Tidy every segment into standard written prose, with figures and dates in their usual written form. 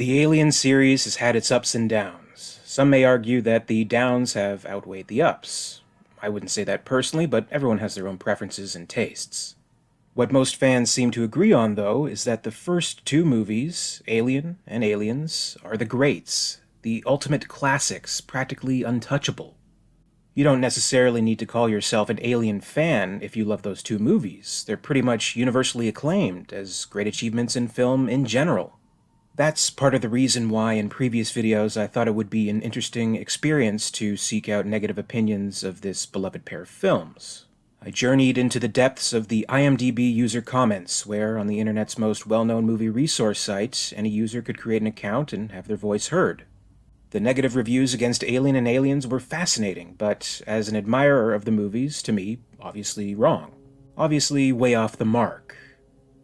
The Alien series has had its ups and downs. Some may argue that the downs have outweighed the ups. I wouldn't say that personally, but everyone has their own preferences and tastes. What most fans seem to agree on, though, is that the first two movies, Alien and Aliens, are the greats, the ultimate classics, practically untouchable. You don't necessarily need to call yourself an Alien fan if you love those two movies. They're pretty much universally acclaimed as great achievements in film in general. That's part of the reason why in previous videos I thought it would be an interesting experience to seek out negative opinions of this beloved pair of films. I journeyed into the depths of the IMDb user comments, where, on the internet's most well-known movie resource site, any user could create an account and have their voice heard. The negative reviews against Alien and Aliens were fascinating, but as an admirer of the movies, to me, obviously wrong. Obviously way off the mark.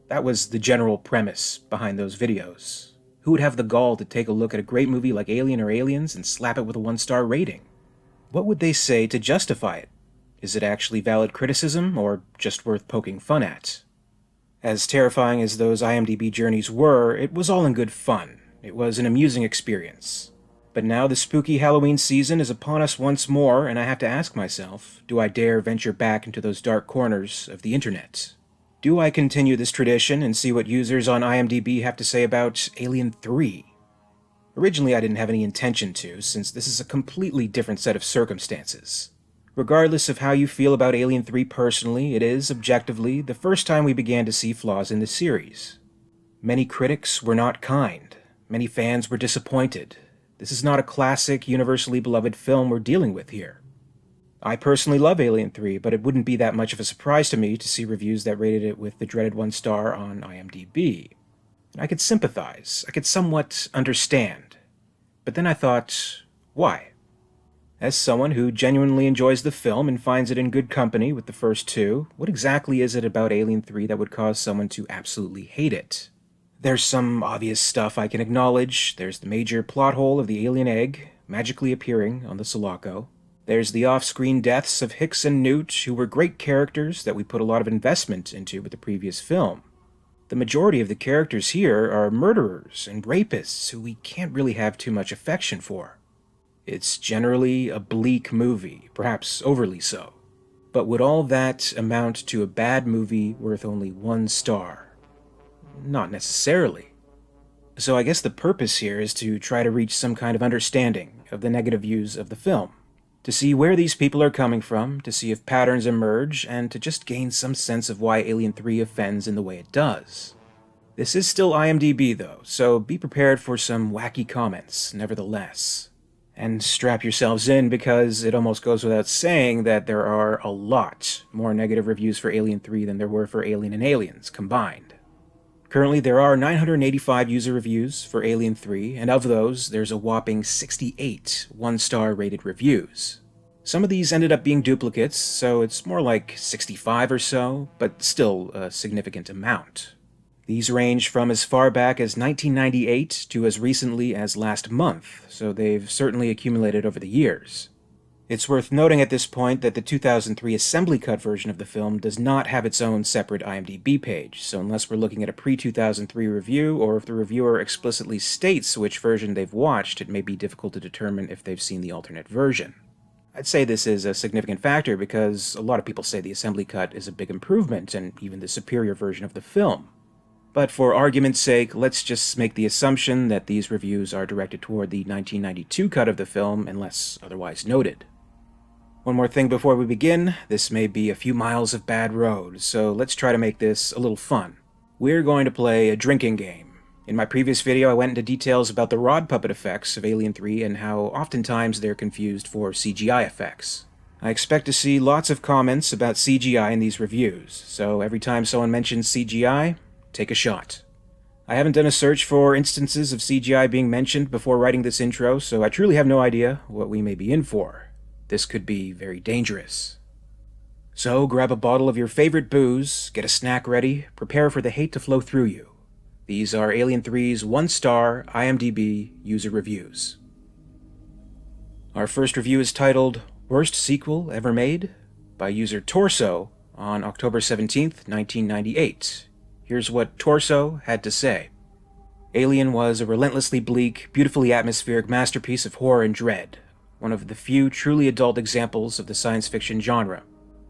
That was the general premise behind those videos. Who would have the gall to take a look at a great movie like Alien or Aliens and slap it with a 1-star rating? What would they say to justify it? Is it actually valid criticism, or just worth poking fun at? As terrifying as those IMDb journeys were, it was all in good fun. It was an amusing experience. But now the spooky Halloween season is upon us once more, and I have to ask myself, do I dare venture back into those dark corners of the internet? Do I continue this tradition and see what users on IMDb have to say about Alien 3? Originally, I didn't have any intention to, since this is a completely different set of circumstances. Regardless of how you feel about Alien 3 personally, it is, objectively, the first time we began to see flaws in the series. Many critics were not kind. Many fans were disappointed. This is not a classic, universally beloved film we're dealing with here. I personally love Alien 3, but it wouldn't be that much of a surprise to me to see reviews that rated it with the dreaded 1-star on IMDb. And I could sympathize. I could somewhat understand. But then I thought, why? As someone who genuinely enjoys the film and finds it in good company with the first two, what exactly is it about Alien 3 that would cause someone to absolutely hate it? There's some obvious stuff I can acknowledge. There's the major plot hole of the alien egg, magically appearing on the Sulaco. There's the off-screen deaths of Hicks and Newt, who were great characters that we put a lot of investment into with the previous film. The majority of the characters here are murderers and rapists who we can't really have too much affection for. It's generally a bleak movie, perhaps overly so. But would all that amount to a bad movie worth only 1 star? Not necessarily. So I guess the purpose here is to try to reach some kind of understanding of the negative views of the film, to see where these people are coming from, to see if patterns emerge, and to just gain some sense of why Alien 3 offends in the way it does. This is still IMDb though, so be prepared for some wacky comments, nevertheless. And strap yourselves in, because it almost goes without saying that there are a lot more negative reviews for Alien 3 than there were for Alien and Aliens combined. Currently, there are 985 user reviews for Alien 3, and of those, there's a whopping 68 1-star rated reviews. Some of these ended up being duplicates, so it's more like 65 or so, but still a significant amount. These range from as far back as 1998 to as recently as last month, so they've certainly accumulated over the years. It's worth noting at this point that the 2003 assembly cut version of the film does not have its own separate IMDb page, so unless we're looking at a pre-2003 review, or if the reviewer explicitly states which version they've watched, it may be difficult to determine if they've seen the alternate version. I'd say this is a significant factor because a lot of people say the assembly cut is a big improvement and even the superior version of the film. But for argument's sake, let's just make the assumption that these reviews are directed toward the 1992 cut of the film, unless otherwise noted. One more thing before we begin, this may be a few miles of bad road, so let's try to make this a little fun. We're going to play a drinking game. In my previous video, I went into details about the rod puppet effects of Alien 3 and how oftentimes they're confused for CGI effects. I expect to see lots of comments about CGI in these reviews, so every time someone mentions CGI, take a shot. I haven't done a search for instances of CGI being mentioned before writing this intro, so I truly have no idea what we may be in for. This could be very dangerous. So grab a bottle of your favorite booze, get a snack ready, prepare for the hate to flow through you. These are Alien 3's 1-star IMDb user reviews. Our first review is titled, Worst Sequel Ever Made? By user Torso on October 17th, 1998. Here's what Torso had to say. Alien was a relentlessly bleak, beautifully atmospheric masterpiece of horror and dread, one of the few truly adult examples of the science fiction genre.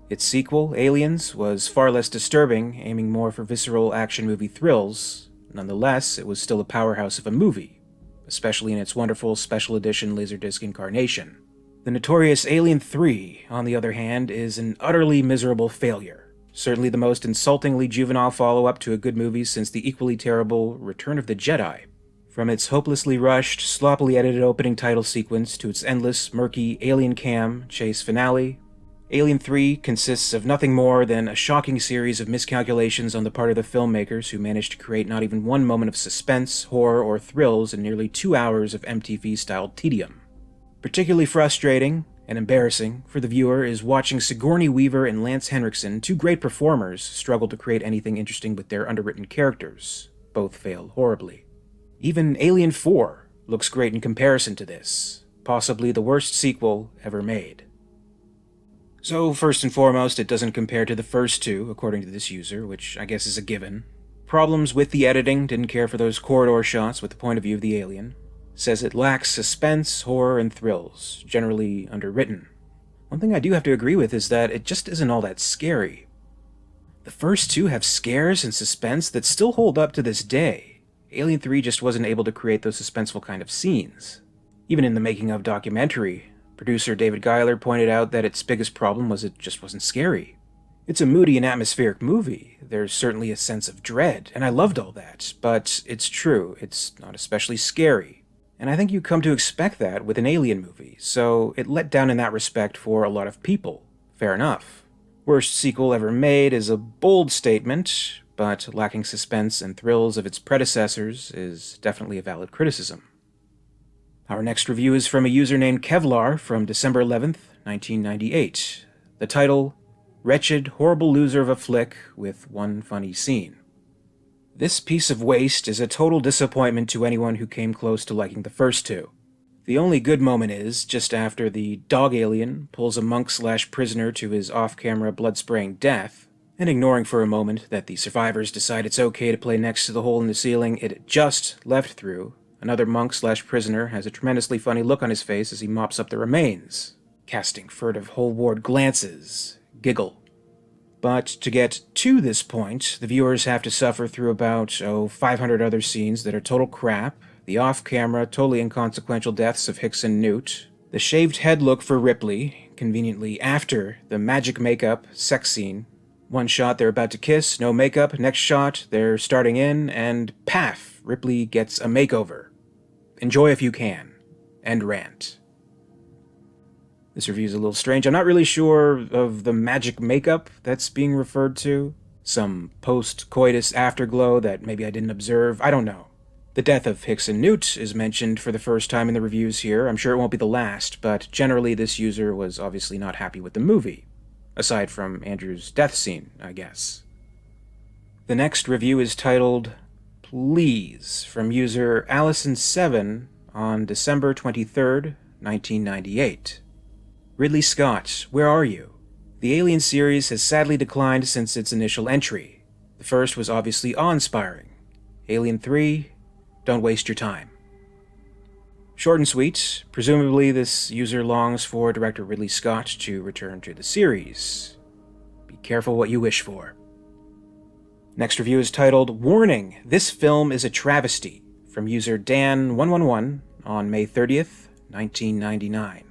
Its sequel, Aliens, was far less disturbing, aiming more for visceral action movie thrills. Nonetheless, it was still a powerhouse of a movie, especially in its wonderful special edition Laserdisc incarnation. The notorious Alien 3, on the other hand, is an utterly miserable failure. Certainly the most insultingly juvenile follow-up to a good movie since the equally terrible Return of the Jedi. From its hopelessly rushed, sloppily edited opening title sequence to its endless, murky alien cam chase finale, Alien 3 consists of nothing more than a shocking series of miscalculations on the part of the filmmakers who managed to create not even one moment of suspense, horror, or thrills in nearly 2 hours of MTV-styled tedium. Particularly frustrating and embarrassing for the viewer is watching Sigourney Weaver and Lance Henriksen, two great performers, struggle to create anything interesting with their underwritten characters. Both fail horribly. Even Alien 4 looks great in comparison to this, possibly the worst sequel ever made. So, first and foremost, it doesn't compare to the first two, according to this user, which I guess is a given. Problems with the editing, didn't care for those corridor shots with the point of view of the alien. Says it lacks suspense, horror, and thrills, generally underwritten. One thing I do have to agree with is that it just isn't all that scary. The first two have scares and suspense that still hold up to this day. Alien 3 just wasn't able to create those suspenseful kind of scenes. Even in the making of documentary, producer David Giler pointed out that its biggest problem was it just wasn't scary. It's a moody and atmospheric movie. There's certainly a sense of dread, and I loved all that, but it's true, it's not especially scary. And I think you come to expect that with an Alien movie, so it let down in that respect for a lot of people. Fair enough. Worst sequel ever made is a bold statement, but lacking suspense and thrills of its predecessors is definitely a valid criticism. Our next review is from a user named Kevlar from December 11th, 1998. The title, Wretched, Horrible Loser of a Flick with One Funny Scene. This piece of waste is a total disappointment to anyone who came close to liking the first two. The only good moment is, just after the dog alien pulls a monk/prisoner to his off-camera blood-spraying death, and ignoring for a moment that the survivors decide it's okay to play next to the hole in the ceiling it just left through, another monk/prisoner has a tremendously funny look on his face as he mops up the remains, casting furtive whole-ward glances, giggle. But to get to this point, the viewers have to suffer through about, 500 other scenes that are total crap, the off-camera, totally inconsequential deaths of Hicks and Newt, the shaved head look for Ripley, conveniently after the magic makeup sex scene. One shot they're about to kiss, no makeup, next shot they're starting in, and paf, Ripley gets a makeover. Enjoy if you can. End rant. This review is a little strange. I'm not really sure of the magic makeup that's being referred to. Some post-coitus afterglow that maybe I didn't observe. I don't know. The death of Hicks and Newt is mentioned for the first time in the reviews here. I'm sure it won't be the last, but generally this user was obviously not happy with the movie. Aside from Andrew's death scene, I guess. The next review is titled, Please, from user Alyssane7 on December 23rd, 1998. Ridley Scott, where are you? The Alien series has sadly declined since its initial entry. The first was obviously awe-inspiring. Alien 3, don't waste your time. Short and sweet, presumably this user longs for director Ridley Scott to return to the series. Be careful what you wish for. Next review is titled, Warning, this film is a travesty, from user Dan111 on May 30th, 1999.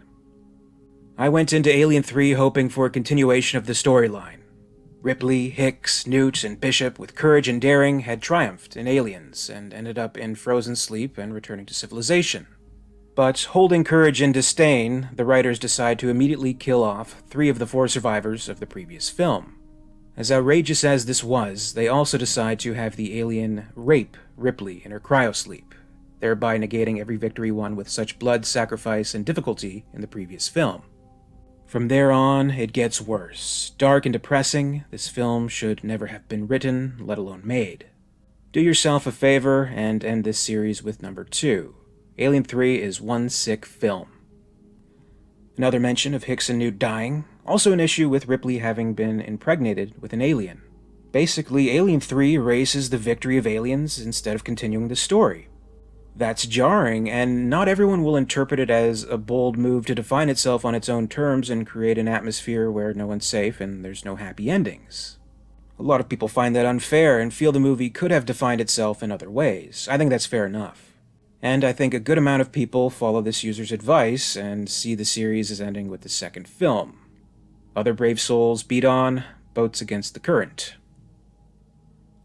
I went into Alien 3 hoping for a continuation of the storyline. Ripley, Hicks, Newt, and Bishop, with courage and daring, had triumphed in Aliens and ended up in frozen sleep and returning to civilization. But holding courage in disdain, the writers decide to immediately kill off 3 of the 4 survivors of the previous film. As outrageous as this was, they also decide to have the alien rape Ripley in her cryosleep, thereby negating every victory won with such blood, sacrifice, and difficulty in the previous film. From there on, it gets worse. Dark and depressing, this film should never have been written, let alone made. Do yourself a favor and end this series with number 2. Alien 3 is one sick film. Another mention of Hicks and Newt dying, also an issue with Ripley having been impregnated with an alien. Basically, Alien 3 erases the victory of aliens instead of continuing the story. That's jarring, and not everyone will interpret it as a bold move to define itself on its own terms and create an atmosphere where no one's safe and there's no happy endings. A lot of people find that unfair and feel the movie could have defined itself in other ways. I think that's fair enough. And I think a good amount of people follow this user's advice and see the series as ending with the second film. Other brave souls beat on, boats against the current.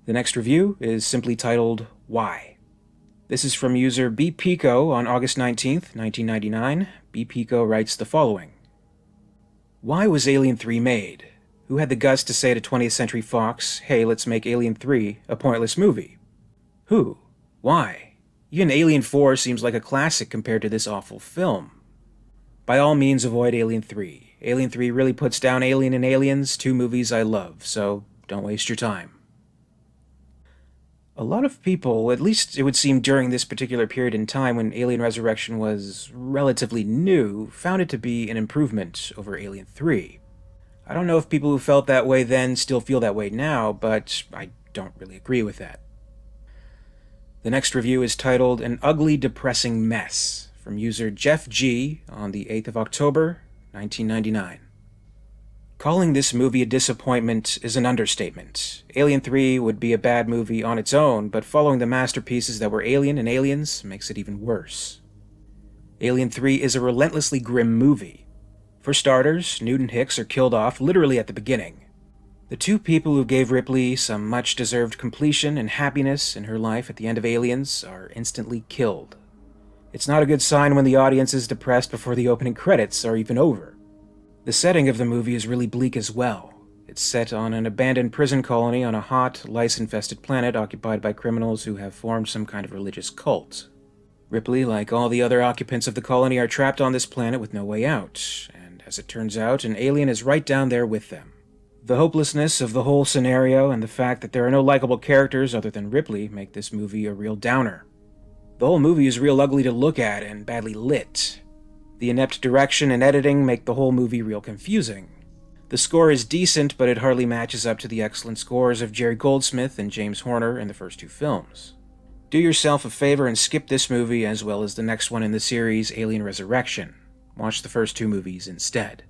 The next review is simply titled, Why? This is from user bpico on August 19th, 1999. bpico writes the following. Why was Alien 3 made? Who had the guts to say to 20th Century Fox, hey, let's make Alien 3 a pointless movie? Who? Why? Even Alien 4 seems like a classic compared to this awful film. By all means, avoid Alien 3. Alien 3 really puts down Alien and Aliens, two movies I love, so don't waste your time. A lot of people, at least it would seem during this particular period in time when Alien Resurrection was relatively new, found it to be an improvement over Alien 3. I don't know if people who felt that way then still feel that way now, but I don't really agree with that. The next review is titled An Ugly, Depressing Mess, from user Jeff G on the 8th of October, 1999. Calling this movie a disappointment is an understatement. Alien 3 would be a bad movie on its own, but following the masterpieces that were Alien and Aliens makes it even worse. Alien 3 is a relentlessly grim movie. For starters, Newt and Hicks are killed off literally at the beginning. The two people who gave Ripley some much-deserved completion and happiness in her life at the end of Aliens are instantly killed. It's not a good sign when the audience is depressed before the opening credits are even over. The setting of the movie is really bleak as well. It's set on an abandoned prison colony on a hot, lice-infested planet occupied by criminals who have formed some kind of religious cult. Ripley, like all the other occupants of the colony, are trapped on this planet with no way out, and as it turns out, an alien is right down there with them. The hopelessness of the whole scenario and the fact that there are no likable characters other than Ripley make this movie a real downer. The whole movie is real ugly to look at and badly lit. The inept direction and editing make the whole movie real confusing. The score is decent, but it hardly matches up to the excellent scores of Jerry Goldsmith and James Horner in the first two films. Do yourself a favor and skip this movie as well as the next one in the series, Alien Resurrection. Watch the first two movies instead.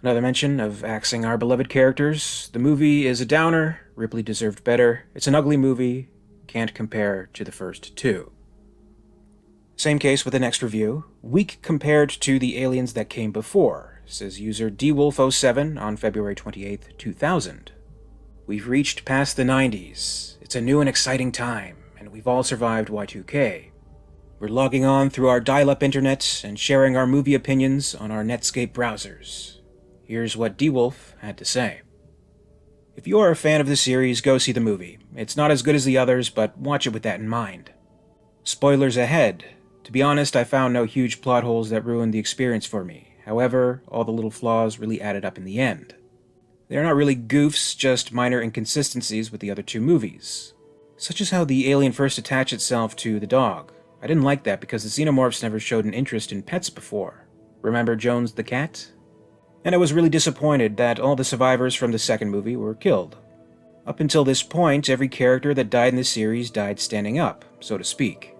Another mention of axing our beloved characters. The movie is a downer. Ripley deserved better. It's an ugly movie. Can't compare to the first two. Same case with the next review. Weak compared to the aliens that came before, says user dwolf07 on February 28th, 2000. We've reached past the 90s. It's a new and exciting time, and we've all survived Y2K. We're logging on through our dial-up internet and sharing our movie opinions on our Netscape browsers. Here's what dwolf had to say. If you are a fan of the series, go see the movie. It's not as good as the others, but watch it with that in mind. Spoilers ahead. To be honest, I found no huge plot holes that ruined the experience for me. However, all the little flaws really added up in the end. They're not really goofs, just minor inconsistencies with the other two movies. Such as how the alien first attached itself to the dog. I didn't like that because the xenomorphs never showed an interest in pets before. Remember Jones the cat? And I was really disappointed that all the survivors from the second movie were killed. Up until this point, every character that died in the series died standing up, so to speak.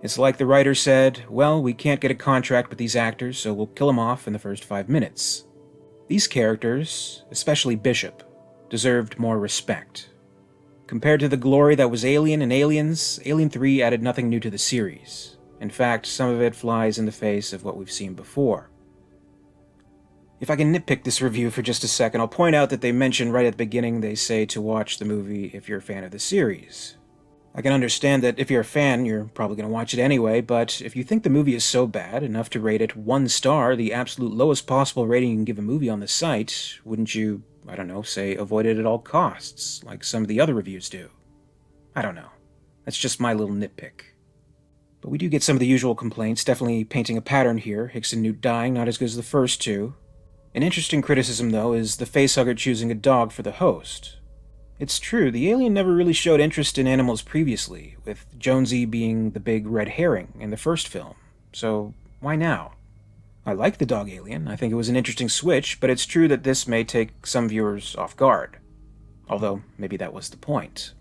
It's like the writer said, well, we can't get a contract with these actors, so we'll kill them off in the first 5 minutes. These characters, especially Bishop, deserved more respect. Compared to the glory that was Alien and Aliens, Alien 3 added nothing new to the series. In fact, some of it flies in the face of what we've seen before. If I can nitpick this review for just a second, I'll point out that they mention right at the beginning they say to watch the movie if you're a fan of the series. I can understand that if you're a fan, you're probably going to watch it anyway, but if you think the movie is so bad, enough to rate it 1 star, the absolute lowest possible rating you can give a movie on the site, wouldn't you, I don't know, say avoid it at all costs, like some of the other reviews do? I don't know. That's just my little nitpick. But we do get some of the usual complaints, definitely painting a pattern here, Hicks and Newt dying, not as good as the first two. An interesting criticism, though, is the facehugger choosing a dog for the host. It's true, the alien never really showed interest in animals previously, with Jonesy being the big red herring in the first film. So, why now? I like the dog alien, I think it was an interesting switch, but it's true that this may take some viewers off guard. Although, maybe that was the point.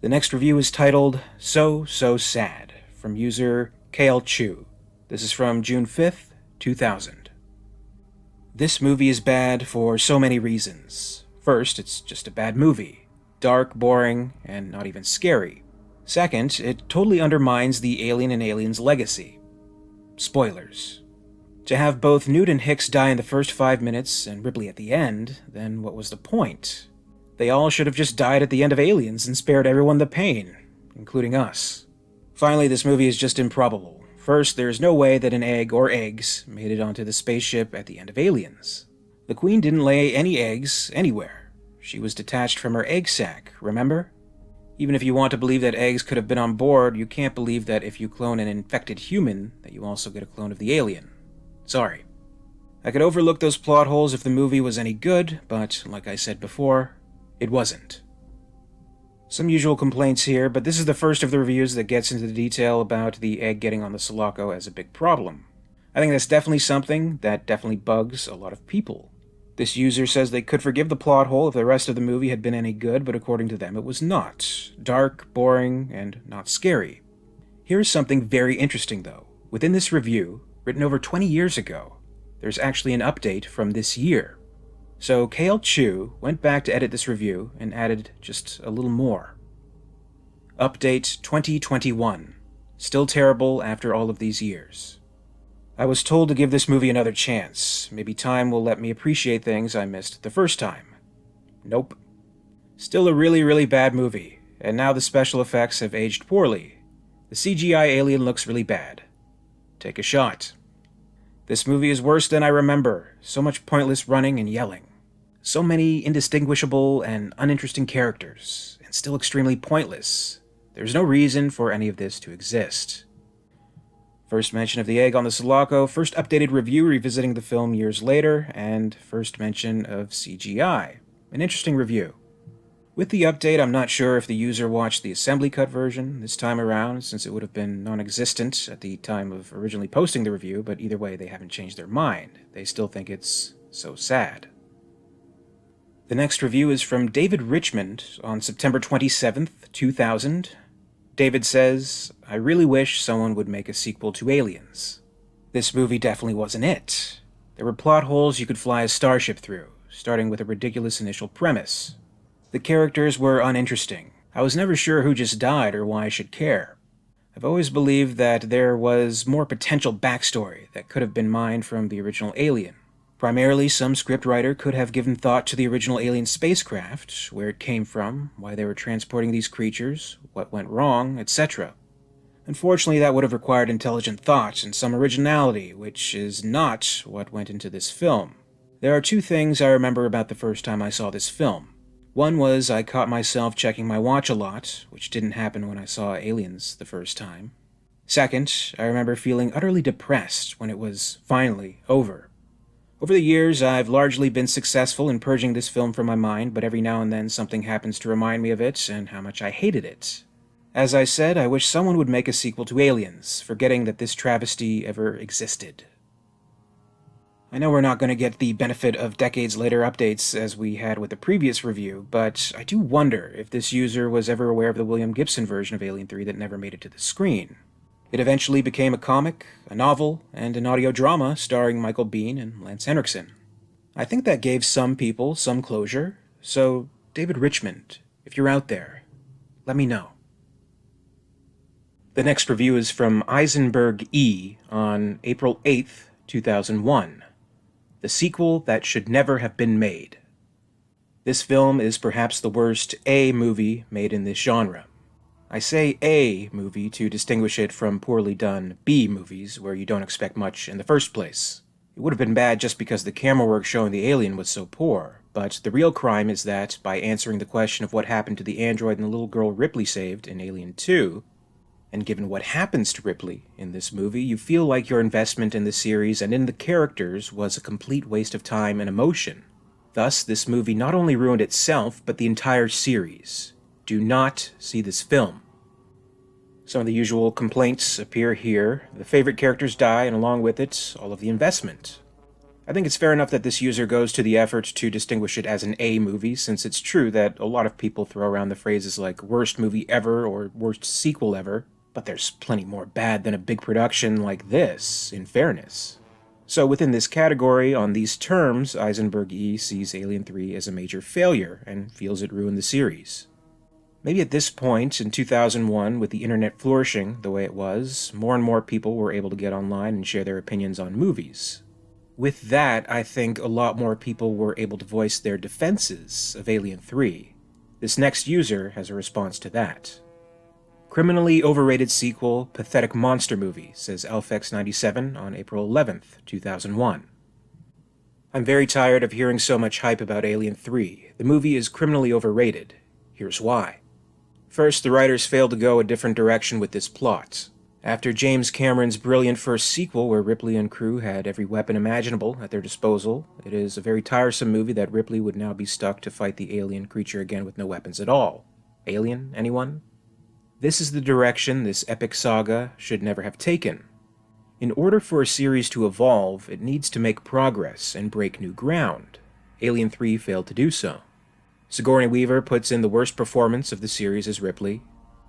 The next review is titled, So Sad, from user KLChew. This is from June 5th, 2000. This movie is bad for so many reasons. First, it's just a bad movie. Dark, boring, and not even scary. Second, it totally undermines the Alien and Aliens legacy. Spoilers. To have both Newt and Hicks die in the first 5 minutes and Ripley at the end, then what was the point? They all should have just died at the end of Aliens and spared everyone the pain, including us. Finally, this movie is just improbable. First, there is no way that an egg or eggs made it onto the spaceship at the end of Aliens. The Queen didn't lay any eggs anywhere. She was detached from her egg sac, remember? Even if you want to believe that eggs could have been on board, you can't believe that if you clone an infected human, that you also get a clone of the alien. Sorry. I could overlook those plot holes if the movie was any good, but like I said before, it wasn't. Some usual complaints here, but this is the first of the reviews that gets into the detail about the egg getting on the Sulaco as a big problem. I think that's definitely something that definitely bugs a lot of people. This user says they could forgive the plot hole if the rest of the movie had been any good, but according to them it was not. Dark, boring, and not scary. Here's something very interesting though. Within this review, written over 20 years ago, there's actually an update from this year. So KLChew went back to edit this review and added just a little more. Update 2021. Still terrible after all of these years. I was told to give this movie another chance. Maybe time will let me appreciate things I missed the first time. Nope. Still a really, really bad movie, and now the special effects have aged poorly. The CGI alien looks really bad. Take a shot. This movie is worse than I remember. So much pointless running and yelling. So many indistinguishable and uninteresting characters, and still extremely pointless. There's no reason for any of this to exist. First mention of the egg on the Sulaco, first updated review revisiting the film years later, and first mention of CGI. An interesting review. With the update, I'm not sure if the user watched the assembly cut version this time around, since it would have been non-existent at the time of originally posting the review, but either way, they haven't changed their mind. They still think it's so sad. The next review is from David Richmond on September 27th, 2000. David says, I really wish someone would make a sequel to Aliens. This movie definitely wasn't it. There were plot holes you could fly a starship through, starting with a ridiculous initial premise. The characters were uninteresting. I was never sure who just died or why I should care. I've always believed that there was more potential backstory that could have been mined from the original Alien. Primarily, some scriptwriter could have given thought to the original alien spacecraft, where it came from, why they were transporting these creatures, what went wrong, etc. Unfortunately, that would have required intelligent thought and some originality, which is not what went into this film. There are two things I remember about the first time I saw this film. One was I caught myself checking my watch a lot, which didn't happen when I saw Aliens the first time. Second, I remember feeling utterly depressed when it was finally over. Over the years, I've largely been successful in purging this film from my mind, but every now and then something happens to remind me of it and how much I hated it. As I said, I wish someone would make a sequel to Aliens, forgetting that this travesty ever existed. I know we're not going to get the benefit of decades later updates as we had with the previous review, but I do wonder if this user was ever aware of the William Gibson version of Alien 3 that never made it to the screen. It eventually became a comic, a novel, and an audio drama starring Michael Biehn and Lance Henriksen. I think that gave some people some closure, so David Richmond, if you're out there, let me know. The next review is from Eisenberg E. on April 8th, 2001. The sequel that should never have been made. This film is perhaps the worst A movie made in this genre. I say A movie to distinguish it from poorly done B movies where you don't expect much in the first place. It would have been bad just because the camera work showing the alien was so poor, but the real crime is that, by answering the question of what happened to the android and the little girl Ripley saved in Alien 2, and given what happens to Ripley in this movie, you feel like your investment in the series and in the characters was a complete waste of time and emotion. Thus, this movie not only ruined itself, but the entire series. Do not see this film. Some of the usual complaints appear here. The favorite characters die, and along with it, all of the investment. I think it's fair enough that this user goes to the effort to distinguish it as an A movie, since it's true that a lot of people throw around the phrases like worst movie ever or worst sequel ever, but there's plenty more bad than a big production like this, in fairness. So within this category, on these terms, Eisenberg E sees Alien 3 as a major failure and feels it ruined the series. Maybe at this point, in 2001, with the internet flourishing the way it was, more and more people were able to get online and share their opinions on movies. With that, I think a lot more people were able to voice their defenses of Alien 3. This next user has a response to that. Criminally overrated sequel, pathetic monster movie, says Elfx97 on April 11th, 2001. I'm very tired of hearing so much hype about Alien 3. The movie is criminally overrated. Here's why. First, the writers failed to go a different direction with this plot. After James Cameron's brilliant first sequel, where Ripley and crew had every weapon imaginable at their disposal, it is a very tiresome movie that Ripley would now be stuck to fight the alien creature again with no weapons at all. Alien, anyone? This is the direction this epic saga should never have taken. In order for a series to evolve, it needs to make progress and break new ground. Alien 3 failed to do so. Sigourney Weaver puts in the worst performance of the series as Ripley.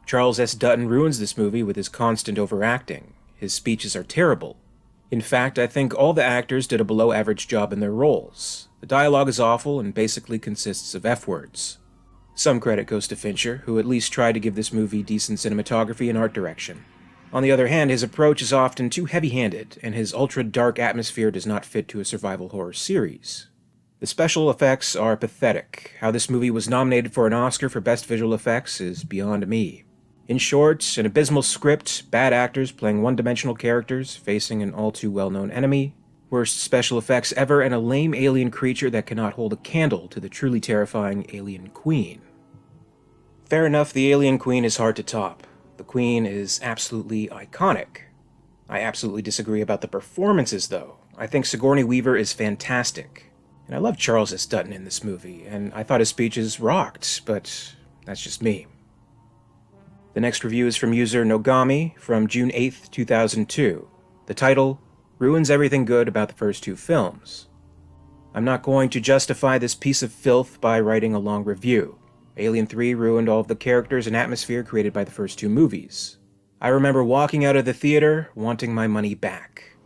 Charles S. Dutton ruins this movie with his constant overacting. His speeches are terrible. In fact, I think all the actors did a below-average job in their roles. The dialogue is awful and basically consists of F-words. Some credit goes to Fincher, who at least tried to give this movie decent cinematography and art direction. On the other hand, his approach is often too heavy-handed, and his ultra-dark atmosphere does not fit to a survival horror series. The special effects are pathetic. How this movie was nominated for an Oscar for Best Visual Effects is beyond me. In short, an abysmal script, bad actors playing one-dimensional characters, facing an all-too-well-known enemy, worst special effects ever, and a lame alien creature that cannot hold a candle to the truly terrifying Alien Queen. Fair enough, the Alien Queen is hard to top. The Queen is absolutely iconic. I absolutely disagree about the performances, though. I think Sigourney Weaver is fantastic. And I love Charles S. Dutton in this movie, and I thought his speeches rocked, but that's just me. The next review is from user Nogami from June 8th, 2002. The title, Ruins Everything Good About the First Two Films. I'm not going to justify this piece of filth by writing a long review. Alien 3 ruined all of the characters and atmosphere created by the first two movies. I remember walking out of the theater wanting my money back.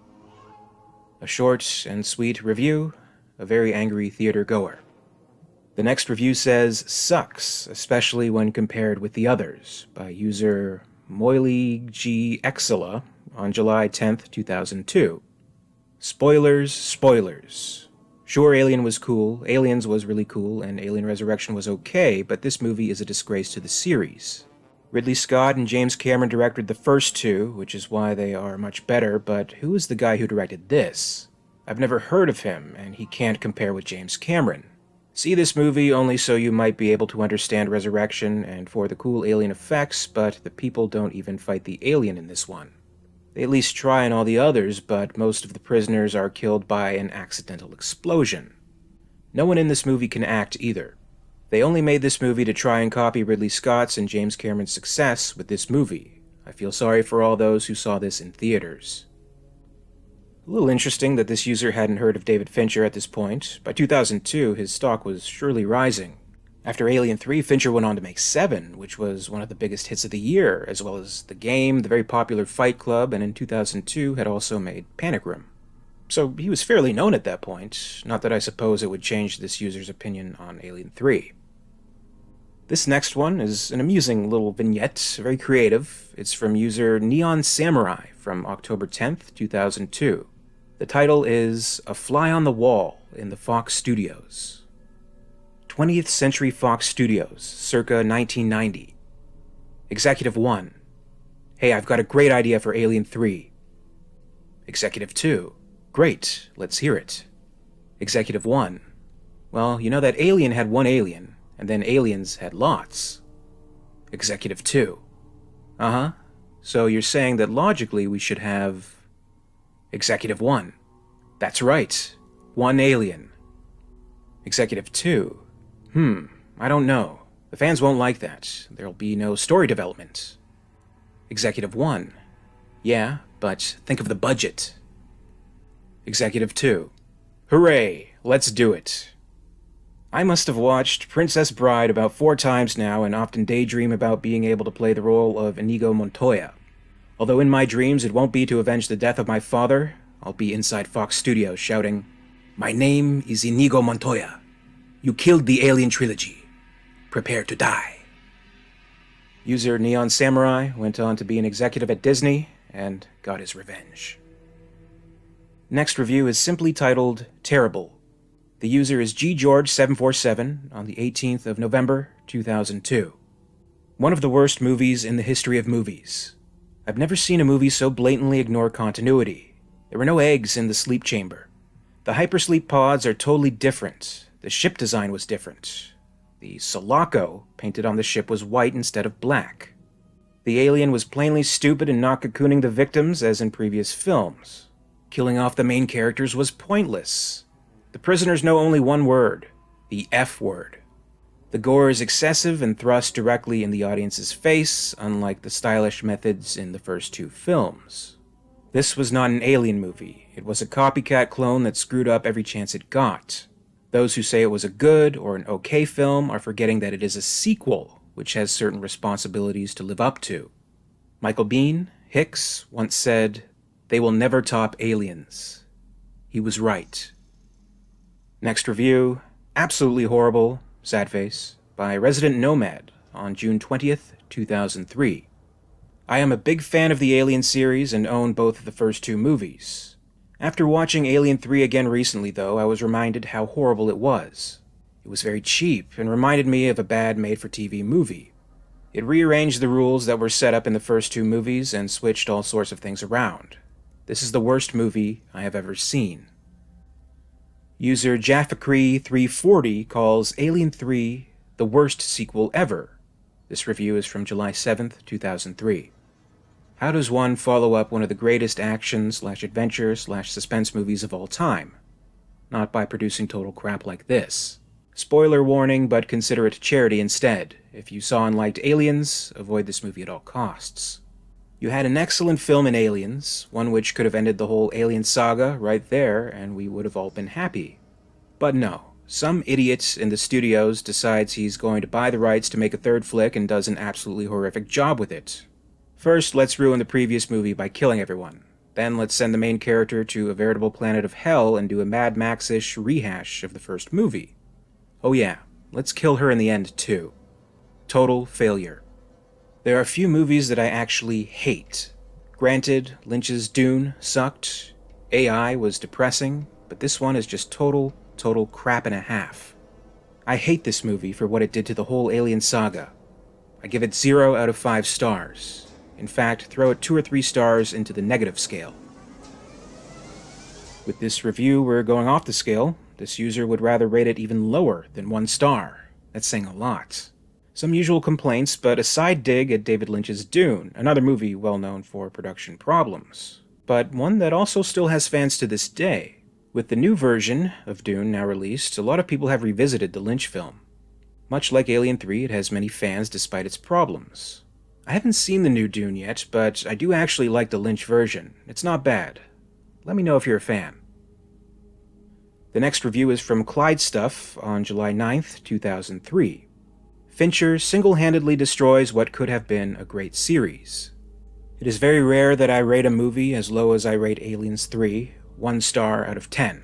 A short and sweet review, a very angry theater goer. The next review says, sucks, especially when compared with the others, by user MoilyGXila on July 10th, 2002. Spoilers, spoilers. Sure, Alien was cool, Aliens was really cool, and Alien Resurrection was okay, but this movie is a disgrace to the series. Ridley Scott and James Cameron directed the first two, which is why they are much better, but who is the guy who directed this? I've never heard of him, and he can't compare with James Cameron. See this movie only so you might be able to understand Resurrection and for the cool alien effects, but the people don't even fight the alien in this one. They at least try in all the others, but most of the prisoners are killed by an accidental explosion. No one in this movie can act either. They only made this movie to try and copy Ridley Scott's and James Cameron's success with this movie. I feel sorry for all those who saw this in theaters. A little interesting that this user hadn't heard of David Fincher at this point. By 2002, his stock was surely rising. After Alien 3, Fincher went on to make Seven, which was one of the biggest hits of the year, as well as The Game, the very popular Fight Club, and in 2002 had also made Panic Room. So he was fairly known at that point, not that I suppose it would change this user's opinion on Alien 3. This next one is an amusing little vignette, very creative. It's from user Neon Samurai from October 10th, 2002. The title is A Fly on the Wall in the Fox Studios. 20th Century Fox Studios, circa 1990. Executive 1. Hey, I've got a great idea for Alien 3. Executive 2. Great, let's hear it. Executive 1. Well, you know that Alien had one alien, and then aliens had lots. Executive 2. Uh-huh. So you're saying that logically we should have... Executive 1. That's right. One alien. Executive 2. I don't know. The fans won't like that. There'll be no story development. Executive 1. Yeah, but think of the budget. Executive 2. Hooray! Let's do it. I must have watched Princess Bride about 4 times now and often daydream about being able to play the role of Inigo Montoya. Although in my dreams it won't be to avenge the death of my father, I'll be inside Fox Studios shouting, "My name is Inigo Montoya. You killed the Alien Trilogy. Prepare to die." User Neon Samurai went on to be an executive at Disney and got his revenge. Next review is simply titled Terrible. The user is GGeorge747 on the 18th of November, 2002. One of the worst movies in the history of movies. I've never seen a movie so blatantly ignore continuity. There were no eggs in the sleep chamber. The hypersleep pods are totally different. The ship design was different. The Sulaco painted on the ship was white instead of black. The alien was plainly stupid and not cocooning the victims as in previous films. Killing off the main characters was pointless. The prisoners know only one word, the F word. The gore is excessive and thrust directly in the audience's face, unlike the stylish methods in the first 2 films. This was not an alien movie. It was a copycat clone that screwed up every chance it got. Those who say it was a good or an okay film are forgetting that it is a sequel, which has certain responsibilities to live up to. Michael Biehn, Hicks, once said, "They will never top Aliens." He was right. Next review, absolutely horrible, sad face, by Resident Nomad on June 20th, 2003. I am a big fan of the Alien series and own both of the first 2 movies. After watching Alien 3 again recently, though, I was reminded how horrible it was. It was very cheap and reminded me of a bad made-for-TV movie. It rearranged the rules that were set up in the first 2 movies and switched all sorts of things around. This is the worst movie I have ever seen. User Jaffar Cree 340 calls Alien 3 the worst sequel ever. This review is from July 7th, 2003. How does one follow up one of the greatest action/adventure/suspense movies of all time? Not by producing total crap like this. Spoiler warning, but consider it charity instead. If you saw and liked Aliens, avoid this movie at all costs. You had an excellent film in Aliens, one which could have ended the whole Alien saga right there, and we would have all been happy. But no, some idiot in the studios decides he's going to buy the rights to make a 3rd flick and does an absolutely horrific job with it. First, let's ruin the previous movie by killing everyone. Then let's send the main character to a veritable planet of hell and do a Mad Max-ish rehash of the first movie. Oh yeah, let's kill her in the end too. Total failure. There are few movies that I actually hate. Granted, Lynch's Dune sucked, AI was depressing, but this one is just total crap and a half. I hate this movie for what it did to the whole Alien saga. I give it 0 out of 5 stars. In fact, throw it 2 or 3 stars into the negative scale. With this review, we're going off the scale. This user would rather rate it even lower than 1 star. That's saying a lot. Some usual complaints, but a side dig at David Lynch's Dune, another movie well known for production problems. But one that also still has fans to this day. With the new version of Dune now released, a lot of people have revisited the Lynch film. Much like Alien 3, it has many fans despite its problems. I haven't seen the new Dune yet, but I do actually like the Lynch version. It's not bad. Let me know if you're a fan. The next review is from Clyde Stuff on July 9th, 2003. Fincher single-handedly destroys what could have been a great series. It is very rare that I rate a movie as low as I rate Aliens 3, 1 star out of 10.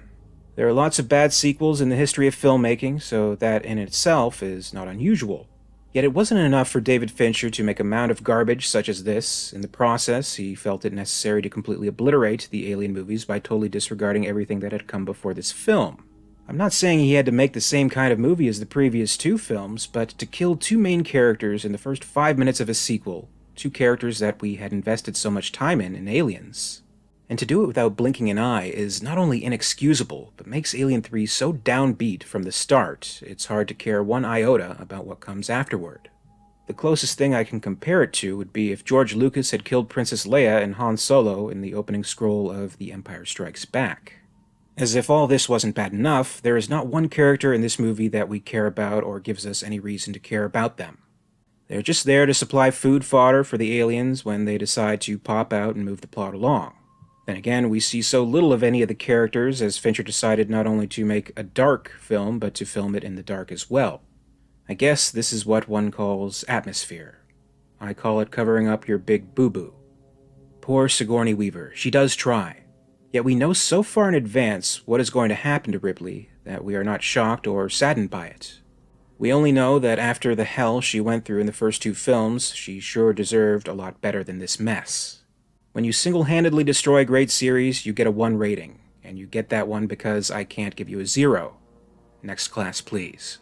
There are lots of bad sequels in the history of filmmaking, so that in itself is not unusual. Yet it wasn't enough for David Fincher to make a mound of garbage such as this. In the process, he felt it necessary to completely obliterate the Alien movies by totally disregarding everything that had come before this film. I'm not saying he had to make the same kind of movie as the previous 2 films, but to kill 2 main characters in the first 5 minutes of a sequel, 2 characters that we had invested so much time in Aliens. And to do it without blinking an eye is not only inexcusable, but makes Alien 3 so downbeat from the start, it's hard to care 1 iota about what comes afterward. The closest thing I can compare it to would be if George Lucas had killed Princess Leia and Han Solo in the opening scroll of The Empire Strikes Back. As if all this wasn't bad enough, there is not one character in this movie that we care about or gives us any reason to care about them. They're just there to supply food fodder for the aliens when they decide to pop out and move the plot along. Then again, we see so little of any of the characters as Fincher decided not only to make a dark film, but to film it in the dark as well. I guess this is what one calls atmosphere. I call it covering up your big boo-boo. Poor Sigourney Weaver, she does try. Yet we know so far in advance what is going to happen to Ripley that we are not shocked or saddened by it. We only know that after the hell she went through in the first two films, she sure deserved a lot better than this mess. When you single-handedly destroy a great series, you get a 1 rating, and you get that one because I can't give you a 0. Next class, please.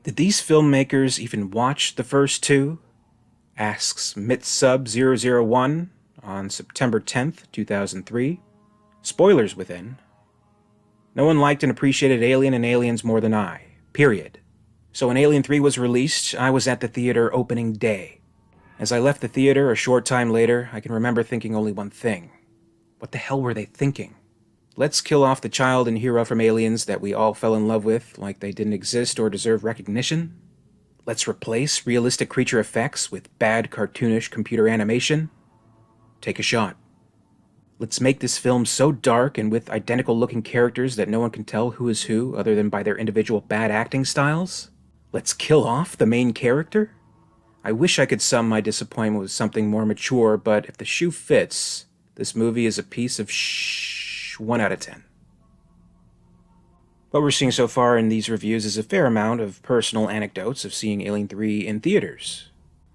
Did these filmmakers even watch the first two? Asks MitSub001 on September 10th, 2003. Spoilers within. No one liked and appreciated Alien and Aliens more than I. Period. So when Alien 3 was released, I was at the theater opening day. As I left the theater a short time later, I can remember thinking only one thing. What the hell were they thinking? Let's kill off the child and hero from Aliens that we all fell in love with like they didn't exist or deserve recognition? Let's replace realistic creature effects with bad cartoonish computer animation? Take a shot. Let's make this film so dark and with identical-looking characters that no one can tell who is who other than by their individual bad acting styles? Let's kill off the main character? I wish I could sum my disappointment with something more mature, but if the shoe fits, this movie is a piece of 1 out of 10. What we're seeing so far in these reviews is a fair amount of personal anecdotes of seeing Alien 3 in theaters.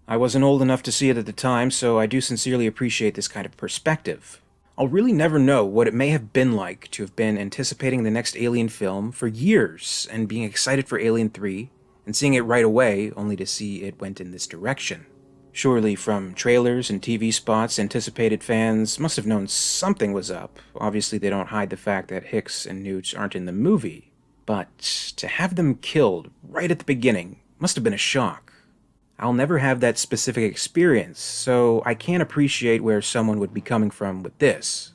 I wasn't old enough to see it at the time, so I do sincerely appreciate this kind of perspective. I'll really never know what it may have been like to have been anticipating the next Alien film for years and being excited for Alien 3 and seeing it right away only to see it went in this direction. Surely from trailers and TV spots, anticipated fans must have known something was up. Obviously they don't hide the fact that Hicks and Newt aren't in the movie, but to have them killed right at the beginning must have been a shock. I'll never have that specific experience, so I can't appreciate where someone would be coming from with this.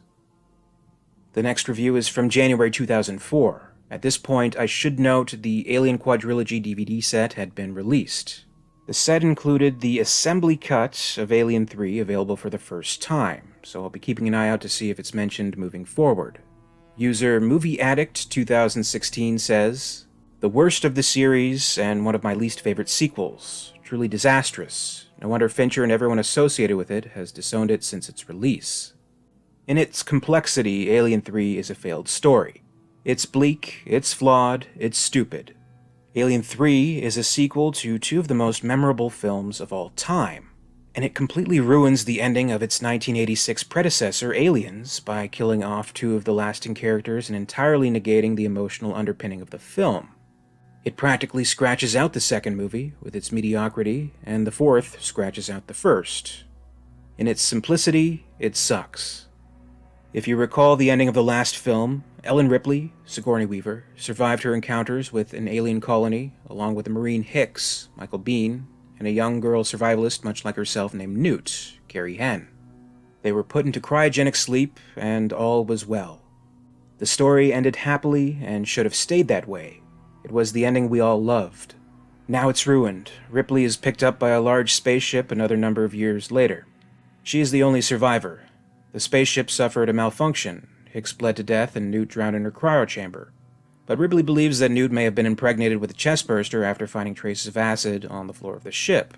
The next review is from January 2004. At this point, I should note the Alien Quadrilogy DVD set had been released. The set included the assembly cut of Alien 3 available for the first time, so I'll be keeping an eye out to see if it's mentioned moving forward. User Movie Addict 2016 says, "The worst of the series and one of my least favorite sequels. Truly disastrous. No wonder Fincher and everyone associated with it has disowned it since its release. In its complexity, Alien 3 is a failed story. It's bleak, it's flawed, it's stupid. Alien 3 is a sequel to two of the most memorable films of all time, and it completely ruins the ending of its 1986 predecessor, Aliens, by killing off two of the lasting characters and entirely negating the emotional underpinning of the film. It practically scratches out the second movie with its mediocrity, and the fourth scratches out the first. In its simplicity, it sucks. If you recall the ending of the last film, Ellen Ripley, Sigourney Weaver, survived her encounters with an alien colony, along with the Marine Hicks, Michael Biehn, and a young girl survivalist much like herself named Newt, Carrie Henn. They were put into cryogenic sleep, and all was well. The story ended happily and should have stayed that way. It was the ending we all loved. Now it's ruined. Ripley is picked up by a large spaceship another number of years later. She is the only survivor. The spaceship suffered a malfunction. Hicks bled to death and Newt drowned in her cryochamber. But Ripley believes that Newt may have been impregnated with a chestburster after finding traces of acid on the floor of the ship.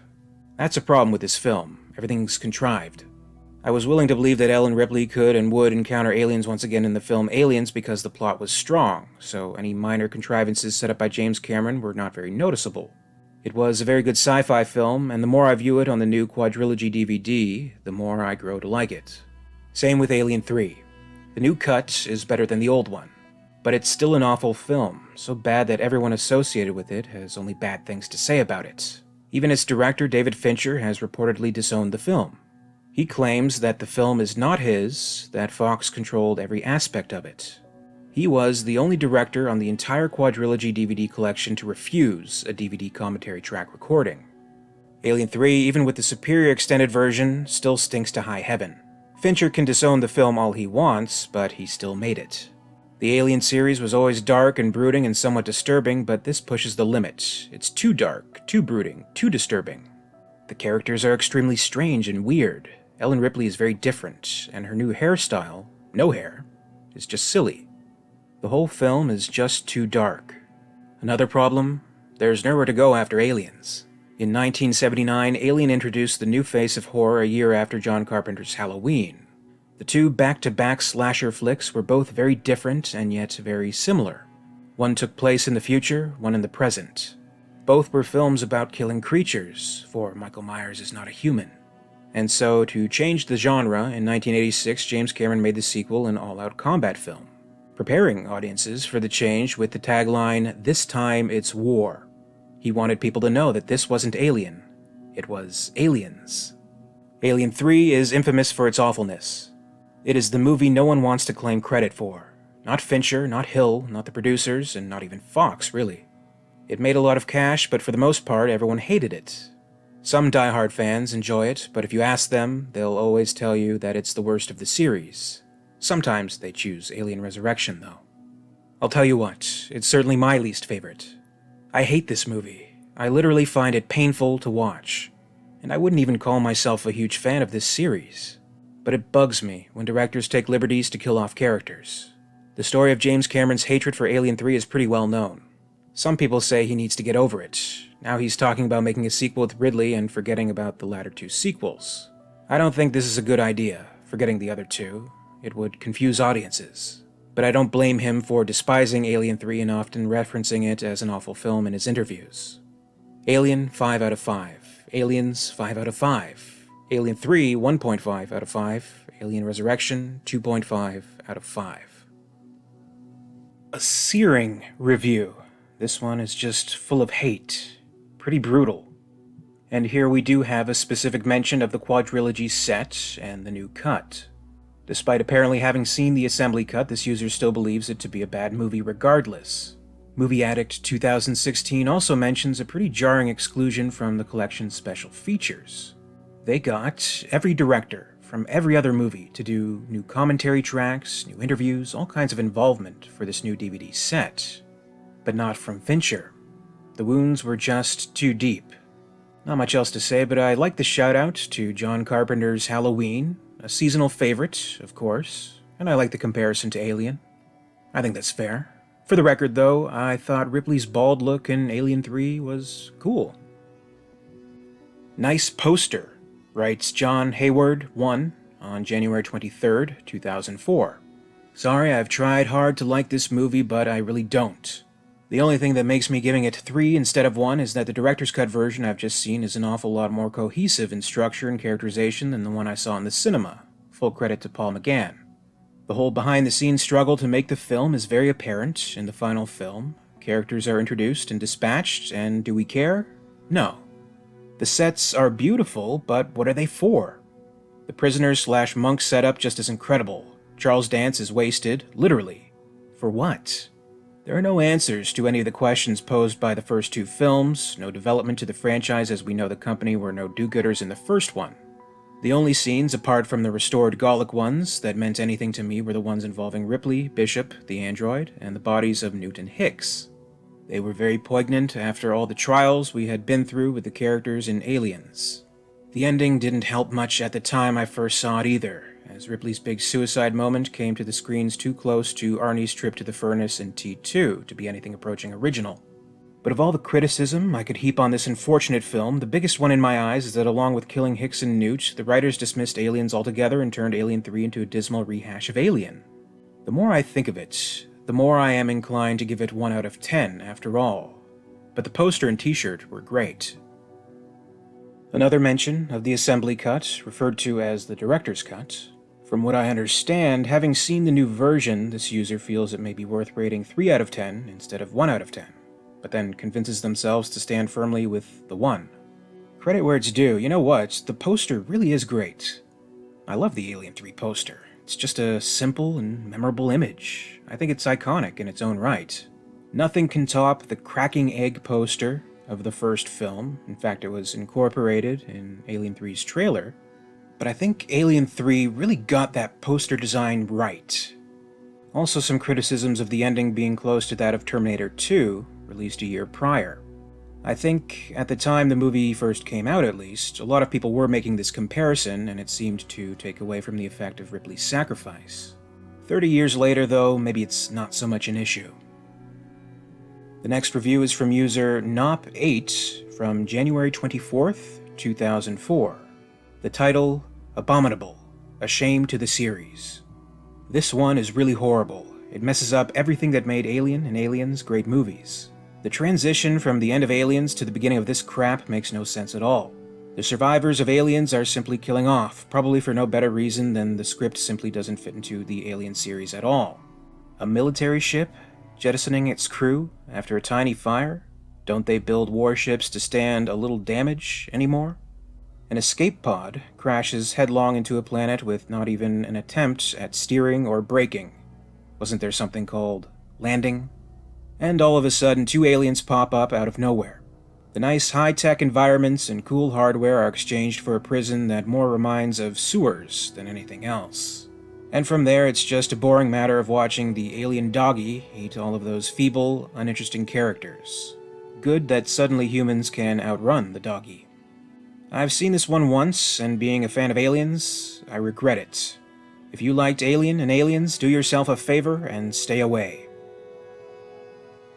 That's a problem with this film. Everything's contrived. I was willing to believe that Ellen Ripley could and would encounter aliens once again in the film Aliens because the plot was strong, so any minor contrivances set up by James Cameron were not very noticeable. It was a very good sci-fi film, and the more I view it on the new Quadrilogy DVD, the more I grow to like it. Same with Alien 3. The new cut is better than the old one, but it's still an awful film, so bad that everyone associated with it has only bad things to say about it. Even its director, David Fincher, has reportedly disowned the film. He claims that the film is not his, that Fox controlled every aspect of it. He was the only director on the entire Quadrilogy DVD collection to refuse a DVD commentary track recording. Alien 3, even with the superior extended version, still stinks to high heaven. Fincher can disown the film all he wants, but he still made it. The Alien series was always dark and brooding and somewhat disturbing, but this pushes the limit. It's too dark, too brooding, too disturbing. The characters are extremely strange and weird. Ellen Ripley is very different, and her new hairstyle, no hair, is just silly. The whole film is just too dark. Another problem, there's nowhere to go after Aliens. In 1979, Alien introduced the new face of horror a year after John Carpenter's Halloween. The two back-to-back slasher flicks were both very different and yet very similar. One took place in the future, one in the present. Both were films about killing creatures, for Michael Myers is not a human. And so, to change the genre, in 1986, James Cameron made the sequel an all-out combat film, preparing audiences for the change with the tagline, "This time it's war." He wanted people to know that this wasn't Alien, it was Aliens. Alien 3 is infamous for its awfulness. It is the movie no one wants to claim credit for. Not Fincher, not Hill, not the producers, and not even Fox, really. It made a lot of cash, but for the most part, everyone hated it. Some die-hard fans enjoy it, but if you ask them, they'll always tell you that it's the worst of the series. Sometimes they choose Alien Resurrection, though. I'll tell you what, it's certainly my least favorite. I hate this movie. I literally find it painful to watch. And I wouldn't even call myself a huge fan of this series. But it bugs me when directors take liberties to kill off characters. The story of James Cameron's hatred for Alien 3 is pretty well known. Some people say he needs to get over it. Now he's talking about making a sequel with Ridley and forgetting about the latter two sequels. I don't think this is a good idea, forgetting the other two. It would confuse audiences. But I don't blame him for despising Alien 3 and often referencing it as an awful film in his interviews. Alien, 5 out of 5. Aliens, 5 out of 5. Alien 3, 1.5 out of 5. Alien Resurrection, 2.5 out of 5. A searing review. This one is just full of hate. Pretty brutal. And here we do have a specific mention of the quadrilogy set and the new cut. Despite apparently having seen the assembly cut, this user still believes it to be a bad movie regardless. Movie Addict 2016 also mentions a pretty jarring exclusion from the collection's special features. They got every director from every other movie to do new commentary tracks, new interviews, all kinds of involvement for this new DVD set. But not from Fincher. The wounds were just too deep. Not much else to say, but I like the shout-out to John Carpenter's Halloween, a seasonal favorite, of course, and I like the comparison to Alien. I think that's fair. For the record, though, I thought Ripley's bald look in Alien 3 was cool. Nice poster, writes John Hayward 1 on January 23rd, 2004. Sorry, I've tried hard to like this movie, but I really don't. The only thing that makes me giving it 3 instead of 1 is that the director's cut version I've just seen is an awful lot more cohesive in structure and characterization than the one I saw in the cinema. Full credit to Paul McGann. The whole behind-the-scenes struggle to make the film is very apparent in the final film. Characters are introduced and dispatched, and do we care? No. The sets are beautiful, but what are they for? The prisoners/monk setup just is incredible. Charles Dance is wasted, literally. For what? There are no answers to any of the questions posed by the first two films, no development to the franchise as we know the company were no do-gooders in the first one. The only scenes, apart from the restored Gallic ones, that meant anything to me were the ones involving Ripley, Bishop, the android, and the bodies of Newt and Hicks. They were very poignant after all the trials we had been through with the characters in Aliens. The ending didn't help much at the time I first saw it either, as Ripley's big suicide moment came to the screens too close to Arnie's trip to the furnace in T2 to be anything approaching original. But of all the criticism I could heap on this unfortunate film, the biggest one in my eyes is that along with killing Hicks and Newt, the writers dismissed Aliens altogether and turned Alien 3 into a dismal rehash of Alien. The more I think of it, the more I am inclined to give it 1 out of 10 after all. But the poster and t-shirt were great. Another mention of the assembly cut, referred to as the director's cut. From what I understand, having seen the new version, this user feels it may be worth rating 3 out of 10 instead of 1 out of 10, but then convinces themselves to stand firmly with the 1. Credit where it's due, you know what, the poster really is great. I love the Alien 3 poster. It's just a simple and memorable image. I think it's iconic in its own right. Nothing can top the cracking egg poster of the first film. In fact, it was incorporated in Alien 3's trailer. But I think Alien 3 really got that poster design right. Also some criticisms of the ending being close to that of Terminator 2, released a year prior. I think at the time the movie first came out, at least, a lot of people were making this comparison, and it seemed to take away from the effect of Ripley's sacrifice. 30 years later, though, maybe it's not so much an issue. The next review is from user Nop8 from January 24th, 2004. The title, Abominable, a shame to the series. This one is really horrible. It messes up everything that made Alien and Aliens great movies. The transition from the end of Aliens to the beginning of this crap makes no sense at all. The survivors of Aliens are simply killing off, probably for no better reason than the script simply doesn't fit into the Alien series at all. A military ship jettisoning its crew after a tiny fire? Don't they build warships to stand a little damage anymore? An escape pod crashes headlong into a planet with not even an attempt at steering or braking. Wasn't there something called landing? And all of a sudden, 2 aliens pop up out of nowhere. The nice high-tech environments and cool hardware are exchanged for a prison that more reminds of sewers than anything else. And from there, it's just a boring matter of watching the alien doggy eat all of those feeble, uninteresting characters. Good that suddenly humans can outrun the doggy. I've seen this one once, and being a fan of Aliens, I regret it. If you liked Alien and Aliens, do yourself a favor and stay away.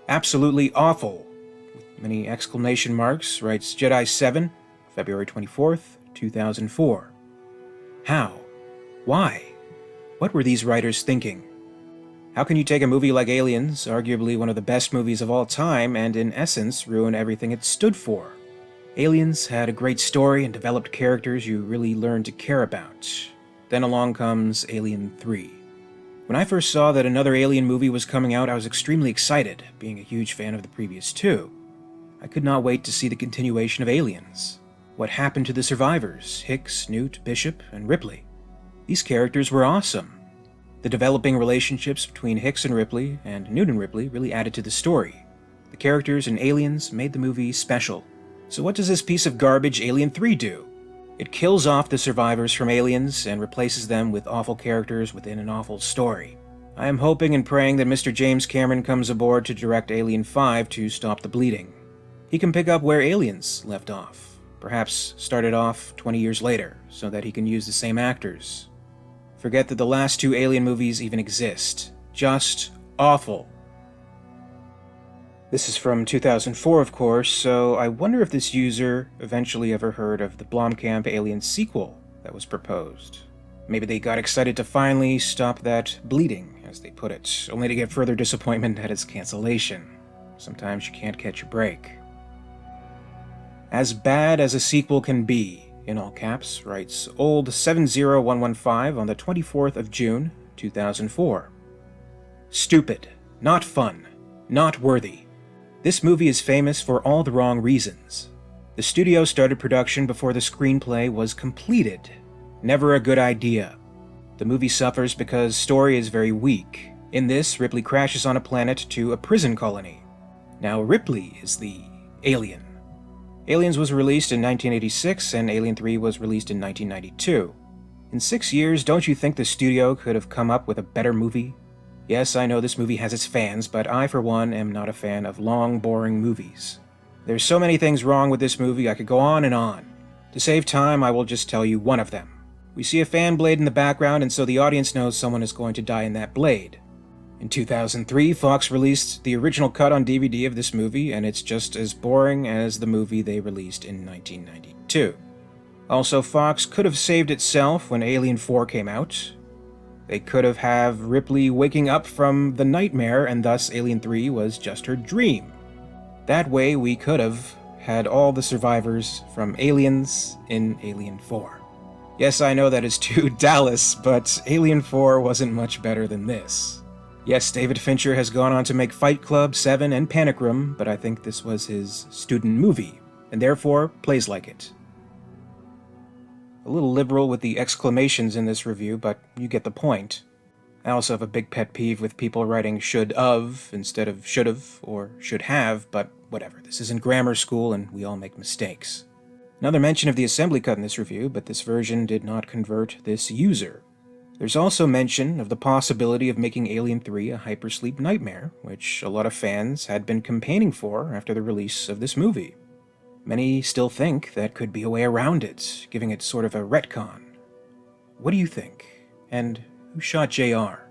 Absolutely awful, with many exclamation marks, writes Jedi7, February 24th, 2004. How? Why? What were these writers thinking? How can you take a movie like Aliens, arguably one of the best movies of all time, and in essence ruin everything it stood for? Aliens had a great story and developed characters you really learned to care about. Then along comes Alien 3. When I first saw that another Alien movie was coming out, I was extremely excited, being a huge fan of the previous 2. I could not wait to see the continuation of Aliens. What happened to the survivors, Hicks, Newt, Bishop, and Ripley? These characters were awesome. The developing relationships between Hicks and Ripley, and Newt and Ripley, really added to the story. The characters in Aliens made the movie special. So what does this piece of garbage Alien 3 do? It kills off the survivors from Aliens and replaces them with awful characters within an awful story. I am hoping and praying that Mr. James Cameron comes aboard to direct Alien 5 to stop the bleeding. He can pick up where Aliens left off, perhaps start it off 20 years later, so that he can use the same actors. Forget that the last 2 Alien movies even exist. Just awful. This is from 2004, of course, so I wonder if this user eventually ever heard of the Blomkamp Alien sequel that was proposed. Maybe they got excited to finally stop that bleeding, as they put it, only to get further disappointment at its cancellation. Sometimes you can't catch a break. As bad as a sequel can be, in all caps, writes Old 70115 on the 24th of June, 2004. Stupid, not fun, not worthy. This movie is famous for all the wrong reasons. The studio started production before the screenplay was completed. Never a good idea. The movie suffers because story is very weak. In this, Ripley crashes on a planet to a prison colony. Now Ripley is the alien. Aliens was released in 1986 and Alien 3 was released in 1992. In 6 years, don't you think the studio could have come up with a better movie? Yes, I know this movie has its fans, but I, for one, am not a fan of long, boring movies. There's so many things wrong with this movie, I could go on and on. To save time, I will just tell you one of them. We see a fan blade in the background, and so the audience knows someone is going to die in that blade. In 2003, Fox released the original cut on DVD of this movie, and it's just as boring as the movie they released in 1992. Also, Fox could have saved itself when Alien 4 came out. They could have Ripley waking up from the nightmare, and thus Alien 3 was just her dream. That way, we could have had all the survivors from Aliens in Alien 4. Yes, I know that is too Dallas, but Alien 4 wasn't much better than this. Yes, David Fincher has gone on to make Fight Club, Seven, and Panic Room, but I think this was his student movie, and therefore plays like it. A little liberal with the exclamations in this review, but you get the point. I also have a big pet peeve with people writing should of instead of should have or should have, but whatever. This isn't grammar school and we all make mistakes. Another mention of the assembly cut in this review, but this version did not convert this user. There's also mention of the possibility of making Alien 3 a hypersleep nightmare, which a lot of fans had been campaigning for after the release of this movie. Many still think that could be a way around it, giving it sort of a retcon. What do you think? And who shot JR?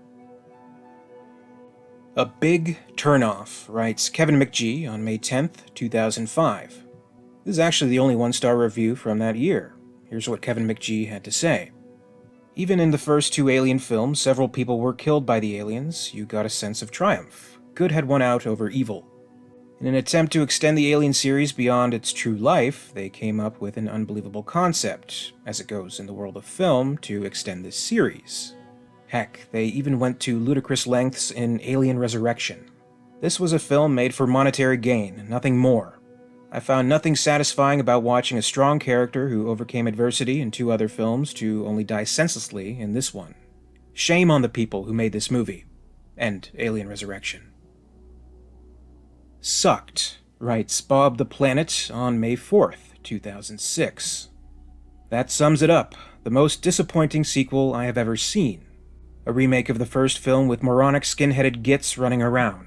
A big turnoff, writes Kevin McGee on May 10th, 2005. This is actually the only one-star review from that year. Here's what Kevin McGee had to say. Even in the first two Alien films, several people were killed by the aliens. You got a sense of triumph. Good had won out over evil. In an attempt to extend the Alien series beyond its true life, they came up with an unbelievable concept, as it goes in the world of film, to extend this series. Heck, they even went to ludicrous lengths in Alien Resurrection. This was a film made for monetary gain, nothing more. I found nothing satisfying about watching a strong character who overcame adversity in two other films to only die senselessly in this one. Shame on the people who made this movie. And Alien Resurrection. Sucked, writes Bob the Planet on May 4th, 2006. That sums it up. The most disappointing sequel I have ever seen. A remake of the first film with moronic skin-headed gits running around.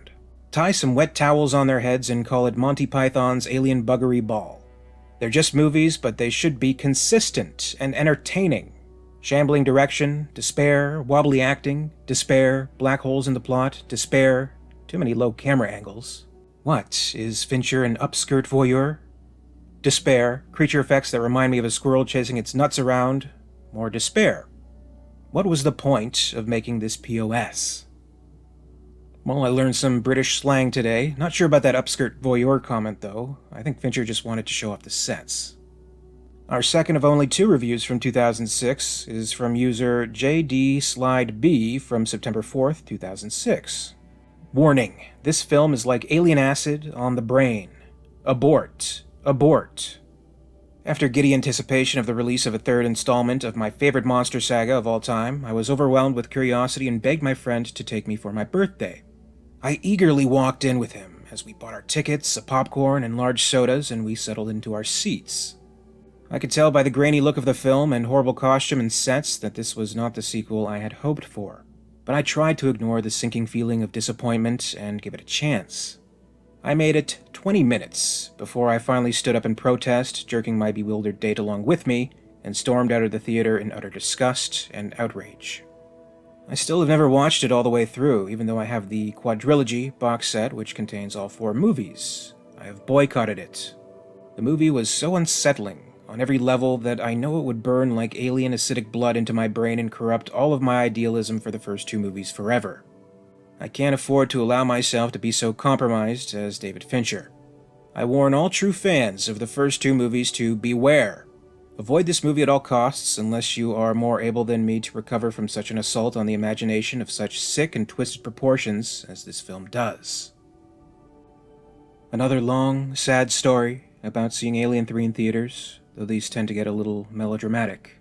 Tie some wet towels on their heads and call it Monty Python's Alien Buggery Ball. They're just movies, but they should be consistent and entertaining. Shambling direction, despair, wobbly acting, despair, black holes in the plot, despair, too many low camera angles. What, is Fincher an upskirt voyeur? Despair, creature effects that remind me of a squirrel chasing its nuts around, more despair. What was the point of making this POS? Well, I learned some British slang today. Not sure about that upskirt voyeur comment, though. I think Fincher just wanted to show off the sets. Our second of only two reviews from 2006 is from user JD_SlideB from September 4th, 2006. Warning, this film is like alien acid on the brain. Abort. Abort. After giddy anticipation of the release of a third installment of my favorite monster saga of all time, I was overwhelmed with curiosity and begged my friend to take me for my birthday. I eagerly walked in with him as we bought our tickets, a popcorn, and large sodas, and we settled into our seats. I could tell by the grainy look of the film and horrible costume and sets that this was not the sequel I had hoped for, but I tried to ignore the sinking feeling of disappointment and give it a chance. I made it 20 minutes before I finally stood up in protest, jerking my bewildered date along with me, and stormed out of the theater in utter disgust and outrage. I still have never watched it all the way through, even though I have the quadrilogy box set which contains all 4 movies. I have boycotted it. The movie was so unsettling on every level that I know it would burn like alien acidic blood into my brain and corrupt all of my idealism for the first 2 movies forever. I can't afford to allow myself to be so compromised as David Fincher. I warn all true fans of the first 2 movies to beware. Avoid this movie at all costs unless you are more able than me to recover from such an assault on the imagination of such sick and twisted proportions as this film does. Another long, sad story about seeing Alien 3 in theaters, though these tend to get a little melodramatic.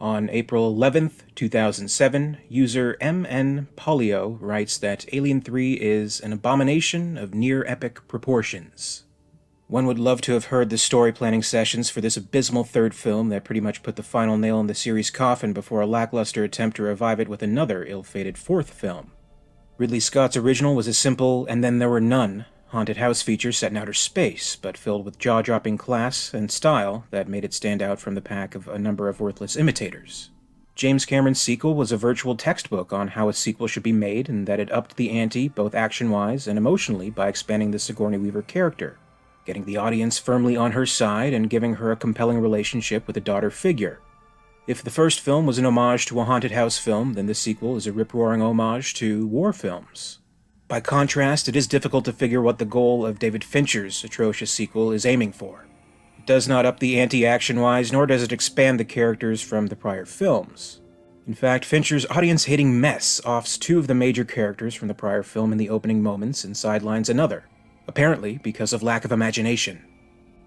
On April 11th, 2007, user N Polio writes that Alien 3 is an abomination of near-epic proportions. One would love to have heard the story planning sessions for this abysmal third film that pretty much put the final nail in the series' coffin before a lackluster attempt to revive it with another ill-fated fourth film. Ridley Scott's original was a simple, and then there were none, haunted house feature set in outer space, but filled with jaw-dropping class and style that made it stand out from the pack of a number of worthless imitators. James Cameron's sequel was a virtual textbook on how a sequel should be made, and that it upped the ante both action-wise and emotionally by expanding the Sigourney Weaver character, getting the audience firmly on her side and giving her a compelling relationship with a daughter figure. If the first film was an homage to a haunted house film, then the sequel is a rip-roaring homage to war films. By contrast, it is difficult to figure what the goal of David Fincher's atrocious sequel is aiming for. It does not up the ante action-wise, nor does it expand the characters from the prior films. In fact, Fincher's audience-hating mess offs 2 of the major characters from the prior film in the opening moments and sidelines another, apparently because of lack of imagination.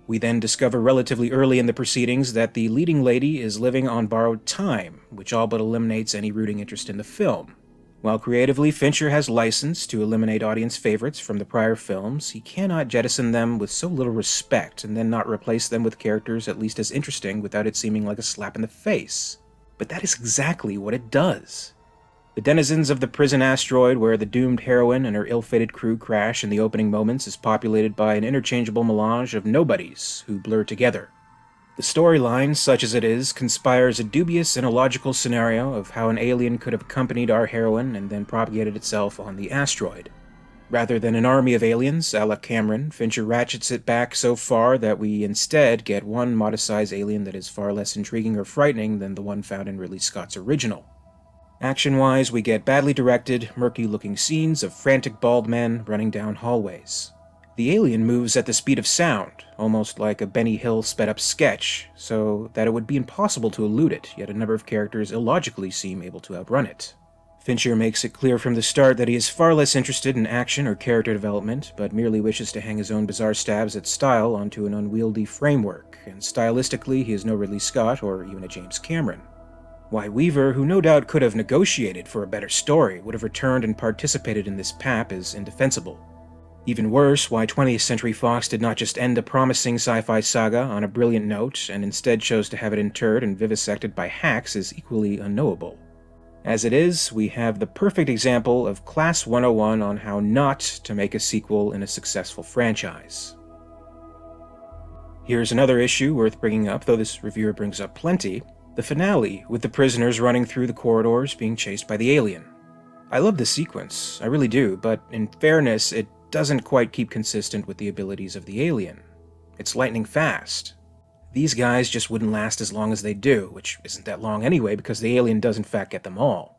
We then discover relatively early in the proceedings that the leading lady is living on borrowed time, which all but eliminates any rooting interest in the film. While creatively Fincher has license to eliminate audience favorites from the prior films, he cannot jettison them with so little respect and then not replace them with characters at least as interesting without it seeming like a slap in the face. But that is exactly what it does. The denizens of the prison asteroid where the doomed heroine and her ill-fated crew crash in the opening moments is populated by an interchangeable melange of nobodies who blur together. The storyline, such as it is, conspires a dubious and illogical scenario of how an alien could have accompanied our heroine and then propagated itself on the asteroid. Rather than an army of aliens, a la Cameron, Fincher ratchets it back so far that we instead get one modest-sized alien that is far less intriguing or frightening than the one found in Ridley Scott's original. Action-wise, we get badly directed, murky-looking scenes of frantic bald men running down hallways. The alien moves at the speed of sound, almost like a Benny Hill sped-up sketch, so that it would be impossible to elude it, yet a number of characters illogically seem able to outrun it. Fincher makes it clear from the start that he is far less interested in action or character development, but merely wishes to hang his own bizarre stabs at style onto an unwieldy framework, and stylistically he is no Ridley Scott or even a James Cameron. Why Weaver, who no doubt could have negotiated for a better story, would have returned and participated in this pap is indefensible. Even worse, why 20th Century Fox did not just end a promising sci-fi saga on a brilliant note and instead chose to have it interred and vivisected by hacks is equally unknowable. As it is, we have the perfect example of Class 101 on how not to make a sequel in a successful franchise. Here's another issue worth bringing up, though this reviewer brings up plenty. The finale, with the prisoners running through the corridors being chased by the alien. I love the sequence, I really do, but in fairness, it doesn't quite keep consistent with the abilities of the alien. It's lightning fast. These guys just wouldn't last as long as they do, which isn't that long anyway because the alien does in fact get them all.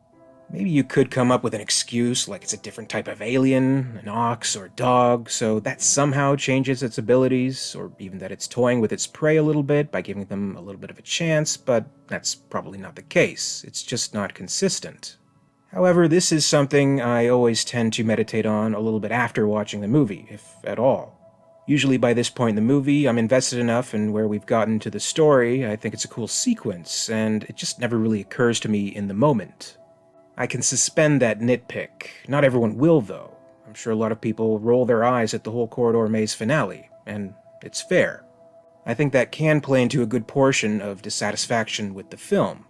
Maybe you could come up with an excuse, like it's a different type of alien, an ox or dog, so that somehow changes its abilities, or even that it's toying with its prey a little bit by giving them a little bit of a chance, but that's probably not the case. It's just not consistent. However, this is something I always tend to meditate on a little bit after watching the movie, if at all. Usually by this point in the movie, I'm invested enough in where we've gotten to the story, I think it's a cool sequence, and it just never really occurs to me in the moment. I can suspend that nitpick. Not everyone will, though. I'm sure a lot of people roll their eyes at the whole corridor maze finale, and it's fair. I think that can play into a good portion of dissatisfaction with the film.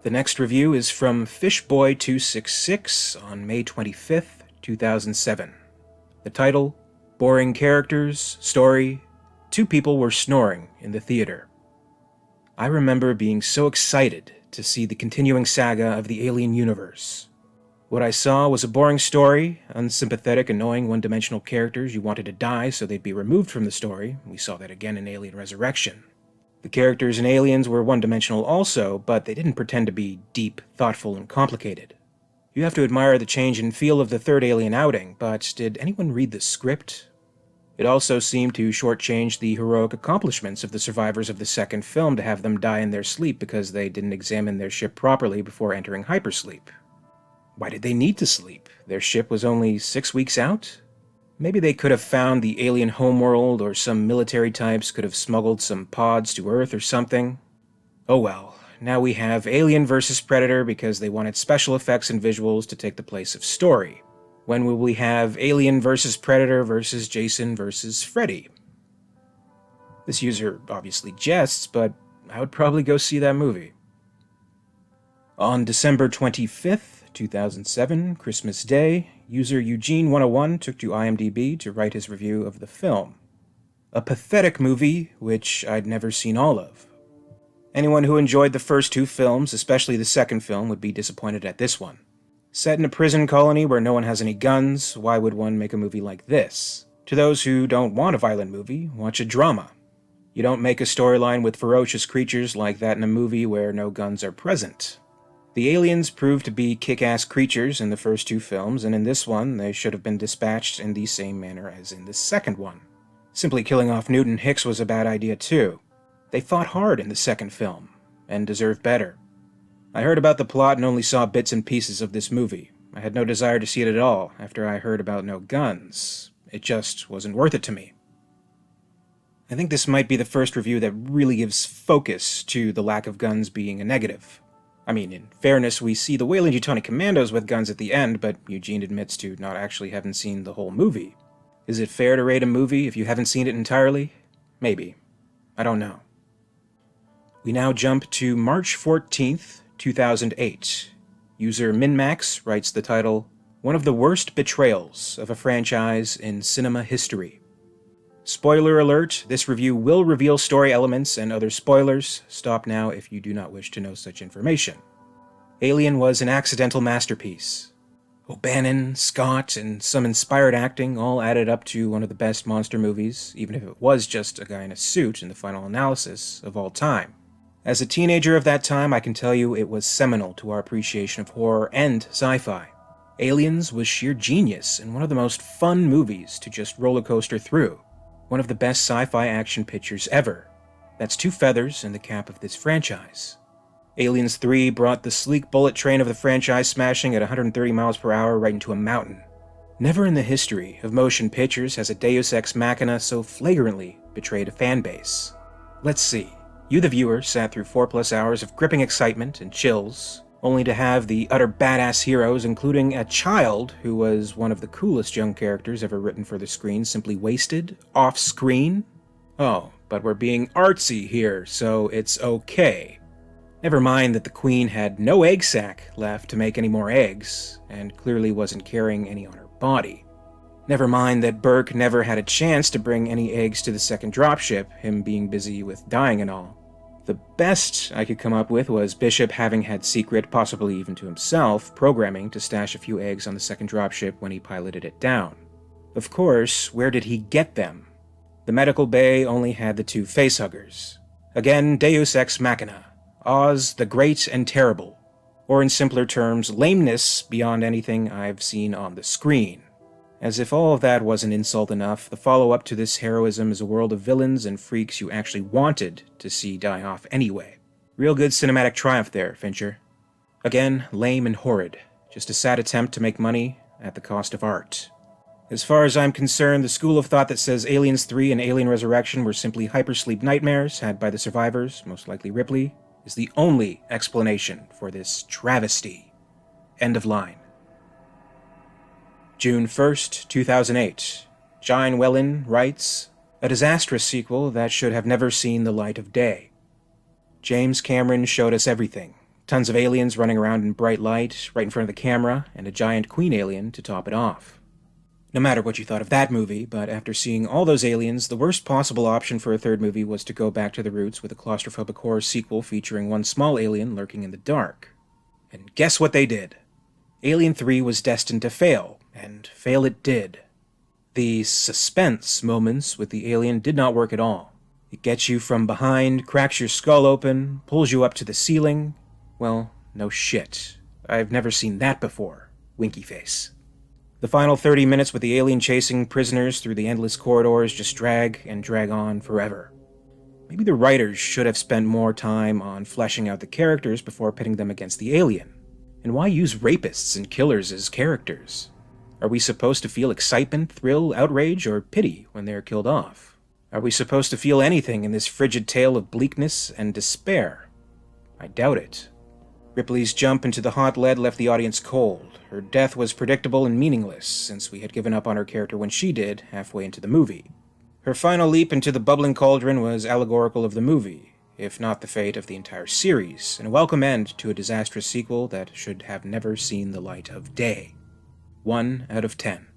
The next review is from Fishboy266 on May 25th, 2007. The title, Boring Characters, Story, Two People Were Snoring in the Theater. I remember being so excited to see the continuing saga of the Alien universe. What I saw was a boring story, unsympathetic, annoying, one-dimensional characters you wanted to die so they'd be removed from the story. We saw that again in Alien Resurrection. The characters in Aliens were one-dimensional also, but they didn't pretend to be deep, thoughtful, and complicated. You have to admire the change in feel of the third Alien outing, but did anyone read the script? It also seemed to shortchange the heroic accomplishments of the survivors of the second film to have them die in their sleep because they didn't examine their ship properly before entering hypersleep. Why did they need to sleep? Their ship was only 6 weeks out? Maybe they could have found the alien homeworld, or some military types could have smuggled some pods to Earth or something. Oh well, now we have Alien vs. Predator because they wanted special effects and visuals to take the place of story. When will we have Alien vs. Predator vs. Jason vs. Freddy? This user obviously jests, but I would probably go see that movie. On December 25th, 2007, Christmas Day, user Eugene101 took to IMDb to write his review of the film. A pathetic movie, which I'd never seen all of. Anyone who enjoyed the first two films, especially the second film, would be disappointed at this one. Set in a prison colony where no one has any guns, why would one make a movie like this? To those who don't want a violent movie, watch a drama. You don't make a storyline with ferocious creatures like that in a movie where no guns are present. The aliens proved to be kick-ass creatures in the first two films, and in this one, they should have been dispatched in the same manner as in the second one. Simply killing off Newt and Hicks was a bad idea too. They fought hard in the second film, and deserve better. I heard about the plot and only saw bits and pieces of this movie. I had no desire to see it at all after I heard about no guns. It just wasn't worth it to me. I think this might be the first review that really gives focus to the lack of guns being a negative. I mean, in fairness, we see the Weyland-Yutani commandos with guns at the end, but Eugene admits to not actually having seen the whole movie. Is it fair to rate a movie if you haven't seen it entirely? Maybe. I don't know. We now jump to March 14th, 2008. User MinMax writes the title, "One of the worst betrayals of a franchise in cinema history." Spoiler alert, this review will reveal story elements and other spoilers. Stop now if you do not wish to know such information. Alien was an accidental masterpiece. O'Bannon, Scott, and some inspired acting all added up to one of the best monster movies, even if it was just a guy in a suit in the final analysis, of all time. As a teenager of that time, I can tell you it was seminal to our appreciation of horror and sci-fi. Aliens was sheer genius and one of the most fun movies to just roller coaster through. One of the best sci-fi action pictures ever. That's two feathers in the cap of this franchise. Aliens 3 brought the sleek bullet train of the franchise smashing at 130 miles per hour right into a mountain. Never in the history of motion pictures has a Deus Ex Machina so flagrantly betrayed a fanbase. Let's see. You, the viewer, sat through 4+ hours of gripping excitement and chills, only to have the utter badass heroes, including a child who was one of the coolest young characters ever written for the screen, simply wasted off-screen? Oh, but we're being artsy here, so it's okay. Never mind that the queen had no egg sac left to make any more eggs, and clearly wasn't carrying any on her body. Never mind that Burke never had a chance to bring any eggs to the second dropship, him being busy with dying and all. The best I could come up with was Bishop having had secret, possibly even to himself, programming to stash a few eggs on the second dropship when he piloted it down. Of course, where did he get them? The medical bay only had the two facehuggers. Again, Deus Ex Machina. Oz the Great and Terrible. Or in simpler terms, lameness beyond anything I've seen on the screen. As if all of that wasn't insult enough, the follow-up to this heroism is a world of villains and freaks you actually wanted to see die off anyway. Real good cinematic triumph there, Fincher. Again, lame and horrid. Just a sad attempt to make money at the cost of art. As far as I'm concerned, the school of thought that says Aliens 3 and Alien Resurrection were simply hypersleep nightmares had by the survivors, most likely Ripley, is the only explanation for this travesty. End of line. June 1st, 2008. Jine Wellen writes, "A disastrous sequel that should have never seen the light of day. James Cameron showed us everything. Tons of aliens running around in bright light, right in front of the camera, and a giant queen alien to top it off. No matter what you thought of that movie, but after seeing all those aliens, the worst possible option for a third movie was to go back to the roots with a claustrophobic horror sequel featuring one small alien lurking in the dark. And guess what they did? Alien 3 was destined to fail. And fail it did. The suspense moments with the alien did not work at all. It gets you from behind, cracks your skull open, pulls you up to the ceiling. Well, no shit. I've never seen that before. Winky face. The final 30 minutes with the alien chasing prisoners through the endless corridors just drag and drag on forever. Maybe the writers should have spent more time on fleshing out the characters before pitting them against the alien. And why use rapists and killers as characters? Are we supposed to feel excitement, thrill, outrage, or pity when they are killed off? Are we supposed to feel anything in this frigid tale of bleakness and despair? I doubt it. Ripley's jump into the hot lead left the audience cold. Her death was predictable and meaningless, since we had given up on her character when she did, halfway into the movie. Her final leap into the bubbling cauldron was allegorical of the movie, if not the fate of the entire series, and a welcome end to a disastrous sequel that should have never seen the light of day. 1 out of 10.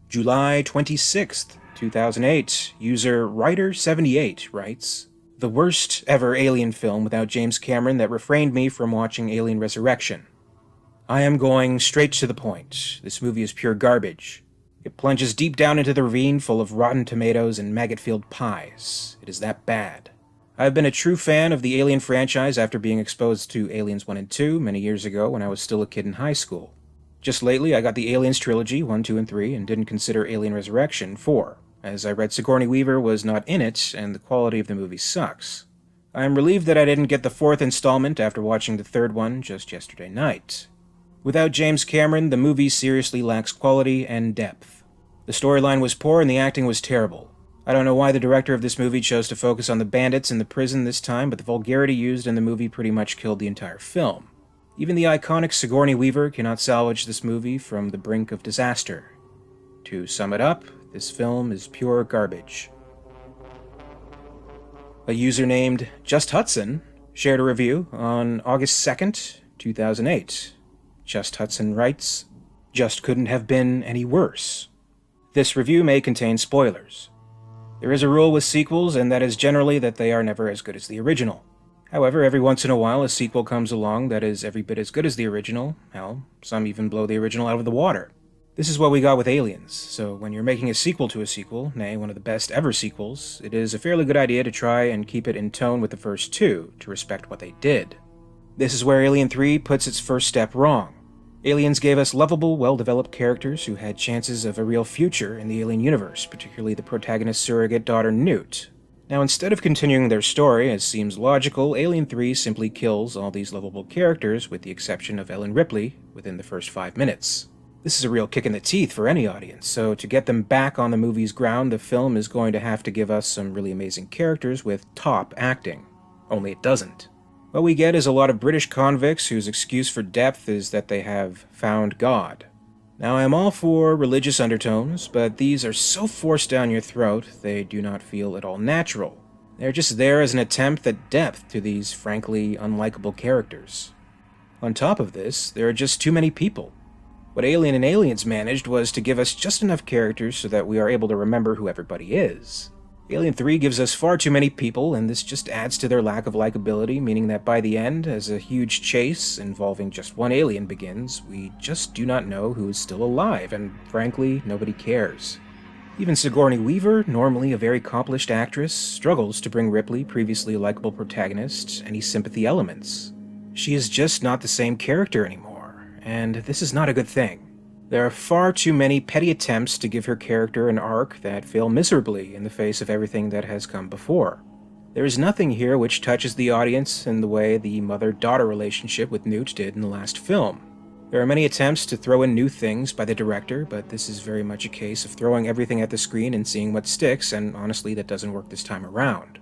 July 26th, 2008. User Ryder78 writes, "The worst ever Alien film without James Cameron that refrained me from watching Alien Resurrection. I am going straight to the point. This movie is pure garbage. It plunges deep down into the ravine full of rotten tomatoes and maggot-filled pies. It is that bad. I have been a true fan of the Alien franchise after being exposed to Aliens 1 and 2 many years ago when I was still a kid in high school. Just lately, I got the Aliens trilogy, 1, 2, and 3, and didn't consider Alien Resurrection 4, as I read Sigourney Weaver was not in it, and the quality of the movie sucks. I am relieved that I didn't get the 4th installment after watching the 3rd one just yesterday night. Without James Cameron, the movie seriously lacks quality and depth. The storyline was poor and the acting was terrible. I don't know why the director of this movie chose to focus on the bandits in the prison this time, but the vulgarity used in the movie pretty much killed the entire film. Even the iconic Sigourney Weaver cannot salvage this movie from the brink of disaster. To sum it up, this film is pure garbage." A user named Just Hudson shared a review on August 2nd, 2008. Just Hudson writes, "Just couldn't have been any worse." This review may contain spoilers. There is a rule with sequels, and that is generally that they are never as good as the original. However, every once in a while a sequel comes along that is every bit as good as the original. Hell, some even blow the original out of the water. This is what we got with Aliens, so when you're making a sequel to a sequel, nay, one of the best ever sequels, it is a fairly good idea to try and keep it in tone with the first two, to respect what they did. This is where Alien 3 puts its first step wrong. Aliens gave us lovable, well-developed characters who had chances of a real future in the Alien universe, particularly the protagonist's surrogate daughter Newt. Now, instead of continuing their story, as seems logical, Alien 3 simply kills all these lovable characters, with the exception of Ellen Ripley, within the first 5 minutes. This is a real kick in the teeth for any audience, so to get them back on the movie's ground, the film is going to have to give us some really amazing characters with top acting. Only it doesn't. What we get is a lot of British convicts whose excuse for depth is that they have found God. Now, I am all for religious undertones, but these are so forced down your throat, they do not feel at all natural. They're just there as an attempt at depth to these frankly unlikable characters. On top of this, there are just too many people. What Alien and Aliens managed was to give us just enough characters so that we are able to remember who everybody is. Alien 3 gives us far too many people, and this just adds to their lack of likability, meaning that by the end, as a huge chase involving just one alien begins, we just do not know who is still alive, and frankly, nobody cares. Even Sigourney Weaver, normally a very accomplished actress, struggles to bring Ripley, previously a likable protagonist, any sympathy elements. She is just not the same character anymore. And this is not a good thing. There are far too many petty attempts to give her character an arc that fail miserably in the face of everything that has come before. There is nothing here which touches the audience in the way the mother-daughter relationship with Newt did in the last film. There are many attempts to throw in new things by the director, but this is very much a case of throwing everything at the screen and seeing what sticks, and honestly that doesn't work this time around.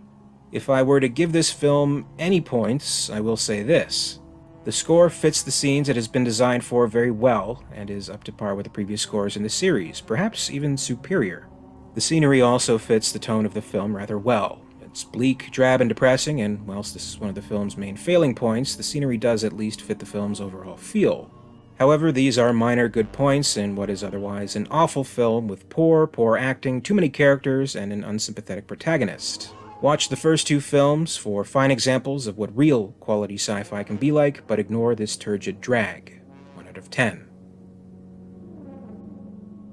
If I were to give this film any points, I will say this. The score fits the scenes it has been designed for very well, and is up to par with the previous scores in the series, perhaps even superior. The scenery also fits the tone of the film rather well. It's bleak, drab, and depressing, and whilst this is one of the film's main failing points, the scenery does at least fit the film's overall feel. However, these are minor good points in what is otherwise an awful film with poor acting, too many characters, and an unsympathetic protagonist. Watch the first two films for fine examples of what real quality sci-fi can be like, but ignore this turgid drag. 1 out of 10.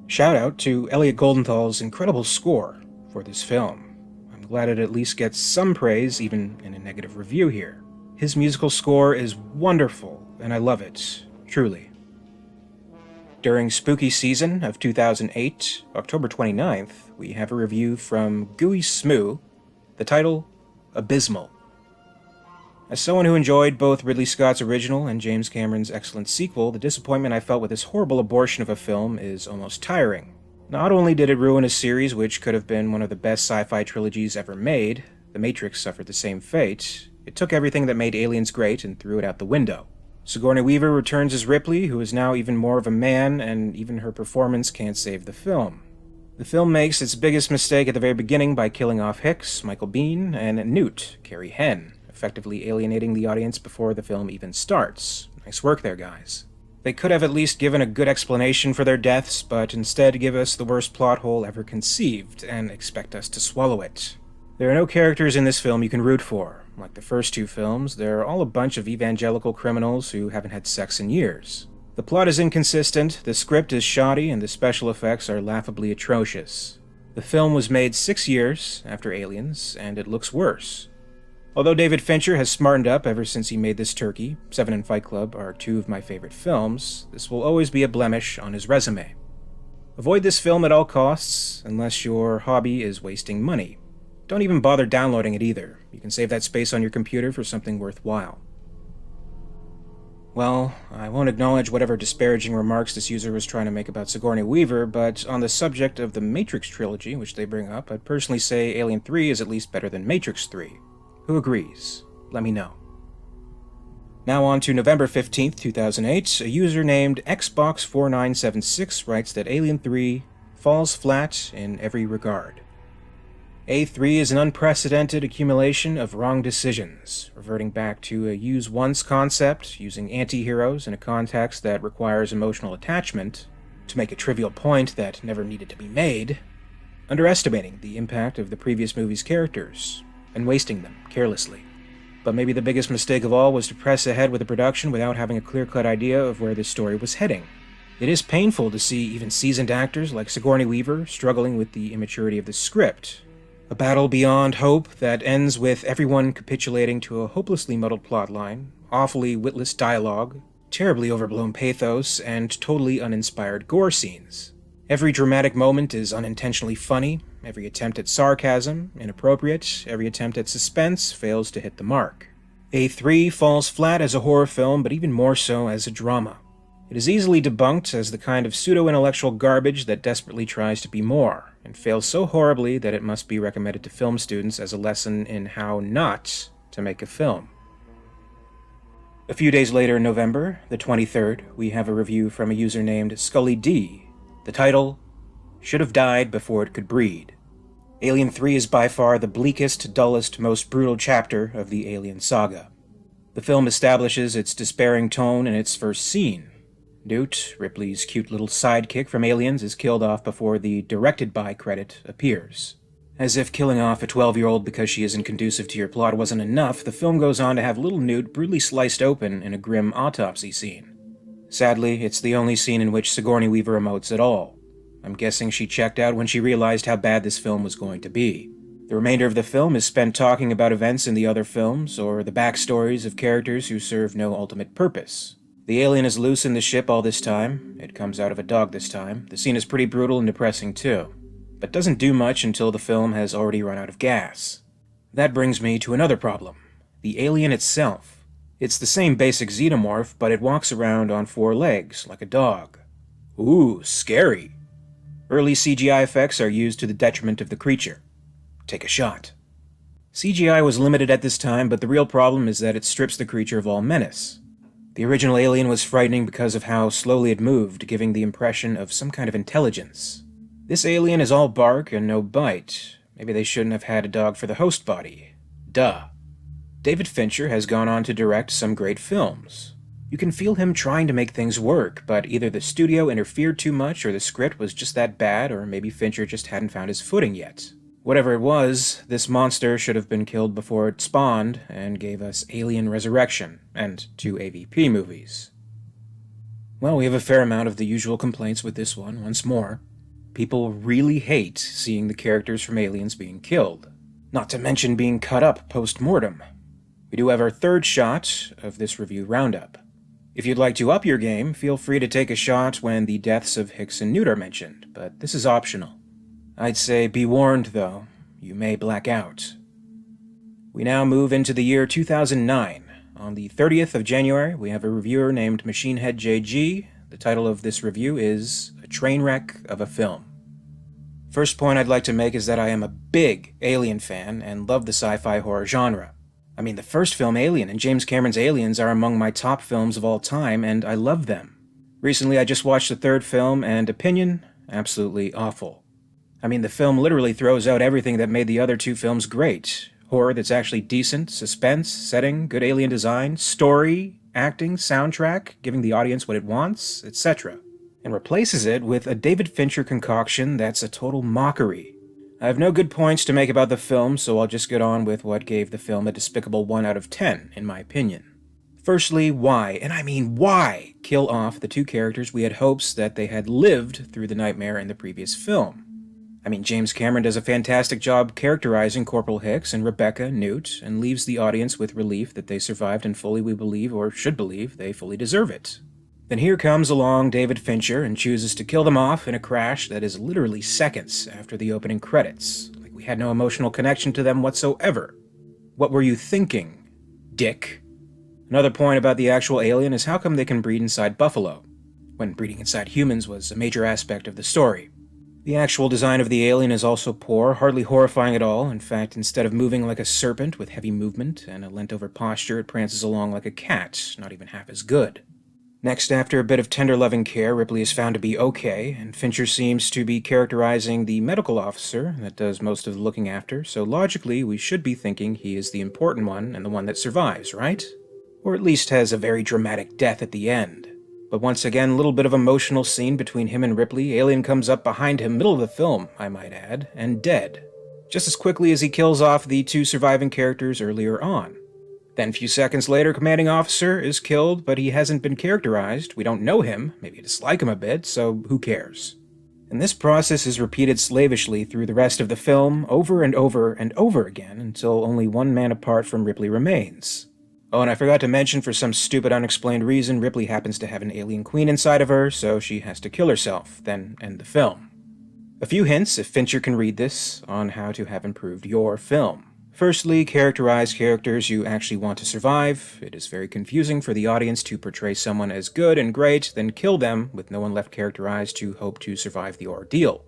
Shout out to Elliot Goldenthal's incredible score for this film. I'm glad it at least gets some praise, even in a negative review here. His musical score is wonderful, and I love it, truly. During spooky season of 2008, October 29th, we have a review from Gooey Smoo. The title, Abysmal. As someone who enjoyed both Ridley Scott's original and James Cameron's excellent sequel, the disappointment I felt with this horrible abortion of a film is almost tiring. Not only did it ruin a series which could have been one of the best sci-fi trilogies ever made, The Matrix suffered the same fate, it took everything that made Aliens great and threw it out the window. Sigourney Weaver returns as Ripley, who is now even more of a man, and even her performance can't save the film. The film makes its biggest mistake at the very beginning by killing off Hicks, Michael Biehn, and Newt, Carrie Henn, effectively alienating the audience before the film even starts. Nice work there, guys. They could have at least given a good explanation for their deaths, but instead give us the worst plot hole ever conceived, and expect us to swallow it. There are no characters in this film you can root for. Like the first two films, they're all a bunch of evangelical criminals who haven't had sex in years. The plot is inconsistent, the script is shoddy, and the special effects are laughably atrocious. The film was made 6 years after Aliens, and it looks worse. Although David Fincher has smartened up ever since he made this turkey, Seven and Fight Club are two of my favorite films, this will always be a blemish on his resume. Avoid this film at all costs, unless your hobby is wasting money. Don't even bother downloading it either. You can save that space on your computer for something worthwhile. Well, I won't acknowledge whatever disparaging remarks this user was trying to make about Sigourney Weaver, but on the subject of the Matrix trilogy, which they bring up, I'd personally say Alien 3 is at least better than Matrix 3. Who agrees? Let me know. Now on to November 15th, 2008, a user named Xbox4976 writes that Alien 3 falls flat in every regard. A3 is an unprecedented accumulation of wrong decisions, reverting back to a use-once concept, using anti-heroes in a context that requires emotional attachment, to make a trivial point that never needed to be made, underestimating the impact of the previous movie's characters, and wasting them carelessly. But maybe the biggest mistake of all was to press ahead with the production without having a clear-cut idea of where this story was heading. It is painful to see even seasoned actors like Sigourney Weaver struggling with the immaturity of the script. A battle beyond hope that ends with everyone capitulating to a hopelessly muddled plotline, awfully witless dialogue, terribly overblown pathos, and totally uninspired gore scenes. Every dramatic moment is unintentionally funny, every attempt at sarcasm inappropriate, every attempt at suspense fails to hit the mark. A3 falls flat as a horror film, but even more so as a drama. It is easily debunked as the kind of pseudo-intellectual garbage that desperately tries to be more, and fails so horribly that it must be recommended to film students as a lesson in how not to make a film. A few days later in November, the 23rd, we have a review from a user named Scully D. The title, Should Have Died Before It Could Breed. Alien 3 is by far the bleakest, dullest, most brutal chapter of the Alien saga. The film establishes its despairing tone in its first scene. Newt, Ripley's cute little sidekick from Aliens, is killed off before the directed by credit appears. As if killing off a 12-year-old because she isn't conducive to your plot wasn't enough, the film goes on to have little Newt brutally sliced open in a grim autopsy scene. Sadly, it's the only scene in which Sigourney Weaver emotes at all. I'm guessing she checked out when she realized how bad this film was going to be. The remainder of the film is spent talking about events in the other films, or the backstories of characters who serve no ultimate purpose. The alien is loose in the ship all this time. It comes out of a dog this time. The scene is pretty brutal and depressing too, but doesn't do much until the film has already run out of gas. That brings me to another problem. The alien itself. It's the same basic xenomorph, but it walks around on 4 legs, like a dog. Ooh, scary. Early CGI effects are used to the detriment of the creature. Take a shot. CGI was limited at this time, but the real problem is that it strips the creature of all menace. The original alien was frightening because of how slowly it moved, giving the impression of some kind of intelligence. This alien is all bark and no bite. Maybe they shouldn't have had a dog for the host body. Duh. David Fincher has gone on to direct some great films. You can feel him trying to make things work, but either the studio interfered too much or the script was just that bad, or maybe Fincher just hadn't found his footing yet. Whatever it was, this monster should have been killed before it spawned and gave us Alien Resurrection and 2 AVP movies. Well, we have a fair amount of the usual complaints with this one, once more. People really hate seeing the characters from Aliens being killed, not to mention being cut up post-mortem. We do have our 3rd shot of this review roundup. If you'd like to up your game, feel free to take a shot when the deaths of Hicks and Newt are mentioned, but this is optional. I'd say be warned, though. You may black out. We now move into the year 2009. On the 30th of January, we have a reviewer named MachineHead JG. The title of this review is A Train Wreck of a Film. First point I'd like to make is that I am a big Alien fan and love the sci-fi horror genre. I mean, the first film, Alien, and James Cameron's Aliens are among my top films of all time, and I love them. Recently, I just watched the 3rd film, and opinion, absolutely awful. I mean, the film literally throws out everything that made the other 2 films great. Horror that's actually decent, suspense, setting, good alien design, story, acting, soundtrack, giving the audience what it wants, etc. And replaces it with a David Fincher concoction that's a total mockery. I have no good points to make about the film, so I'll just get on with what gave the film a despicable 1 out of 10, in my opinion. Firstly, why, and I mean why, kill off the 2 characters we had hopes that they had lived through the nightmare in the previous film? I mean, James Cameron does a fantastic job characterizing Corporal Hicks and Rebecca, Newt, and leaves the audience with relief that they survived and fully we believe, or should believe, they fully deserve it. Then here comes along David Fincher and chooses to kill them off in a crash that is literally seconds after the opening credits. Like we had no emotional connection to them whatsoever. What were you thinking, dick? Another point about the actual alien is how come they can breed inside buffalo, when breeding inside humans was a major aspect of the story. The actual design of the alien is also poor, hardly horrifying at all. In fact, instead of moving like a serpent with heavy movement and a leant-over posture, it prances along like a cat, not even half as good. Next, after a bit of tender loving care, Ripley is found to be okay, and Fincher seems to be characterizing the medical officer that does most of the looking after, so logically we should be thinking he is the important one and the one that survives, right? Or at least has a very dramatic death at the end. But once again, a little bit of emotional scene between him and Ripley. Alien comes up behind him, middle of the film, I might add, and dead. Just as quickly as he kills off the two surviving characters earlier on. Then a few seconds later, commanding officer is killed, but he hasn't been characterized. We don't know him, maybe dislike him a bit, so who cares? And this process is repeated slavishly through the rest of the film, over and over and over again, until only one man apart from Ripley remains. Oh, and I forgot to mention, for some stupid unexplained reason, Ripley happens to have an alien queen inside of her, so she has to kill herself, then end the film. A few hints, if Fincher can read this, on how to have improved your film. Firstly, characterize characters you actually want to survive. It is very confusing for the audience to portray someone as good and great, then kill them with no one left characterized to hope to survive the ordeal.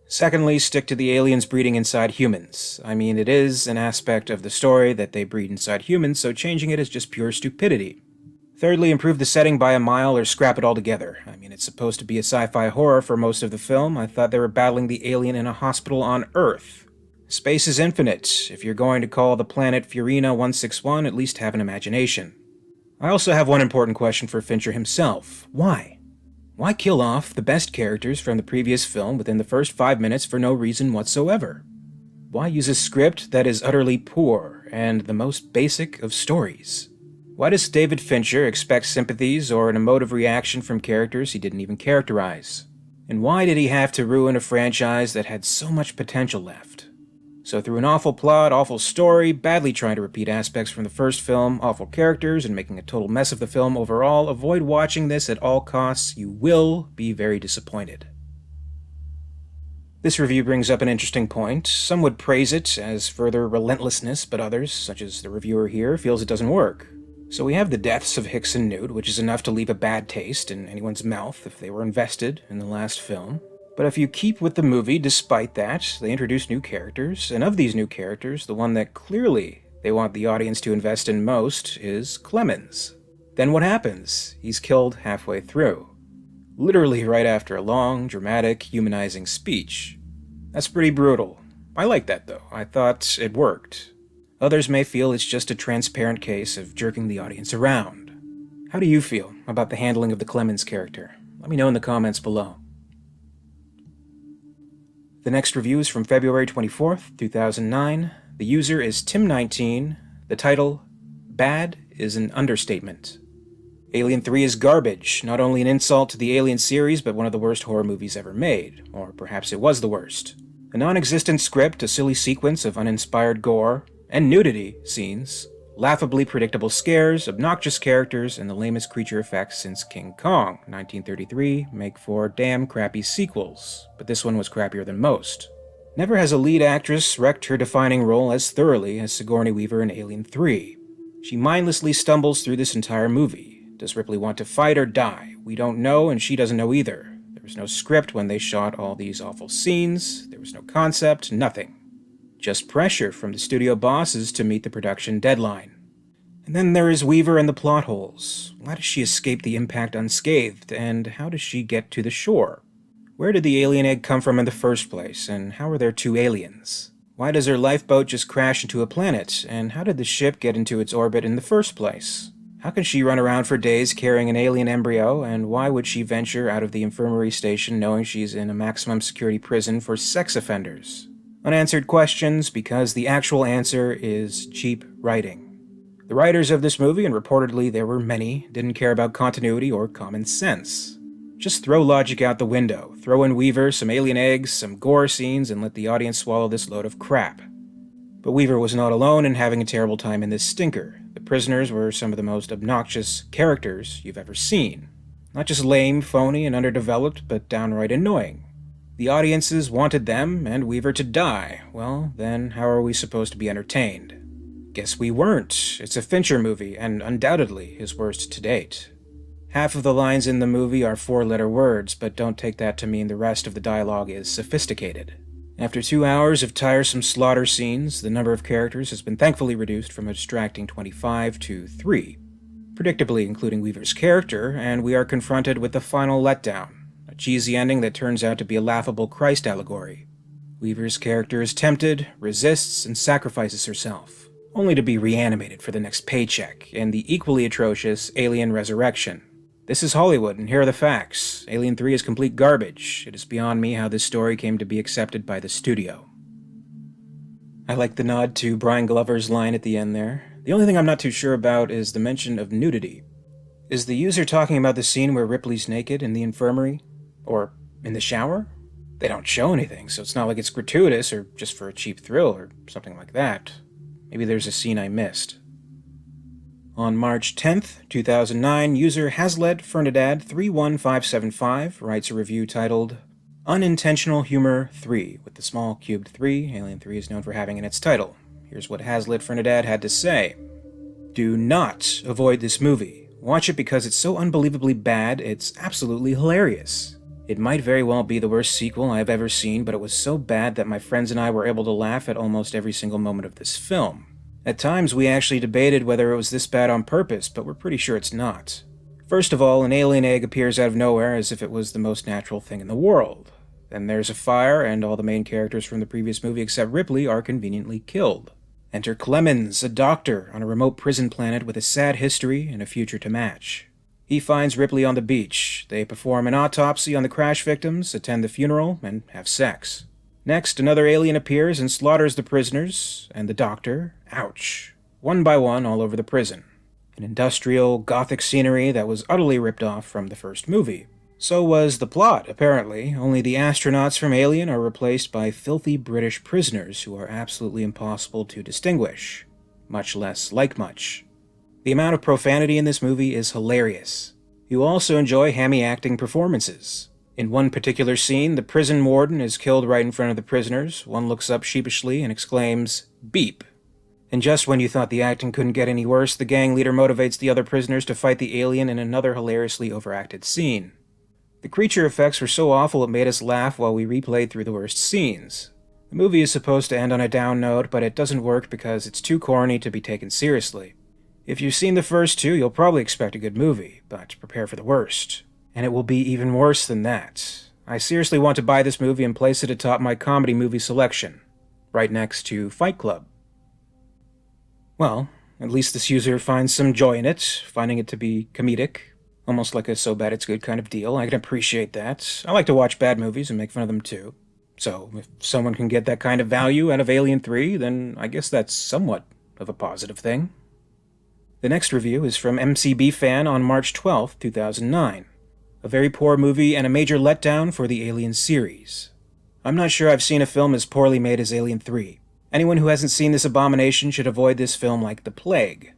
Secondly, stick to the aliens breeding inside humans. I mean, it is an aspect of the story that they breed inside humans, so changing it is just pure stupidity. Thirdly, improve the setting by a mile or scrap it altogether. I mean, it's supposed to be a sci-fi horror for most of the film. I thought they were battling the alien in a hospital on Earth. Space is infinite. If you're going to call the planet Furina 161, at least have an imagination. I also have one important question for Fincher himself. Why? Why kill off the best characters from the previous film within the first 5 minutes for no reason whatsoever? Why use a script that is utterly poor and the most basic of stories? Why does David Fincher expect sympathies or an emotive reaction from characters he didn't even characterize? And why did he have to ruin a franchise that had so much potential left? So through an awful plot, awful story, badly trying to repeat aspects from the first film, awful characters, and making a total mess of the film overall, avoid watching this at all costs. You will be very disappointed. This review brings up an interesting point. Some would praise it as further relentlessness, but others, such as the reviewer here, feels it doesn't work. So we have the deaths of Hicks and Newt, which is enough to leave a bad taste in anyone's mouth if they were invested in the last film. But if you keep with the movie, despite that, they introduce new characters, and of these new characters, the one that clearly they want the audience to invest in most is Clemens. Then what happens? He's killed halfway through. Literally right after a long, dramatic, humanizing speech. That's pretty brutal. I like that though. I thought it worked. Others may feel it's just a transparent case of jerking the audience around. How do you feel about the handling of the Clemens character? Let me know in the comments below. The next review is from February 24th, 2009. The user is Tim19. The title, Bad is an Understatement. Alien 3 is garbage, not only an insult to the Alien series, but one of the worst horror movies ever made. Or perhaps it was the worst. A non-existent script, a silly sequence of uninspired gore, and nudity scenes, laughably predictable scares, obnoxious characters, and the lamest creature effects since King Kong, 1933, make for damn crappy sequels, but this one was crappier than most. Never has a lead actress wrecked her defining role as thoroughly as Sigourney Weaver in Alien 3. She mindlessly stumbles through this entire movie. Does Ripley want to fight or die? We don't know, and she doesn't know either. There was no script when they shot all these awful scenes, there was no concept, nothing. Just pressure from the studio bosses to meet the production deadline. And then there is Weaver and the plot holes. Why does she escape the impact unscathed, and how does she get to the shore? Where did the alien egg come from in the first place, and how are there two aliens? Why does her lifeboat just crash into a planet, and how did the ship get into its orbit in the first place? How can she run around for days carrying an alien embryo, and why would she venture out of the infirmary station knowing she's in a maximum security prison for sex offenders? Unanswered questions because the actual answer is cheap writing. The writers of this movie, and reportedly there were many, didn't care about continuity or common sense. Just throw logic out the window, throw in Weaver, some alien eggs, some gore scenes, and let the audience swallow this load of crap. But Weaver was not alone in having a terrible time in this stinker. The prisoners were some of the most obnoxious characters you've ever seen. Not just lame, phony, and underdeveloped, but downright annoying. The audiences wanted them and Weaver to die. Well, then how are we supposed to be entertained? Guess we weren't. It's a Fincher movie, and undoubtedly his worst to date. Half of the lines in the movie are four-letter words, but don't take that to mean the rest of the dialogue is sophisticated. After 2 hours of tiresome slaughter scenes, the number of characters has been thankfully reduced from a distracting 25 to 3. predictably including Weaver's character, and we are confronted with the final letdown, a cheesy ending that turns out to be a laughable Christ allegory. Weaver's character is tempted, resists, and sacrifices herself, only to be reanimated for the next paycheck in the equally atrocious Alien Resurrection. This is Hollywood, and here are the facts. Alien 3 is complete garbage. It is beyond me how this story came to be accepted by the studio. I like the nod to Brian Glover's line at the end there. The only thing I'm not too sure about is the mention of nudity. Is the user talking about the scene where Ripley's naked in the infirmary? Or in the shower? They don't show anything, so it's not like it's gratuitous or just for a cheap thrill or something like that. Maybe there's a scene I missed. On March 10th, 2009, user Haslet-Fernandad31575 writes a review titled Unintentional Humor 3, with the small cubed 3 Alien 3 is known for having in its title. Here's what Haslet-Fernandad had to say. Do not avoid this movie. Watch it because it's so unbelievably bad, it's absolutely hilarious. It might very well be the worst sequel I have ever seen, but it was so bad that my friends and I were able to laugh at almost every single moment of this film. At times, we actually debated whether it was this bad on purpose, but we're pretty sure it's not. First of all, an alien egg appears out of nowhere as if it was the most natural thing in the world. Then there's a fire, and all the main characters from the previous movie except Ripley are conveniently killed. Enter Clemens, a doctor on a remote prison planet with a sad history and a future to match. He finds Ripley on the beach. They perform an autopsy on the crash victims, attend the funeral, and have sex. Next, another alien appears and slaughters the prisoners, and the doctor, ouch, one by one all over the prison. An industrial, gothic scenery that was utterly ripped off from the first movie. So was the plot, apparently, only the astronauts from Alien are replaced by filthy British prisoners who are absolutely impossible to distinguish, much less like much. The amount of profanity in this movie is hilarious. You also enjoy hammy acting performances. In one particular scene, the prison warden is killed right in front of the prisoners. One looks up sheepishly and exclaims, "Beep." And just when you thought the acting couldn't get any worse, the gang leader motivates the other prisoners to fight the alien in another hilariously overacted scene. The creature effects were so awful it made us laugh while we replayed through the worst scenes. The movie is supposed to end on a down note, but it doesn't work because it's too corny to be taken seriously. If you've seen the first two, you'll probably expect a good movie, but prepare for the worst. And it will be even worse than that. I seriously want to buy this movie and place it atop my comedy movie selection, right next to Fight Club. Well, at least this user finds some joy in it, finding it to be comedic, almost like a so bad it's good kind of deal. I can appreciate that. I like to watch bad movies and make fun of them too. So, if someone can get that kind of value out of Alien 3, then I guess that's somewhat of a positive thing. The next review is from MCB Fan on March 12, 2009. A very poor movie and a major letdown for the Alien series. I'm not sure I've seen a film as poorly made as Alien 3. Anyone who hasn't seen this abomination should avoid this film like the plague.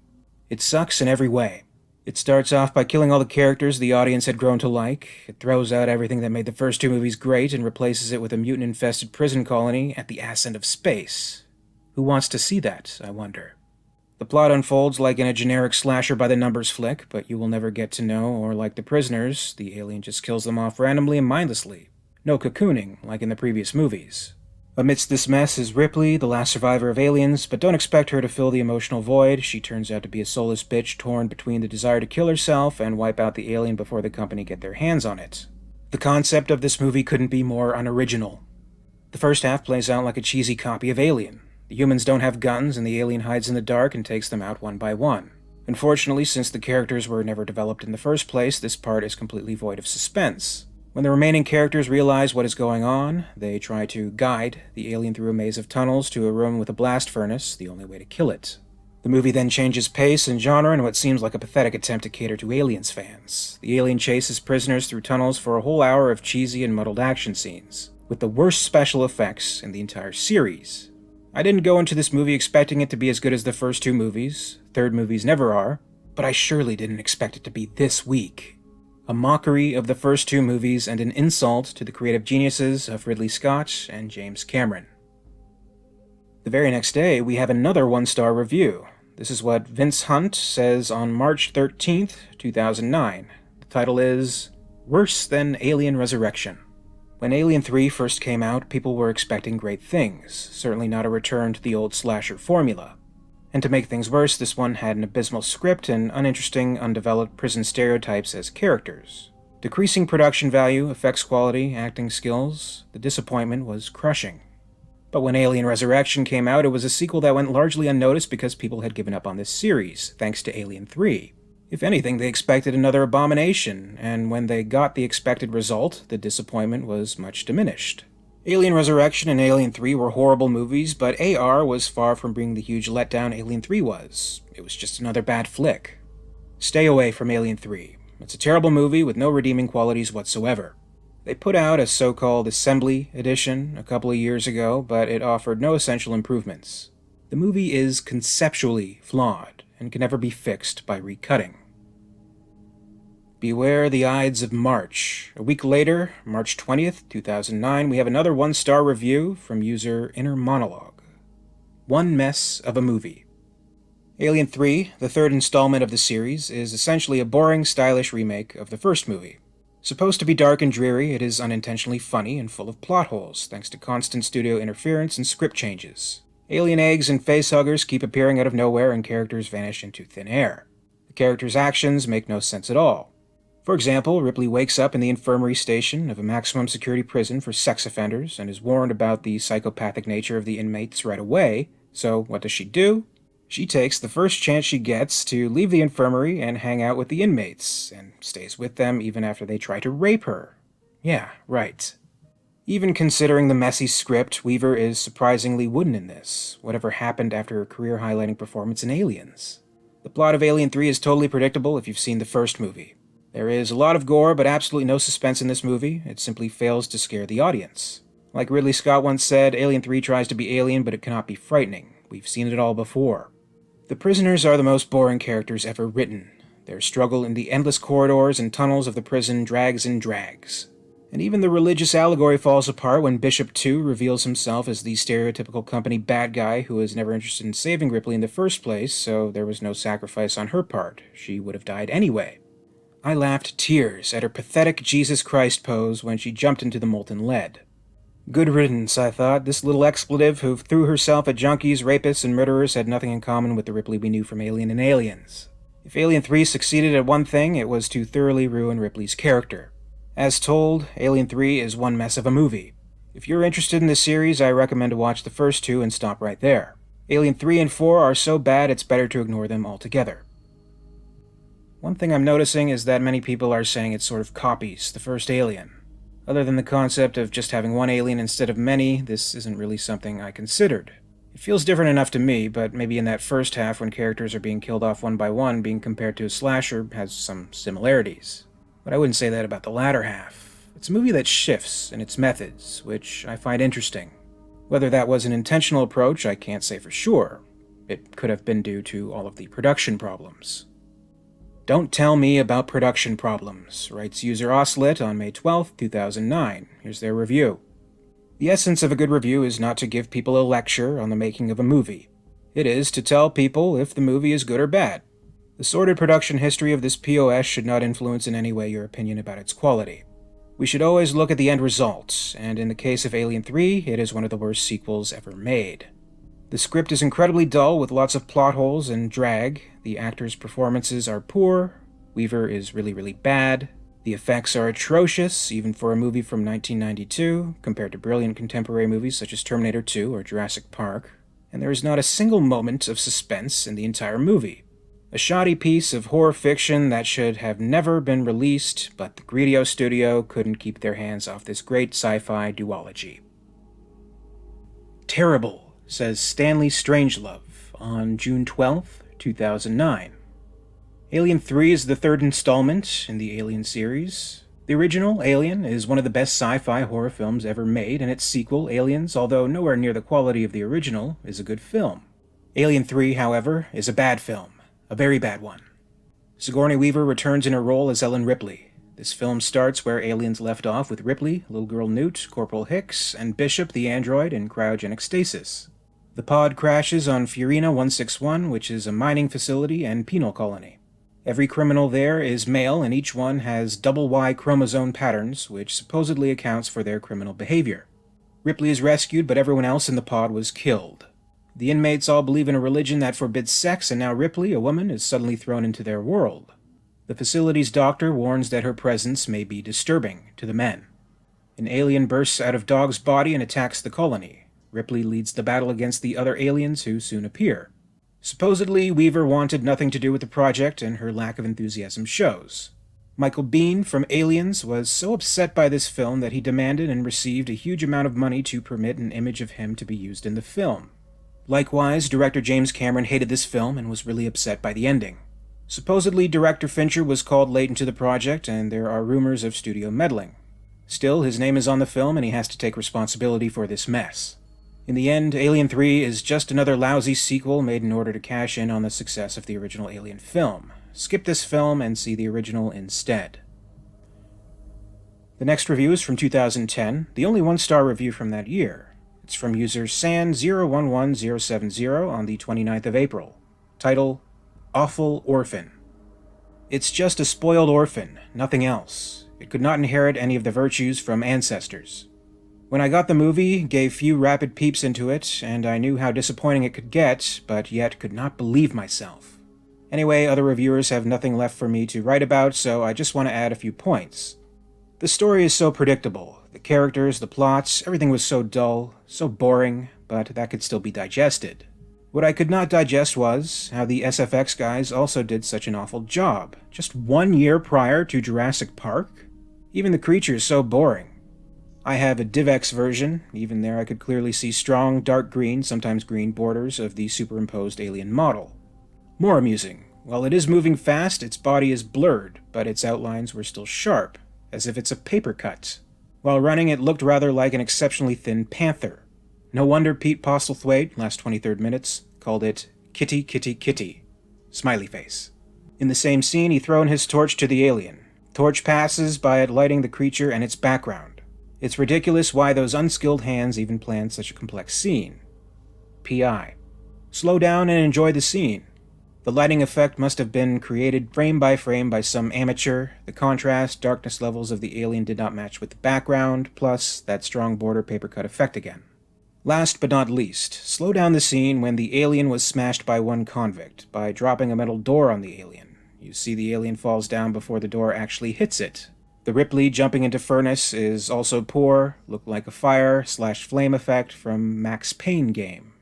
It sucks in every way. It starts off by killing all the characters the audience had grown to like. It throws out everything that made the first two movies great and replaces it with a mutant-infested prison colony at the ass end of space. Who wants to see that, I wonder? The plot unfolds like in a generic slasher-by-the-numbers flick, but you will never get to know, or like the prisoners, the alien just kills them off randomly and mindlessly. No cocooning, like in the previous movies. Amidst this mess is Ripley, the last survivor of aliens, but don't expect her to fill the emotional void. She turns out to be a soulless bitch torn between the desire to kill herself and wipe out the alien before the company get their hands on it. The concept of this movie couldn't be more unoriginal. The first half plays out like a cheesy copy of Alien. The humans don't have guns, and the alien hides in the dark and takes them out one by one. Unfortunately, since the characters were never developed in the first place, this part is completely void of suspense. When the remaining characters realize what is going on, they try to guide the alien through a maze of tunnels to a room with a blast furnace, the only way to kill it. The movie then changes pace and genre in what seems like a pathetic attempt to cater to Aliens fans. The alien chases prisoners through tunnels for a whole hour of cheesy and muddled action scenes, with the worst special effects in the entire series. I didn't go into this movie expecting it to be as good as the first two movies. Third movies never are. But I surely didn't expect it to be this weak. A mockery of the first two movies and an insult to the creative geniuses of Ridley Scott and James Cameron. The very next day, we have another one-star review. This is what Vince Hunt says on March 13th, 2009. The title is, Worse Than Alien Resurrection. When Alien 3 first came out, people were expecting great things, certainly not a return to the old slasher formula. And to make things worse, this one had an abysmal script and uninteresting, undeveloped prison stereotypes as characters. Decreasing production value, effects quality, acting skills, the disappointment was crushing. But when Alien Resurrection came out, it was a sequel that went largely unnoticed because people had given up on this series, thanks to Alien 3. If anything, they expected another abomination, and when they got the expected result, the disappointment was much diminished. Alien Resurrection and Alien 3 were horrible movies, but AR was far from being the huge letdown Alien 3 was. It was just another bad flick. Stay away from Alien 3. It's a terrible movie with no redeeming qualities whatsoever. They put out a so-called Assembly Edition a couple of years ago, but it offered no essential improvements. The movie is conceptually flawed and can never be fixed by recutting. Beware the Ides of March. A week later, March 20th, 2009, we have another one-star review from user Inner Monologue. One mess of a movie. Alien 3, the third installment of the series, is essentially a boring, stylish remake of the first movie. Supposed to be dark and dreary, it is unintentionally funny and full of plot holes, thanks to constant studio interference and script changes. Alien eggs and facehuggers keep appearing out of nowhere and characters vanish into thin air. The characters' actions make no sense at all. For example, Ripley wakes up in the infirmary station of a maximum security prison for sex offenders and is warned about the psychopathic nature of the inmates right away, so what does she do? She takes the first chance she gets to leave the infirmary and hang out with the inmates, and stays with them even after they try to rape her. Yeah, right. Even considering the messy script, Weaver is surprisingly wooden in this, whatever happened after her career-highlighting performance in Aliens. The plot of Alien 3 is totally predictable if you've seen the first movie. There is a lot of gore, but absolutely no suspense in this movie. It simply fails to scare the audience. Like Ridley Scott once said, Alien 3 tries to be alien, but it cannot be frightening. We've seen it all before. The prisoners are the most boring characters ever written. Their struggle in the endless corridors and tunnels of the prison drags and drags. And even the religious allegory falls apart when Bishop 2 reveals himself as the stereotypical company bad guy who was never interested in saving Ripley in the first place, so there was no sacrifice on her part. She would have died anyway. I laughed tears at her pathetic Jesus Christ pose when she jumped into the molten lead. Good riddance, I thought. This little expletive who threw herself at junkies, rapists, and murderers had nothing in common with the Ripley we knew from Alien and Aliens. If Alien 3 succeeded at one thing, it was to thoroughly ruin Ripley's character. As told, Alien 3 is one mess of a movie. If you're interested in this series, I recommend to watch the first two and stop right there. Alien 3 and 4 are so bad it's better to ignore them altogether. One thing I'm noticing is that many people are saying it sort of copies the first Alien. Other than the concept of just having one alien instead of many, this isn't really something I considered. It feels different enough to me, but maybe in that first half when characters are being killed off one by one, being compared to a slasher has some similarities. But I wouldn't say that about the latter half. It's a movie that shifts in its methods, which I find interesting. Whether that was an intentional approach, I can't say for sure. It could have been due to all of the production problems. Don't tell me about production problems, writes user Oslet on May 12, 2009. Here's their review. The essence of a good review is not to give people a lecture on the making of a movie. It is to tell people if the movie is good or bad. The sordid production history of this POS should not influence in any way your opinion about its quality. We should always look at the end result, and in the case of Alien 3, it is one of the worst sequels ever made. The script is incredibly dull with lots of plot holes and drag. The actors' performances are poor. Weaver is really bad. The effects are atrocious, even for a movie from 1992, compared to brilliant contemporary movies such as Terminator 2 or Jurassic Park. And there is not a single moment of suspense in the entire movie. A shoddy piece of horror fiction that should have never been released, but the Greedo studio couldn't keep their hands off this great sci-fi duology. Terrible, says Stanley Strangelove on June 12, 2009. Alien 3 is the third installment in the Alien series. The original, Alien, is one of the best sci-fi horror films ever made, and its sequel, Aliens, although nowhere near the quality of the original, is a good film. Alien 3, however, is a bad film. A very bad one. Sigourney Weaver returns in her role as Ellen Ripley. This film starts where Aliens left off with Ripley, Little Girl Newt, Corporal Hicks, and Bishop the android in cryogenic stasis. The pod crashes on Furina 161, which is a mining facility and penal colony. Every criminal there is male, and each one has double Y chromosome patterns, which supposedly accounts for their criminal behavior. Ripley is rescued, but everyone else in the pod was killed. The inmates all believe in a religion that forbids sex, and now Ripley, a woman, is suddenly thrown into their world. The facility's doctor warns that her presence may be disturbing to the men. An alien bursts out of Dog's body and attacks the colony. Ripley leads the battle against the other aliens who soon appear. Supposedly, Weaver wanted nothing to do with the project, and her lack of enthusiasm shows. Michael Biehn from Aliens was so upset by this film that he demanded and received a huge amount of money to permit an image of him to be used in the film. Likewise, director James Cameron hated this film and was really upset by the ending. Supposedly, director Fincher was called late into the project, and there are rumors of studio meddling. Still, his name is on the film, and he has to take responsibility for this mess. In the end, Alien 3 is just another lousy sequel made in order to cash in on the success of the original Alien film. Skip this film and see the original instead. The next review is from 2010, the only one-star review from that year. It's from user San011070 on the 29th of April. Title, Awful Orphan. It's just a spoiled orphan, nothing else. It could not inherit any of the virtues from ancestors. When I got the movie, gave few rapid peeps into it, and I knew how disappointing it could get, but yet could not believe myself. Anyway, other reviewers have nothing left for me to write about, so I just want to add a few points. The story is so predictable. The characters, the plots, everything was so dull, so boring, but that could still be digested. What I could not digest was how the SFX guys also did such an awful job, just 1 year prior to Jurassic Park. Even the creatures so boring. I have a DivX version. Even there I could clearly see strong, dark green, sometimes green borders of the superimposed alien model. More amusing. While it is moving fast, its body is blurred, but its outlines were still sharp, as if it's a paper cut. While running, it looked rather like an exceptionally thin panther. No wonder Pete Postlethwaite, last 23rd minutes, called it Kitty, Kitty, Kitty. Smiley face. In the same scene, he thrown his torch to the alien. Torch passes by it lighting the creature and its background. It's ridiculous why those unskilled hands even planned such a complex scene. P.I. Slow down and enjoy the scene. The lighting effect must have been created frame by some amateur. The contrast, darkness levels of the alien did not match with the background, plus that strong border paper cut effect again. Last but not least, slow down the scene when the alien was smashed by one convict, by dropping a metal door on the alien. You see the alien falls down before the door actually hits it. The Ripley jumping into furnace is also poor, looked like a fire/flame effect from Max Payne game.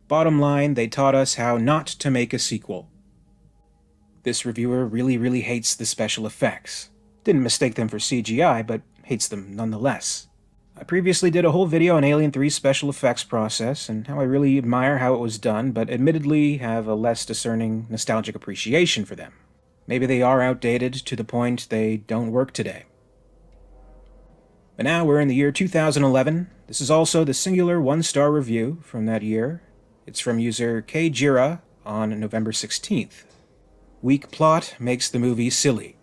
Bottom line, they taught us how not to make a sequel. This reviewer really hates the special effects. Didn't mistake them for CGI, but hates them nonetheless. I previously did a whole video on Alien 3's special effects process, and how I really admire how it was done, but admittedly have a less discerning, nostalgic appreciation for them. Maybe they are outdated to the point they don't work today. But now we're in the year 2011. This is also the singular one-star review from that year. It's from user KJira on November 16th. Weak plot makes the movie silly.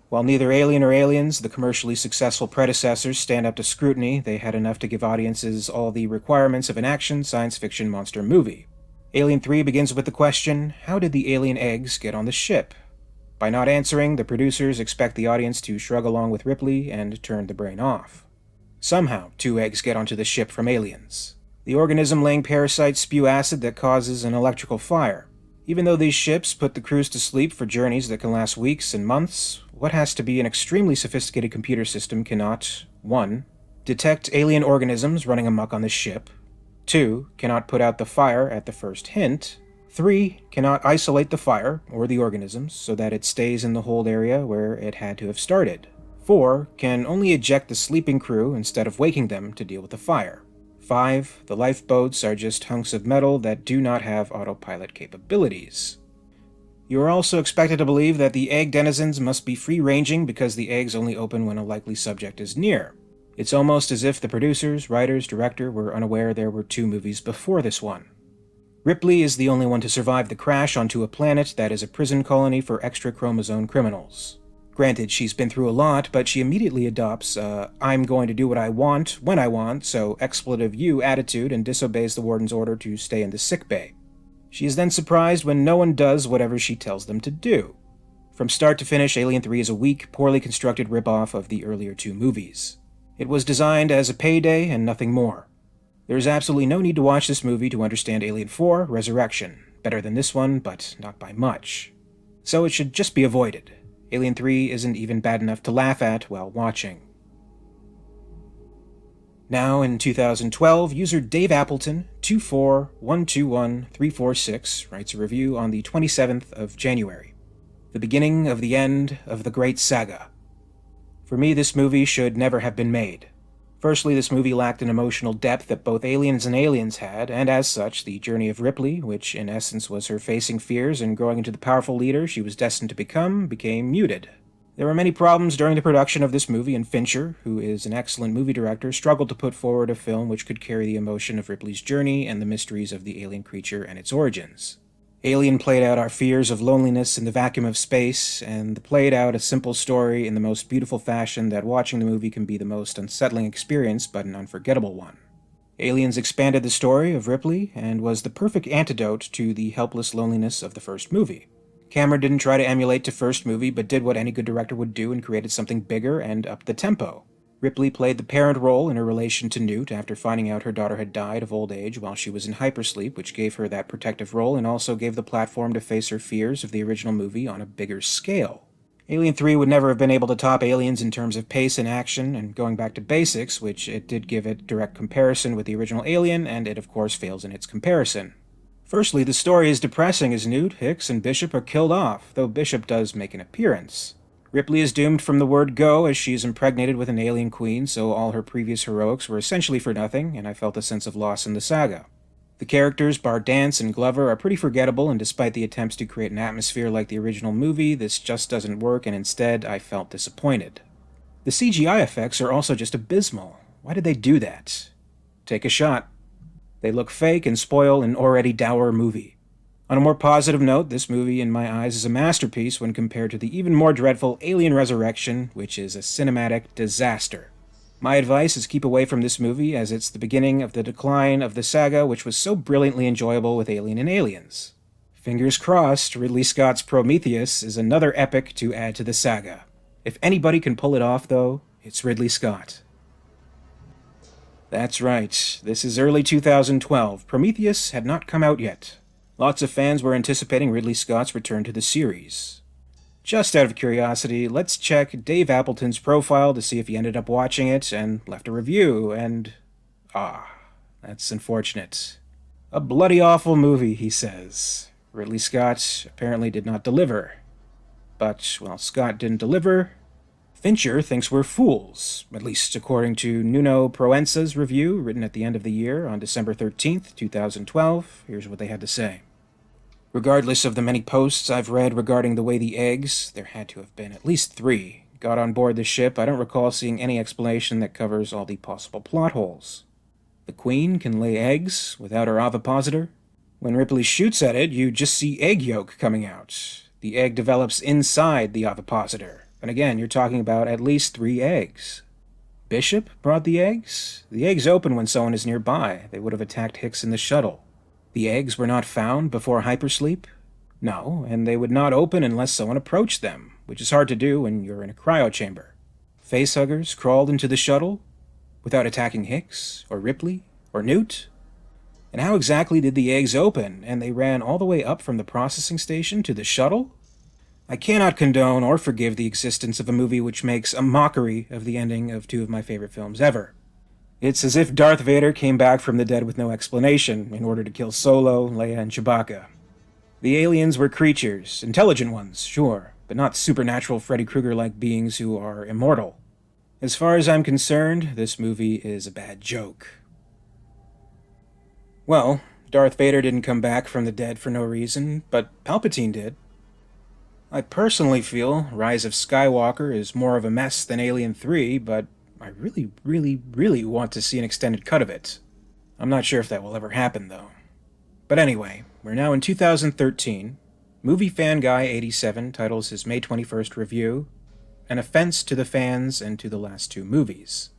While neither Alien or Aliens, the commercially successful predecessors, stand up to scrutiny, they had enough to give audiences all the requirements of an action science fiction monster movie. Alien 3 begins with the question, how did the alien eggs get on the ship? By not answering, the producers expect the audience to shrug along with Ripley and turn the brain off. Somehow, 2 eggs get onto the ship from aliens. The organism-laying parasites spew acid that causes an electrical fire. Even though these ships put the crews to sleep for journeys that can last weeks and months, what has to be an extremely sophisticated computer system cannot, 1. Detect alien organisms running amok on the ship, 2. Cannot put out the fire at the first hint, 3. Cannot isolate the fire, or the organisms, so that it stays in the hold area where it had to have started, 4. Can only eject the sleeping crew instead of waking them to deal with the fire. 5. The lifeboats are just hunks of metal that do not have autopilot capabilities. You are also expected to believe that the egg denizens must be free-ranging because the eggs only open when a likely subject is near. It's almost as if the producers, writers, director were unaware there were 2 movies before this one. Ripley is the only one to survive the crash onto a planet that is a prison colony for extra-chromosome criminals. Granted, she's been through a lot, but she immediately adopts I'm going to do what I want, when I want, so expletive you attitude and disobeys the warden's order to stay in the sickbay. She is then surprised when no one does whatever she tells them to do. From start to finish, Alien 3 is a weak, poorly constructed ripoff of the earlier 2 movies. It was designed as a payday and nothing more. There's absolutely no need to watch this movie to understand Alien 4, Resurrection. Better than this one, but not by much. So it should just be avoided. Alien 3 isn't even bad enough to laugh at while watching. Now, in 2012, user Dave Appleton, 24121-346, writes a review on the 27th of January. The beginning of the end of the great saga. For me, this movie should never have been made. Firstly, this movie lacked an emotional depth that both Aliens and Aliens had, and as such, the journey of Ripley, which in essence was her facing fears and growing into the powerful leader she was destined to become, became muted. There were many problems during the production of this movie, and Fincher, who is an excellent movie director, struggled to put forward a film which could carry the emotion of Ripley's journey and the mysteries of the alien creature and its origins. Alien played out our fears of loneliness in the vacuum of space, and played out a simple story in the most beautiful fashion that watching the movie can be the most unsettling experience, but an unforgettable one. Aliens expanded the story of Ripley, and was the perfect antidote to the helpless loneliness of the first movie. Cameron didn't try to emulate the first movie, but did what any good director would do and created something bigger and upped the tempo. Ripley played the parent role in her relation to Newt after finding out her daughter had died of old age while she was in hypersleep, which gave her that protective role and also gave the platform to face her fears of the original movie on a bigger scale. Alien 3 would never have been able to top Aliens in terms of pace and action, and going back to basics, which it did give it direct comparison with the original Alien, and it of course fails in its comparison. Firstly, the story is depressing as Newt, Hicks, and Bishop are killed off, though Bishop does make an appearance. Ripley is doomed from the word go as she is impregnated with an alien queen, so all her previous heroics were essentially for nothing, and I felt a sense of loss in the saga. The characters, bar Dance and Glover, are pretty forgettable, and despite the attempts to create an atmosphere like the original movie, this just doesn't work, and instead I felt disappointed. The CGI effects are also just abysmal. Why did they do that? Take a shot. They look fake and spoil an already dour movie. On a more positive note, this movie, in my eyes, is a masterpiece when compared to the even more dreadful Alien Resurrection, which is a cinematic disaster. My advice is keep away from this movie, as it's the beginning of the decline of the saga which was so brilliantly enjoyable with Alien and Aliens. Fingers crossed, Ridley Scott's Prometheus is another epic to add to the saga. If anybody can pull it off, though, it's Ridley Scott. That's right, this is early 2012. Prometheus had not come out yet. Lots of fans were anticipating Ridley Scott's return to the series. Just out of curiosity, let's check Dave Appleton's profile to see if he ended up watching it and left a review, and... that's unfortunate. A bloody awful movie, he says. Ridley Scott apparently did not deliver. But, well, Scott didn't deliver. Fincher thinks we're fools, at least according to Nuno Proença's review, written at the end of the year on December 13th, 2012. Here's what they had to say. Regardless of the many posts I've read regarding the way the eggs, there had to have been at least 3, got on board the ship, I don't recall seeing any explanation that covers all the possible plot holes. The Queen can lay eggs without her ovipositor? When Ripley shoots at it, you just see egg yolk coming out. The egg develops inside the ovipositor. And again, you're talking about at least 3 eggs. Bishop brought the eggs? The eggs open when someone is nearby. They would have attacked Hicks in the shuttle. The eggs were not found before hypersleep? No, and they would not open unless someone approached them, which is hard to do when you're in a cryo chamber. Facehuggers crawled into the shuttle without attacking Hicks, or Ripley, or Newt? And how exactly did the eggs open, and they ran all the way up from the processing station to the shuttle? I cannot condone or forgive the existence of a movie which makes a mockery of the ending of 2 of my favorite films ever. It's as if Darth Vader came back from the dead with no explanation in order to kill Solo, Leia, and Chewbacca. The aliens were creatures, intelligent ones, sure, but not supernatural Freddy Krueger-like beings who are immortal. As far as I'm concerned, this movie is a bad joke. Well, Darth Vader didn't come back from the dead for no reason, but Palpatine did. I personally feel Rise of Skywalker is more of a mess than Alien 3, but I really want to see an extended cut of it. I'm not sure if that will ever happen, though. But anyway, we're now in 2013. Movie Fan Guy 87 titles his May 21st review, An Offense to the Fans and to the Last 2 Movies.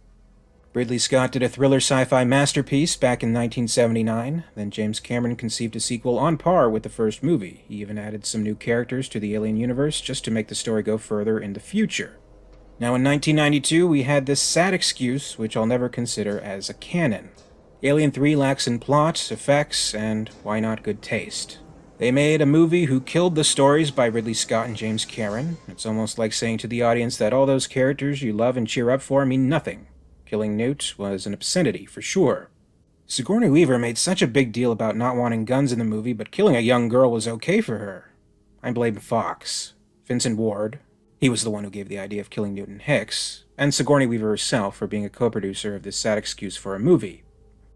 Ridley Scott did a thriller sci-fi masterpiece back in 1979, then James Cameron conceived a sequel on par with the first movie. He even added some new characters to the Alien universe just to make the story go further in the future. Now in 1992, we had this sad excuse, which I'll never consider as a canon. Alien 3 lacks in plot, effects, and why not good taste. They made a movie who killed the stories by Ridley Scott and James Cameron. It's almost like saying to the audience that all those characters you love and cheer up for mean nothing. Killing Newt was an obscenity, for sure. Sigourney Weaver made such a big deal about not wanting guns in the movie, but killing a young girl was okay for her. I blame Fox, Vincent Ward, he was the one who gave the idea of killing Newton Hicks, and Sigourney Weaver herself for being a co-producer of this sad excuse for a movie.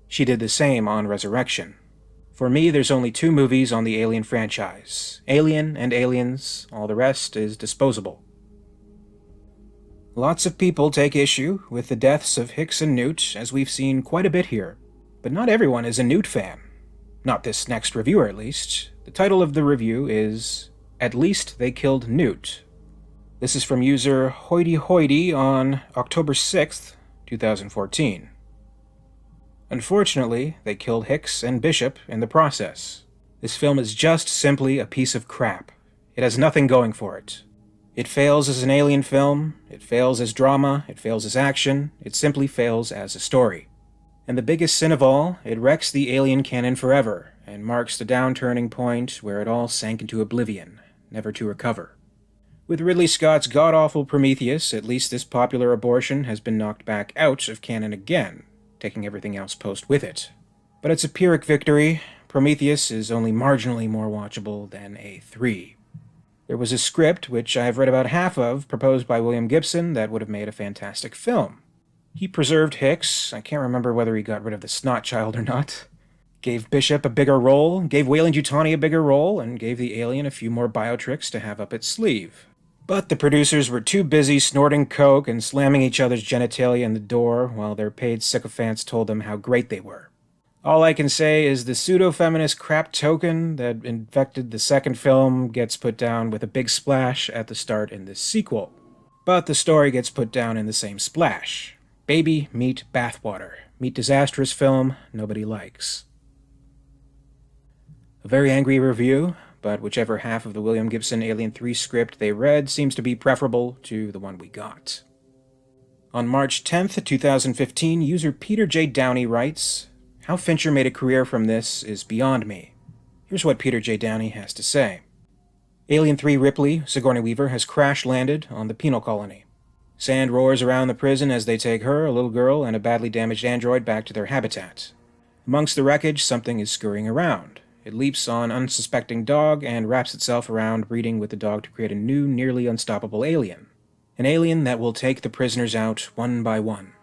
She did the same on Resurrection. For me, there's only 2 movies on the Alien franchise. Alien and Aliens, all the rest is disposable. Lots of people take issue with the deaths of Hicks and Newt, as we've seen quite a bit here. But not everyone is a Newt fan. Not this next reviewer, at least. The title of the review is, At Least They Killed Newt. This is from user Hoity Hoity on October 6th, 2014. Unfortunately, they killed Hicks and Bishop in the process. This film is just simply a piece of crap. It has nothing going for it. It fails as an Alien film, it fails as drama, it fails as action, it simply fails as a story. And the biggest sin of all, it wrecks the Alien canon forever, and marks the downturning point where it all sank into oblivion, never to recover. With Ridley Scott's god-awful Prometheus, at least this popular abortion has been knocked back out of canon again, taking everything else post with it. But it's a Pyrrhic victory. Prometheus is only marginally more watchable than A3. There was a script, which I've read about half of, proposed by William Gibson, that would have made a fantastic film. He preserved Hicks, I can't remember whether he got rid of the snot child or not, gave Bishop a bigger role, gave Weyland-Yutani a bigger role, and gave the alien a few more biotricks to have up its sleeve. But the producers were too busy snorting coke and slamming each other's genitalia in the door while their paid sycophants told them how great they were. All I can say is the pseudo-feminist crap token that infected the second film gets put down with a big splash at the start in this sequel. But the story gets put down in the same splash. Baby meet bathwater. Meet disastrous film nobody likes. A very angry review, but whichever half of the William Gibson Alien 3 script they read seems to be preferable to the one we got. On March 10th, 2015, user Peter J. Downey writes, "How Fincher made a career from this is beyond me." Here's what Peter J. Downey has to say. Alien 3 Ripley, Sigourney Weaver, has crash-landed on the penal colony. Sand roars around the prison as they take her, a little girl, and a badly damaged android back to their habitat. Amongst the wreckage, something is scurrying around. It leaps on unsuspecting dog and wraps itself around, breeding with the dog to create a new, nearly unstoppable alien. An alien that will take the prisoners out one by one.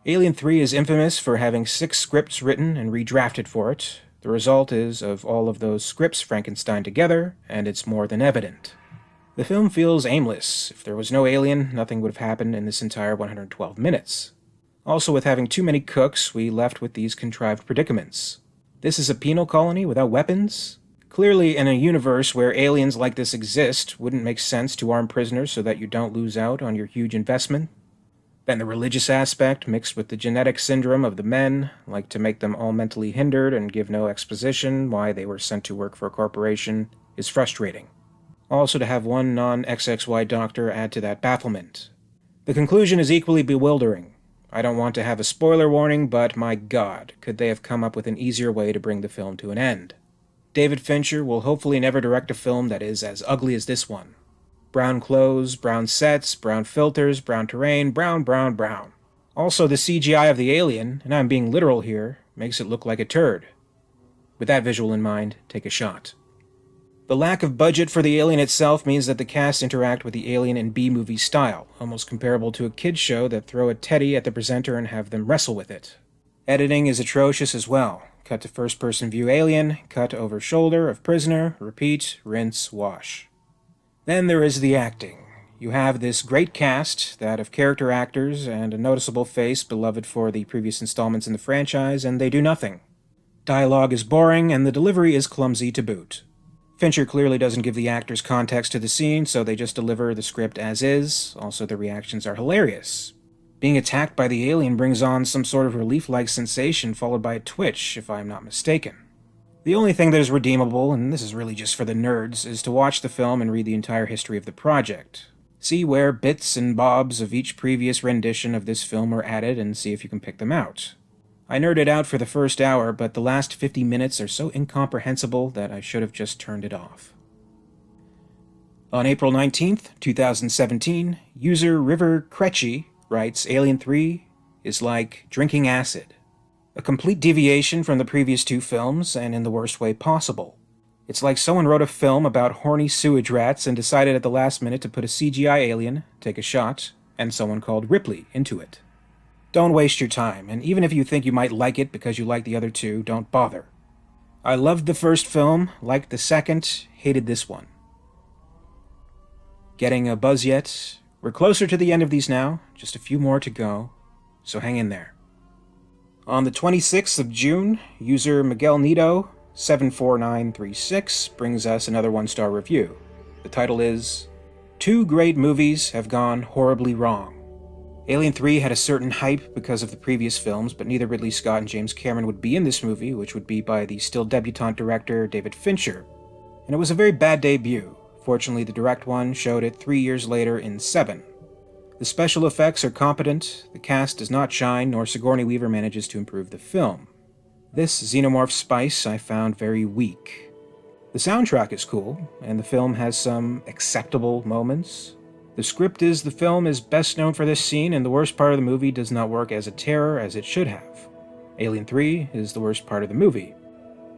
Alien 3 is infamous for having 6 scripts written and redrafted for it. The result is of all of those scripts Frankenstein together, and it's more than evident. The film feels aimless. If there was no alien, nothing would have happened in this entire 112 minutes. Also, with having too many cooks, we left with these contrived predicaments. This is a penal colony without weapons? Clearly, in a universe where aliens like this exist, wouldn't make sense to arm prisoners so that you don't lose out on your huge investment. Then the religious aspect, mixed with the genetic syndrome of the men, like to make them all mentally hindered and give no exposition why they were sent to work for a corporation, is frustrating. Also, to have one non-XXY doctor add to that bafflement. The conclusion is equally bewildering. I don't want to have a spoiler warning, but my God, could they have come up with an easier way to bring the film to an end? David Fincher will hopefully never direct a film that is as ugly as this one. Brown clothes, brown sets, brown filters, brown terrain, brown, brown, brown. Also, the CGI of the alien, and I'm being literal here, makes it look like a turd. With that visual in mind, take a shot. The lack of budget for the alien itself means that the cast interact with the alien in B-movie style, almost comparable to a kid's show that throw a teddy at the presenter and have them wrestle with it. Editing is atrocious as well. Cut to first-person view alien, cut over shoulder of prisoner, repeat, rinse, wash. Then there is the acting. You have this great cast, that of character actors, and a noticeable face beloved for the previous installments in the franchise, and they do nothing. Dialogue is boring, and the delivery is clumsy to boot. Fincher clearly doesn't give the actors context to the scene, so they just deliver the script as is. Also, the reactions are hilarious. Being attacked by the alien brings on some sort of relief-like sensation followed by a twitch, if I'm not mistaken. The only thing that is redeemable, and this is really just for the nerds, is to watch the film and read the entire history of the project. See where bits and bobs of each previous rendition of this film are added and see if you can pick them out. I nerded out for the first hour, but the last 50 minutes are so incomprehensible that I should have just turned it off. On April 19th, 2017, user River Cree writes, Alien 3 is like drinking acid. A complete deviation from the previous two films, and in the worst way possible. It's like someone wrote a film about horny sewage rats and decided at the last minute to put a CGI alien, take a shot, and someone called Ripley into it. Don't waste your time, and even if you think you might like it because you like the other two, don't bother. I loved the first film, liked the second, hated this one. Getting a buzz yet? We're closer to the end of these now, just a few more to go, so hang in there. On the 26th of June, user Miguel Nito 74936 brings us another one-star review. The title is, Two great movies have gone horribly wrong. Alien 3 had a certain hype because of the previous films, but neither Ridley Scott and James Cameron would be in this movie, which would be by the still debutante director David Fincher. And it was a very bad debut. Fortunately, the direct one showed it 3 years later in Seven. The special effects are competent, the cast does not shine, nor Sigourney Weaver manages to improve the film. This xenomorph spice I found very weak. The soundtrack is cool, and the film has some acceptable moments. The script is the film is best known for this scene, and the worst part of the movie does not work as a terror as it should have. Alien 3 is the worst part of the movie.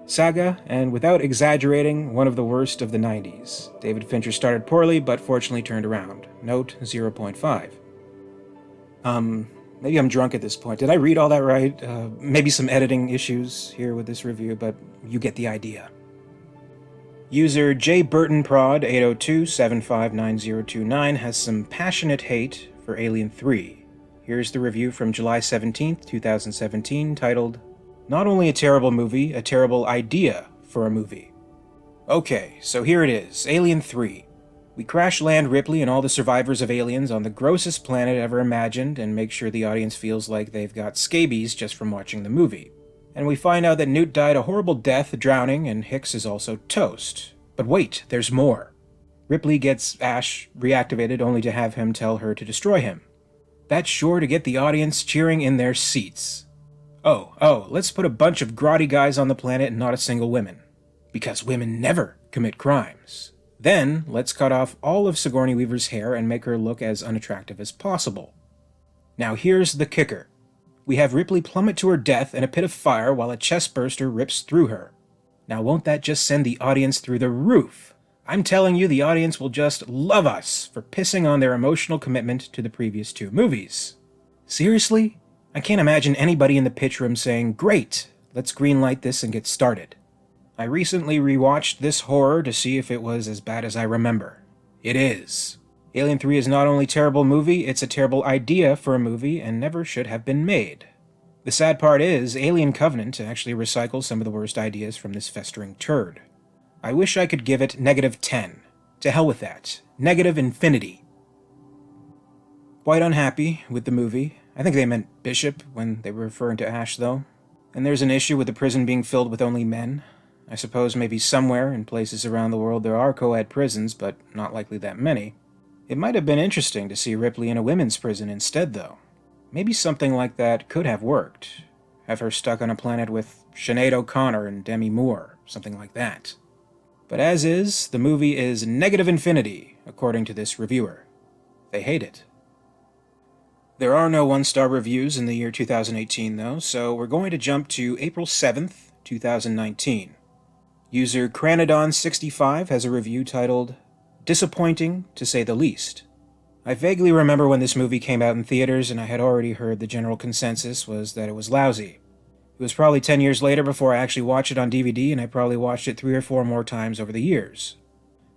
Saga, and without exaggerating, one of the worst of the 90s. David Fincher started poorly, but fortunately turned around. Note 0.5. Maybe I'm drunk at this point. Did I read all that right? Maybe some editing issues here with this review, but you get the idea. User JBurtonProd802759029 has some passionate hate for Alien 3. Here's the review from July 17th, 2017, titled, Not only a terrible movie, a terrible idea for a movie. Okay, so here it is, Alien 3. We crash land Ripley and all the survivors of aliens on the grossest planet ever imagined and make sure the audience feels like they've got scabies just from watching the movie. And we find out that Newt died a horrible death drowning and Hicks is also toast. But wait, there's more. Ripley gets Ash reactivated only to have him tell her to destroy him. That's sure to get the audience cheering in their seats. Oh, let's put a bunch of grotty guys on the planet and not a single woman. Because women never commit crimes. Then, let's cut off all of Sigourney Weaver's hair and make her look as unattractive as possible. Now here's the kicker. We have Ripley plummet to her death in a pit of fire while a chest burster rips through her. Now won't that just send the audience through the roof? I'm telling you, the audience will just love us for pissing on their emotional commitment to the previous two movies. Seriously? I can't imagine anybody in the pitch room saying, Great, let's greenlight this and get started. I recently rewatched this horror to see if it was as bad as I remember. It is. Alien 3 is not only a terrible movie, it's a terrible idea for a movie and never should have been made. The sad part is, Alien Covenant actually recycles some of the worst ideas from this festering turd. I wish I could give it -10. To hell with that. Negative infinity. Quite unhappy with the movie. I think they meant Bishop when they were referring to Ash, though. And there's an issue with the prison being filled with only men. I suppose maybe somewhere in places around the world there are co-ed prisons, but not likely that many. It might have been interesting to see Ripley in a women's prison instead, though. Maybe something like that could have worked. Have her stuck on a planet with Sinead O'Connor and Demi Moore, something like that. But as is, the movie is negative infinity, according to this reviewer. They hate it. There are no one-star reviews in the year 2018, though, so we're going to jump to April 7th, 2019. User Cranodon65 has a review titled, Disappointing, to say the least. I vaguely remember when this movie came out in theaters, and I had already heard the general consensus was that it was lousy. It was probably 10 years later before I actually watched it on DVD, and I probably watched it 3 or 4 more times over the years.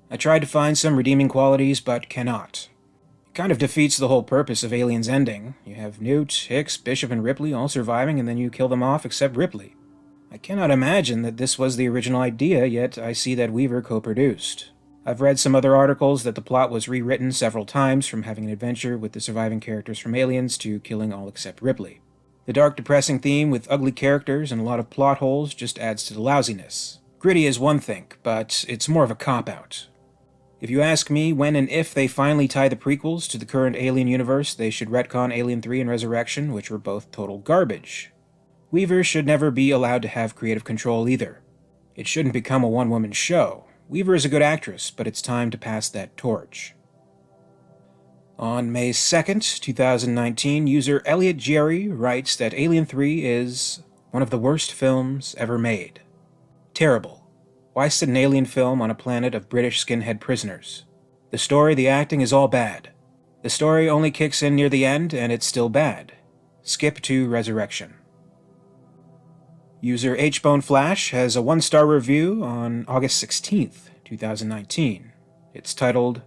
I tried to find some redeeming qualities, but cannot. It kind of defeats the whole purpose of Alien's ending. You have Newt, Hicks, Bishop, and Ripley all surviving, and then you kill them off except Ripley. I cannot imagine that this was the original idea, yet I see that Weaver co-produced. I've read some other articles that the plot was rewritten several times, from having an adventure with the surviving characters from Aliens to killing all except Ripley. The dark, depressing theme with ugly characters and a lot of plot holes just adds to the lousiness. Gritty is one thing, but it's more of a cop-out. If you ask me, when and if they finally tie the prequels to the current Alien universe, they should retcon Alien 3 and Resurrection, which were both total garbage. Weaver should never be allowed to have creative control either. It shouldn't become a one-woman show. Weaver is a good actress, but it's time to pass that torch. On May 2nd, 2019, user Elliot Jerry writes that Alien 3 is one of the worst films ever made. Terrible. Why set an alien film on a planet of British skinhead prisoners? The story, the acting is all bad. The story only kicks in near the end, and it's still bad. Skip to Resurrection. User HBoneFlash has a 1-star review on August 16th, 2019. It's titled,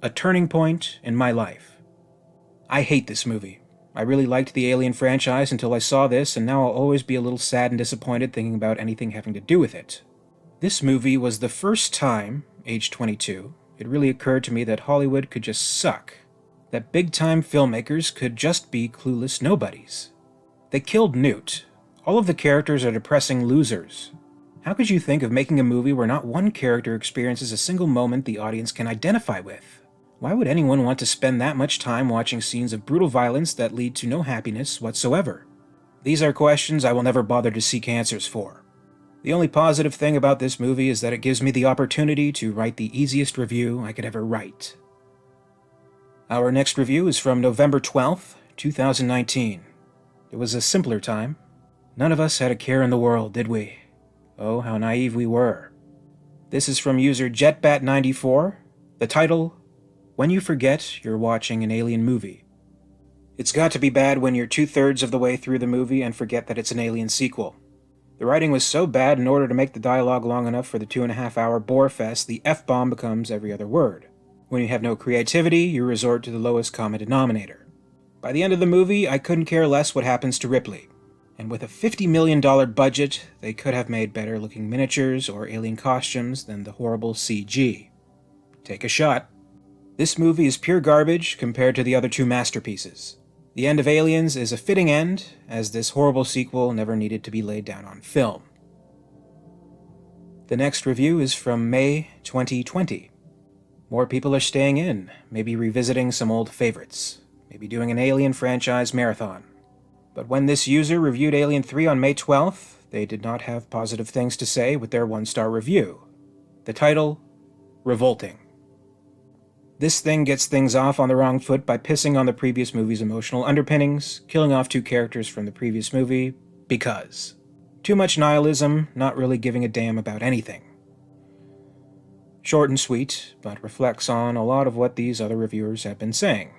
A Turning Point in My Life. I hate this movie. I really liked the Alien franchise until I saw this, and now I'll always be a little sad and disappointed thinking about anything having to do with it. This movie was the first time, age 22, it really occurred to me that Hollywood could just suck. That big-time filmmakers could just be clueless nobodies. They killed Newt. All of the characters are depressing losers. How could you think of making a movie where not one character experiences a single moment the audience can identify with? Why would anyone want to spend that much time watching scenes of brutal violence that lead to no happiness whatsoever? These are questions I will never bother to seek answers for. The only positive thing about this movie is that it gives me the opportunity to write the easiest review I could ever write. Our next review is from November 12th, 2019. It was a simpler time. None of us had a care in the world, did we? Oh, how naive we were. This is from user JetBat94. The title, When You Forget You're Watching an Alien Movie. It's got to be bad when you're 2/3 of the way through the movie and forget that it's an Alien sequel. The writing was so bad, in order to make the dialogue long enough for the 2.5-hour bore fest, the F-bomb becomes every other word. When you have no creativity, you resort to the lowest common denominator. By the end of the movie, I couldn't care less what happens to Ripley. And with a $50 million budget, they could have made better looking miniatures or alien costumes than the horrible CG. Take a shot. This movie is pure garbage compared to the other two masterpieces. The end of Aliens is a fitting end, as this horrible sequel never needed to be laid down on film. The next review is from May 2020. More people are staying in, maybe revisiting some old favorites, maybe doing an Alien franchise marathon. But when this user reviewed Alien 3 on May 12th, they did not have positive things to say with their 1-star review. The title, Revolting. This thing gets things off on the wrong foot by pissing on the previous movie's emotional underpinnings, killing off 2 characters from the previous movie, because. Too much nihilism, not really giving a damn about anything. Short and sweet, but reflects on a lot of what these other reviewers have been saying.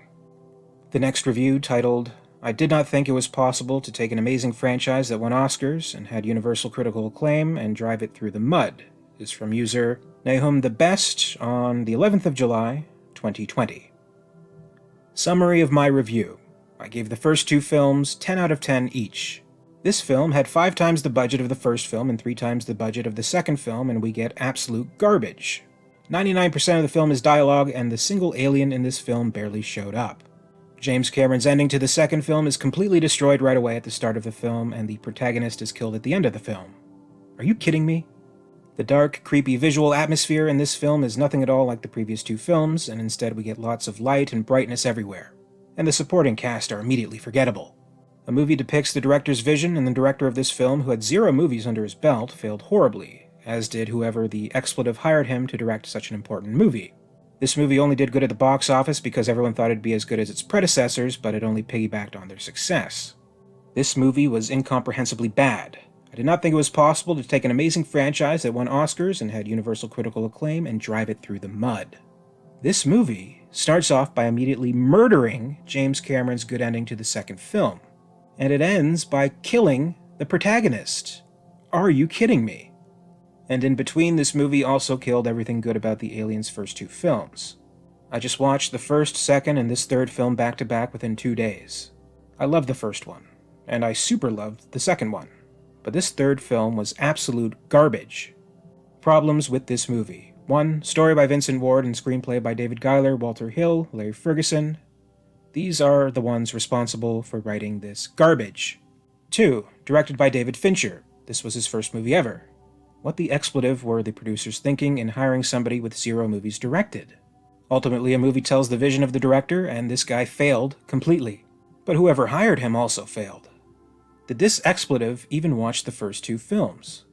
The next review, titled, I did not think it was possible to take an amazing franchise that won Oscars and had universal critical acclaim and drive it through the mud, is from user Nahum the Best on the 11th of July, 2020. Summary of my review. I gave the first 2 films 10 out of 10 each. This film had 5 times the budget of the first film and 3 times the budget of the second film, and we get absolute garbage. 99% of the film is dialogue, and the single alien in this film barely showed up. James Cameron's ending to the second film is completely destroyed right away at the start of the film, and the protagonist is killed at the end of the film. Are you kidding me? The dark, creepy visual atmosphere in this film is nothing at all like the previous 2 films, and instead we get lots of light and brightness everywhere. And the supporting cast are immediately forgettable. The movie depicts the director's vision, and the director of this film, who had 0 movies under his belt, failed horribly, as did whoever the expletive hired him to direct such an important movie. This movie only did good at the box office because everyone thought it'd be as good as its predecessors, but it only piggybacked on their success. This movie was incomprehensibly bad. I did not think it was possible to take an amazing franchise that won Oscars and had universal critical acclaim and drive it through the mud. This movie starts off by immediately murdering James Cameron's good ending to the second film, and it ends by killing the protagonist. Are you kidding me? And in between, this movie also killed everything good about the Aliens' first 2 films. I just watched the first, second, and this third film back-to-back within 2 days. I loved the first one, and I super loved the second one. But this third film was absolute garbage. Problems with this movie. 1. Story by Vincent Ward and screenplay by David Giler, Walter Hill, Larry Ferguson. These are the ones responsible for writing this garbage. 2. Directed by David Fincher. This was his first movie ever. What the expletive were the producers thinking in hiring somebody with 0 movies directed? Ultimately, a movie tells the vision of the director, and this guy failed completely. But whoever hired him also failed. Did this expletive even watch the first 2 films?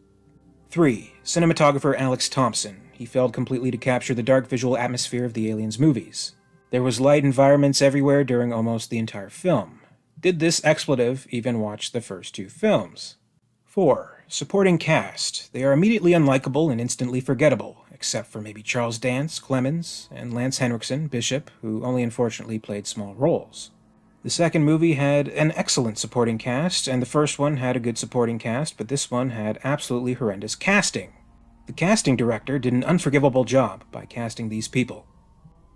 3. Cinematographer Alex Thompson. He failed completely to capture the dark visual atmosphere of the Aliens movies. There was light environments everywhere during almost the entire film. Did this expletive even watch the first 2 films? 4. Supporting cast. They are immediately unlikable and instantly forgettable, except for maybe Charles Dance, Clemens, and Lance Henriksen, Bishop, who only unfortunately played small roles. The second movie had an excellent supporting cast, and the first one had a good supporting cast, but this one had absolutely horrendous casting. The casting director did an unforgivable job by casting these people.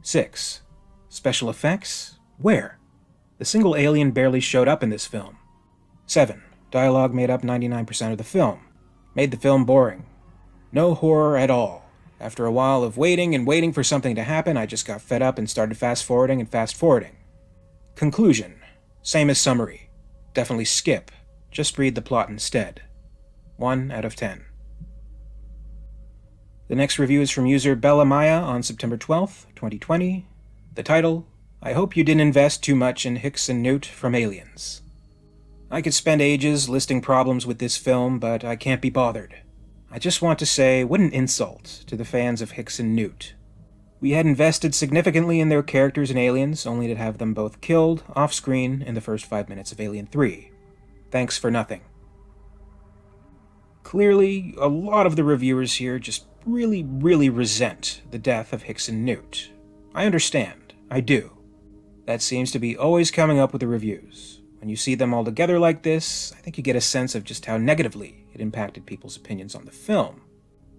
6. Special effects? Where? The single alien barely showed up in this film. 7. Dialogue made up 99% of the film. Made the film boring. No horror at all. After a while of waiting and waiting for something to happen, I just got fed up and started fast-forwarding and fast-forwarding. Conclusion. Same as summary. Definitely skip. Just read the plot instead. 1 out of 10. The next review is from user Bella Maya on September 12th, 2020. The title, I hope you didn't invest too much in Hicks and Newt from Aliens. I could spend ages listing problems with this film, but I can't be bothered. I just want to say, what an insult to the fans of Hicks and Newt. We had invested significantly in their characters in Aliens, only to have them both killed off-screen in the first 5 minutes of Alien 3. Thanks for nothing. Clearly, a lot of the reviewers here just really resent the death of Hicks and Newt. I understand. I do. That seems to be always coming up with the reviews. When you see them all together like this, I think you get a sense of just how negatively it impacted people's opinions on the film.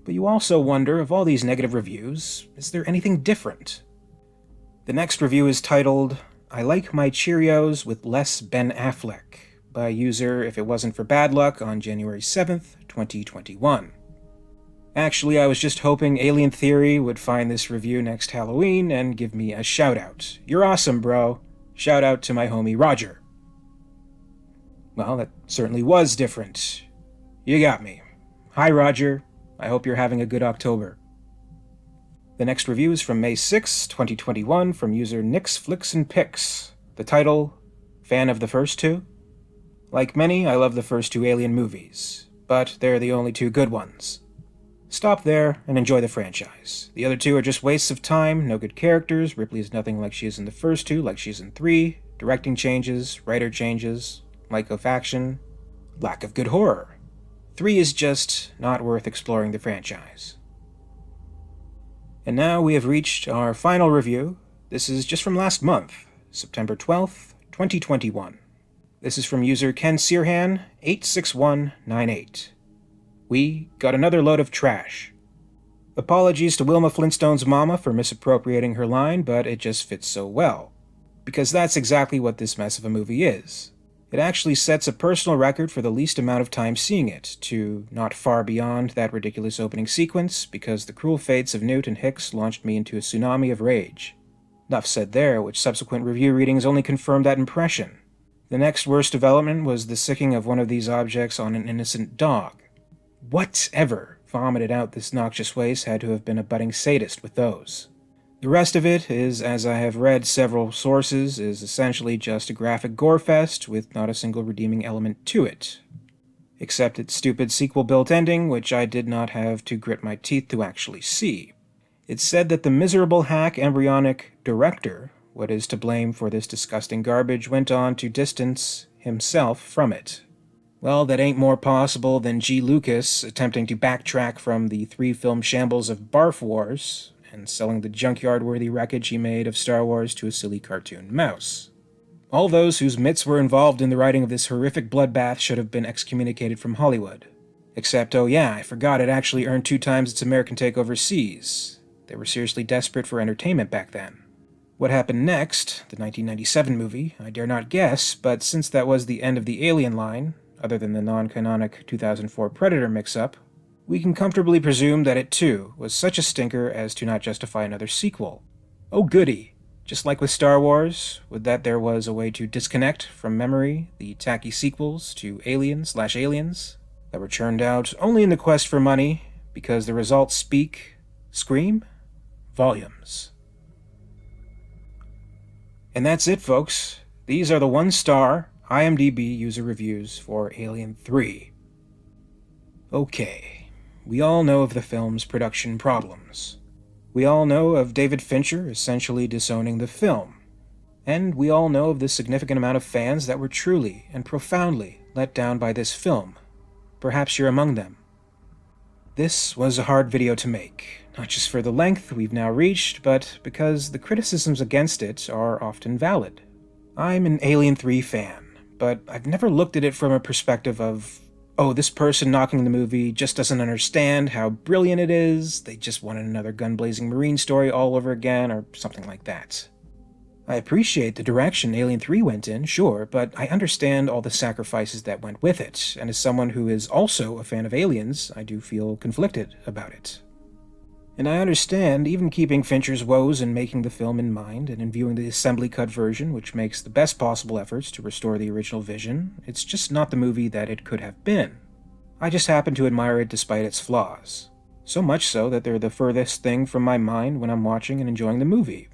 But you also wonder, of all these negative reviews, is there anything different? The next review is titled, I like my Cheerios with less Ben Affleck, by user If It Wasn't for Bad Luck on January 7th, 2021. Actually, I was just hoping Alien Theory would find this review next Halloween and give me a shout-out. You're awesome, bro. Shout out to my homie Roger. Well, that certainly was different. You got me. Hi, Roger. I hope you're having a good October. The next review is from May 6, 2021, from user Nix Flicks and Picks. The title, Fan of the First 2? Like many, I love the first 2 Alien movies, but they're the only 2 good ones. Stop there and enjoy the franchise. The other 2 are just wastes of time, no good characters, Ripley is nothing like she is in the first 2, like she is in 3, directing changes, writer changes, lack of action, lack of good horror. 3 is just not worth exploring the franchise. And now we have reached our final review. This is just from last month, September 12th, 2021. This is from user Ken Sirhan, 86198. We got another load of trash. Apologies to Wilma Flintstone's mama for misappropriating her line, but it just fits so well. Because that's exactly what this mess of a movie is. It actually sets a personal record for the least amount of time seeing it, to not far beyond that ridiculous opening sequence, because the cruel fates of Newt and Hicks launched me into a tsunami of rage. Enough said there, which subsequent review readings only confirmed that impression. The next worst development was the sicking of one of these objects on an innocent dog. Whatever vomited out this noxious waste had to have been a budding sadist with those. The rest of it is, as I have read several sources, is essentially just a graphic gore fest with not a single redeeming element to it. Except its stupid sequel-built ending, which I did not have to grit my teeth to actually see. It's said that the miserable hack embryonic director, what is to blame for this disgusting garbage, went on to distance himself from it. Well, that ain't more possible than G. Lucas attempting to backtrack from the 3-film shambles of Barf Wars and selling the junkyard-worthy wreckage he made of Star Wars to a silly cartoon mouse. All those whose mitts were involved in the writing of this horrific bloodbath should have been excommunicated from Hollywood. Except, oh yeah, I forgot it actually earned 2 times its American take overseas. They were seriously desperate for entertainment back then. What happened next, the 1997 movie, I dare not guess, but since that was the end of the Alien line, other than the non-canonic 2004 Predator mix-up, we can comfortably presume that it too was such a stinker as to not justify another sequel. Oh goody! Just like with Star Wars, would that there was a way to disconnect from memory the tacky sequels to Alien/Aliens that were churned out only in the quest for money, because the results scream volumes. And that's it, folks. These are the 1-star, IMDb user reviews for Alien 3. Okay, we all know of the film's production problems. We all know of David Fincher essentially disowning the film. And we all know of the significant amount of fans that were truly and profoundly let down by this film. Perhaps you're among them. This was a hard video to make, not just for the length we've now reached, but because the criticisms against it are often valid. I'm an Alien 3 fan, but I've never looked at it from a perspective of, oh, this person knocking the movie just doesn't understand how brilliant it is, they just wanted another gun-blazing Marine story all over again, or something like that. I appreciate the direction Alien 3 went in, sure, but I understand all the sacrifices that went with it, and as someone who is also a fan of Aliens, I do feel conflicted about it. And I understand even keeping Fincher's woes and making the film in mind, and in viewing the assembly cut version, which makes the best possible efforts to restore the original vision, it's just not the movie that it could have been. I just happen to admire it despite its flaws. So much so that they're the furthest thing from my mind when I'm watching and enjoying the movie.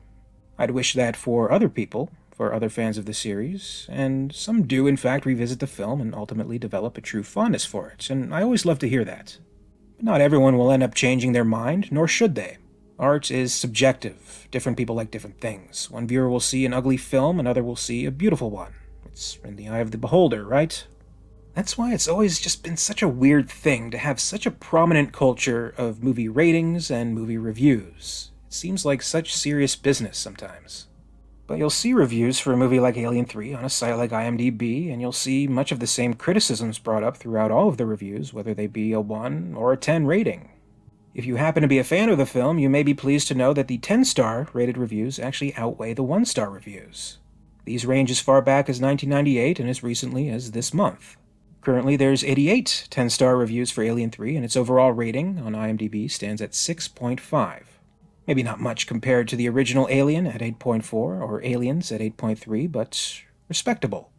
I'd wish that for other people, for other fans of the series, and some do in fact revisit the film and ultimately develop a true fondness for it, and I always love to hear that. But not everyone will end up changing their mind, nor should they. Art is subjective. Different people like different things. One viewer will see an ugly film, another will see a beautiful one. It's in the eye of the beholder, right? That's why it's always just been such a weird thing to have such a prominent culture of movie ratings and movie reviews. Seems like such serious business sometimes. But you'll see reviews for a movie like Alien 3 on a site like IMDb, and you'll see much of the same criticisms brought up throughout all of the reviews, whether they be a 1 or a 10 rating. If you happen to be a fan of the film, you may be pleased to know that the 10-star rated reviews actually outweigh the 1-star reviews. These range as far back as 1998 and as recently as this month. Currently, there's 88 10-star reviews for Alien 3, and its overall rating on IMDb stands at 6.5. Maybe not much compared to the original Alien at 8.4 or Aliens at 8.3, but respectable.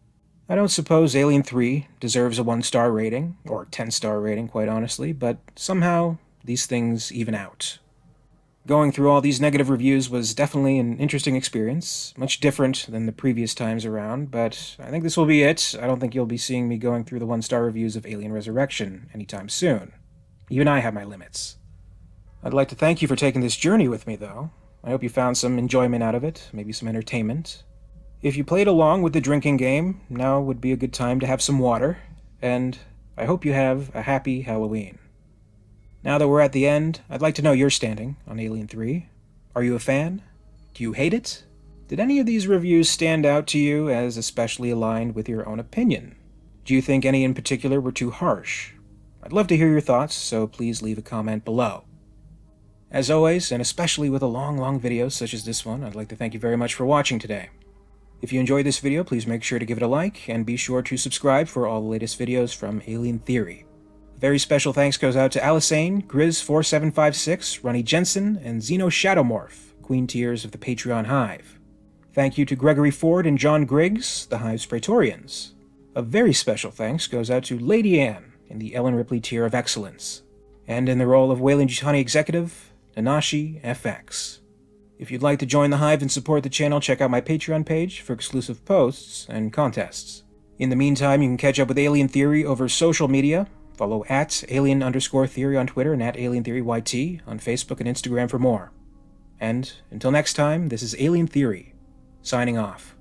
I don't suppose Alien 3 deserves a 1-star rating, or 10-star rating quite honestly, but somehow these things even out. Going through all these negative reviews was definitely an interesting experience, much different than the previous times around, but I think this will be it. I don't think you'll be seeing me going through the 1-star reviews of Alien Resurrection anytime soon. Even I have my limits. I'd like to thank you for taking this journey with me, though. I hope you found some enjoyment out of it, maybe some entertainment. If you played along with the drinking game, now would be a good time to have some water, and I hope you have a happy Halloween. Now that we're at the end, I'd like to know your standing on Alien 3. Are you a fan? Do you hate it? Did any of these reviews stand out to you as especially aligned with your own opinion? Do you think any in particular were too harsh? I'd love to hear your thoughts, so please leave a comment below. As always, and especially with a long video such as this one, I'd like to thank you very much for watching today. If you enjoyed this video, please make sure to give it a like, and be sure to subscribe for all the latest videos from Alien Theory. A very special thanks goes out to Alyssane, Grizz4756, Ronni Jensen, and XenoShadowMorph, Queen Tiers of the Patreon Hive. Thank you to Gregory Ford and John Griggs, the Hive's Praetorians. A very special thanks goes out to Lady Anne in the Ellen Ripley Tier of Excellence, and in the role of WEYLAND YUTANI Executive, NanashiFx. If you'd like to join the Hive and support the channel, check out my Patreon page for exclusive posts and contests. In the meantime, you can catch up with Alien Theory over social media. Follow @alien_theory on Twitter and @alientheoryyt on Facebook and Instagram for more. And until next time, this is Alien Theory, signing off.